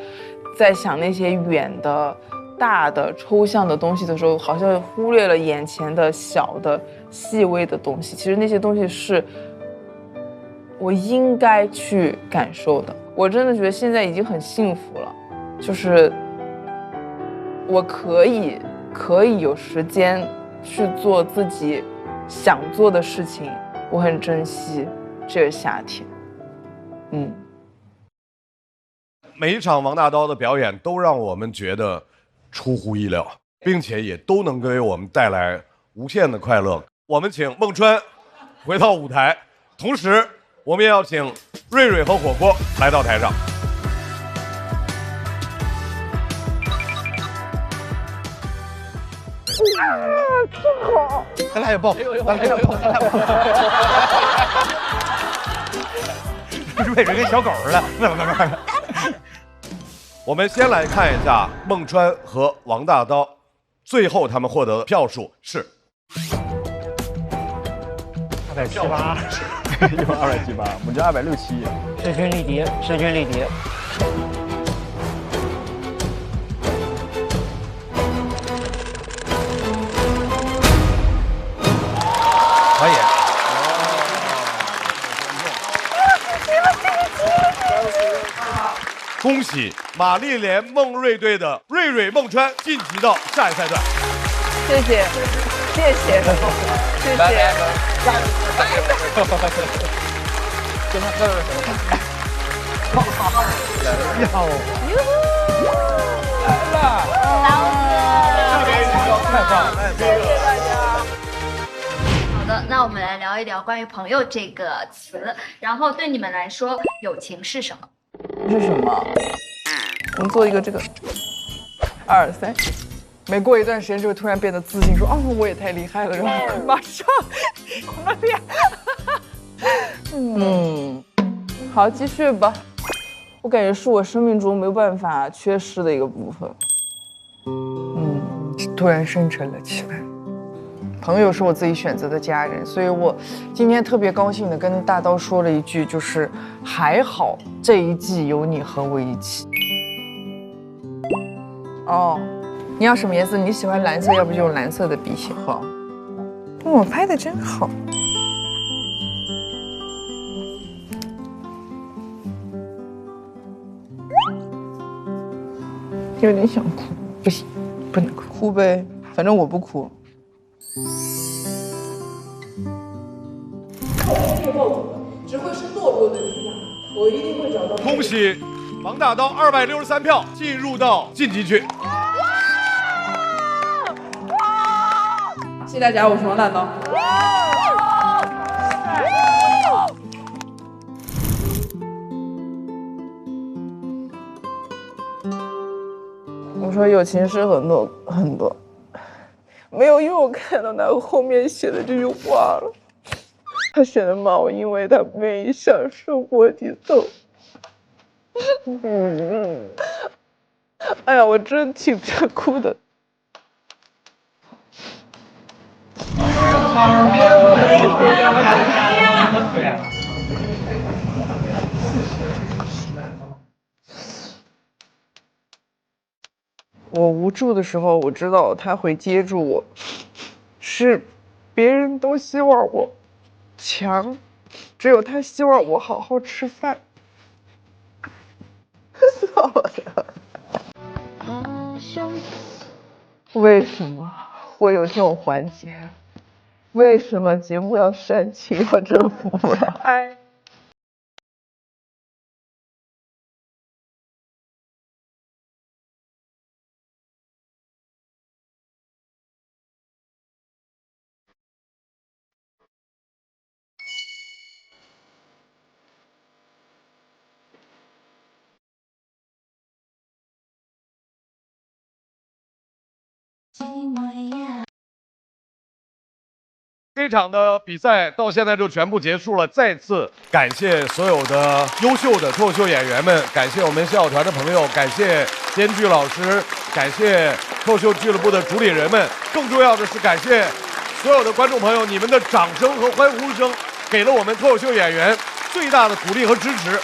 在想那些远的、大的、抽象的东西的时候，好像忽略了眼前的小的、细微的东西。其实那些东西是我应该去感受的。我真的觉得现在已经很幸福了，就是我可以有时间去做自己想做的事情，我很珍惜这个夏天。每一场王大刀的表演都让我们觉得出乎意料，并且也都能给我们带来无限的快乐。我们请孟川回到舞台，同时我们也要请瑞瑞和火锅来到台上。真好！咱俩也抱，咱俩也抱，咱俩也抱。瑞瑞跟小狗似的。我们先来看一下孟川和王大刀，最后他们获得的票数是278，一会儿278，我们就267，势均力敌，势均力敌。可以。恭喜玛丽莲孟瑞队的瑞瑞孟川晋级到下一赛段。谢谢，谢谢，谢谢。好的，那我们来聊一聊关于朋友这个词，然后对你们来说，友情是什么？是什么？我们做一个这个，2、3，每过一段时间就会突然变得自信，说：“哦，我也太厉害了。”然后马上夸脸。好，继续吧。我感觉是我生命中没有办法缺失的一个部分。突然深沉了起来。朋友是我自己选择的家人，所以我今天特别高兴的跟大刀说了一句，就是还好这一季有你和我一起。哦，你要什么颜色？你喜欢蓝色，要不就用蓝色的笔写。好，我拍的真好。有点想哭，不行，不能哭，哭呗，反正我不哭。只会是懦弱的力量，我一定会找到。恭喜王大刀263票进入到晋级区。谢谢大家，我是王大刀。我说友情是很多很多，没有，因为我看到他后面写的这句话了。他选的猫，因为他不愿意向生活低头。哎呀，我真挺想哭的。我无助的时候，我知道他会接住我，是别人都希望我强，只有他希望我好好吃饭。算了，为什么会有这种环节？为什么节目要煽情？我真服了。哎。这场的比赛到现在就全部结束了。再次感谢所有的优秀的脱口秀演员们，感谢我们小团的朋友，感谢编剧老师，感谢脱口秀俱乐部的主理人们，更重要的是感谢所有的观众朋友，你们的掌声和欢呼声给了我们脱口秀演员最大的鼓励和支持。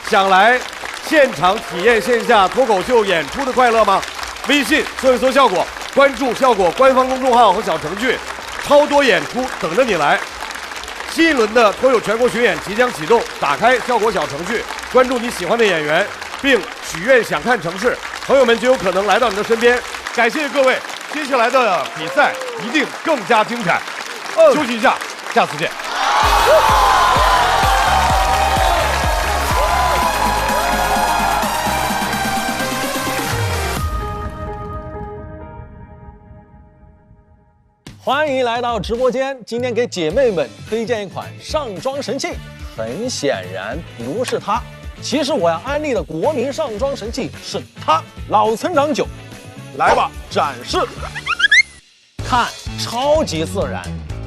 想来现场体验线下脱口秀演出的快乐吗？微信搜一搜效果，关注效果官方公众号和小程序，超多演出等着你来。新一轮的脱口全国巡演即将启动，打开效果小程序，关注你喜欢的演员，并许愿想看城市，朋友们就有可能来到你的身边。感谢各位，接下来的比赛一定更加精彩。休息一下，下次见。欢迎来到直播间，今天给姐妹们推荐一款上妆神器，很显然不是它。其实我要安利的国民上妆神器是它——老村长酒。来吧，展示！看，超级自然，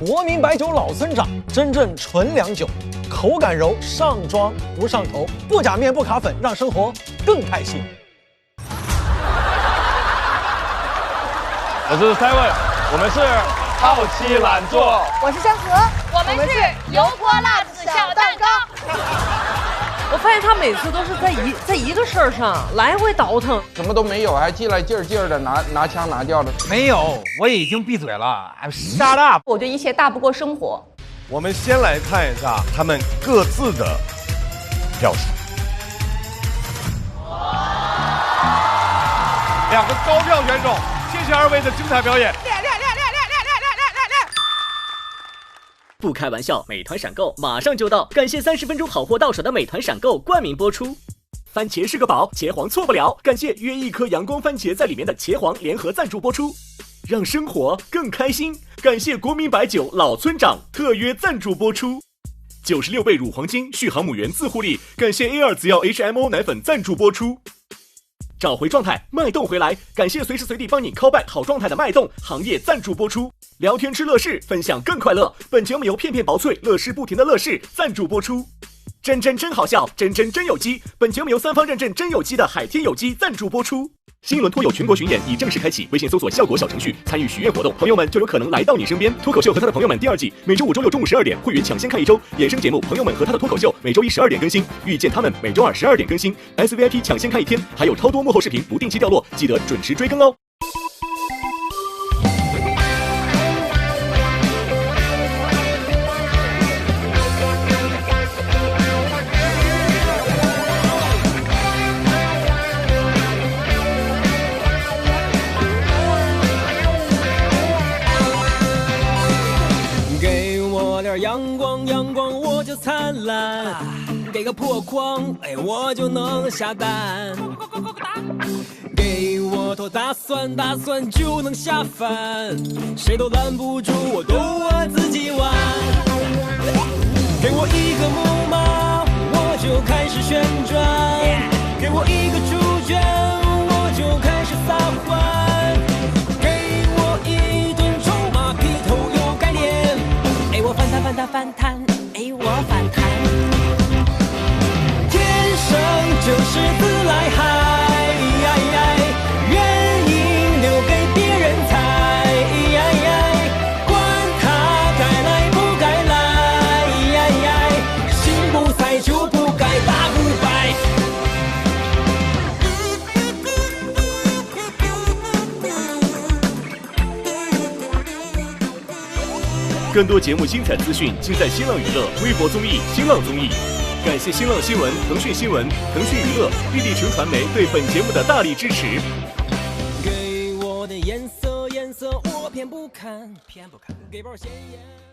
国民白酒老村长，真正纯粮酒，口感柔，上妆不上头，不假面不卡粉，让生活更开心。我是 Seven， 我们是好奇懒做，我是山河，我们是油泼辣子小蛋糕。我发现他每次都是在一个事儿上来回倒腾，什么都没有，还进来劲儿的拿腔拿调的。没有，我已经闭嘴了。Shut up！ 我觉得一切大不过生活。我们先来看一下他们各自的票数。两个高票选手，谢谢二位的精彩表演。不开玩笑，美团闪购马上就到，感谢30分钟好货到手的美团闪购冠名播出。番茄是个宝，茄皇错不了，感谢约一颗阳光番茄在里面的茄皇联合赞助播出，让生活更开心。感谢国民白酒老村长特约赞助播出，96倍乳黄金续航母源自护力，感谢 A2 紫药 HMO 奶粉赞助播出。找回状态，脉动回来，感谢随时随地帮你 call back 好状态的脉动行业赞助播出。聊天吃乐事，分享更快乐。本节目由片片薄脆乐事不停的乐事赞助播出。真好笑，真有机。本节目由3方认证真有机的海天有机赞助播出。新一轮脱友全国巡演已正式开启，微信搜索效果小程序参与许愿活动，朋友们就有可能来到你身边。脱口秀和他的朋友们第2季每周5、周6中午12点，会员抢先看1周。衍生节目朋友们和他的脱口秀每周1 12点更新，遇见他们每周2 12点更新。SVIP 抢先看1天，还有超多幕后视频不定期掉落，记得准时追更哦。阳光我就灿烂，给个破框，我就能下蛋。给我坨大蒜就能下饭，谁都拦不住我，都我自己玩。给我一个木马，我就开始旋转；给我一个主角，我就开始撒欢。给我一顿臭马屁头有概念，我反弹，我反弹。天生就是自来嗨，原因留给别人猜。管他该来不该来，心不在就不该打不败。更多节目精彩资讯尽在新浪娱乐微博综艺新浪综艺。感谢新浪新闻、腾讯新闻、腾讯娱乐、立地城传媒对本节目的大力支持。给我的颜色我偏不看，给包鲜艳。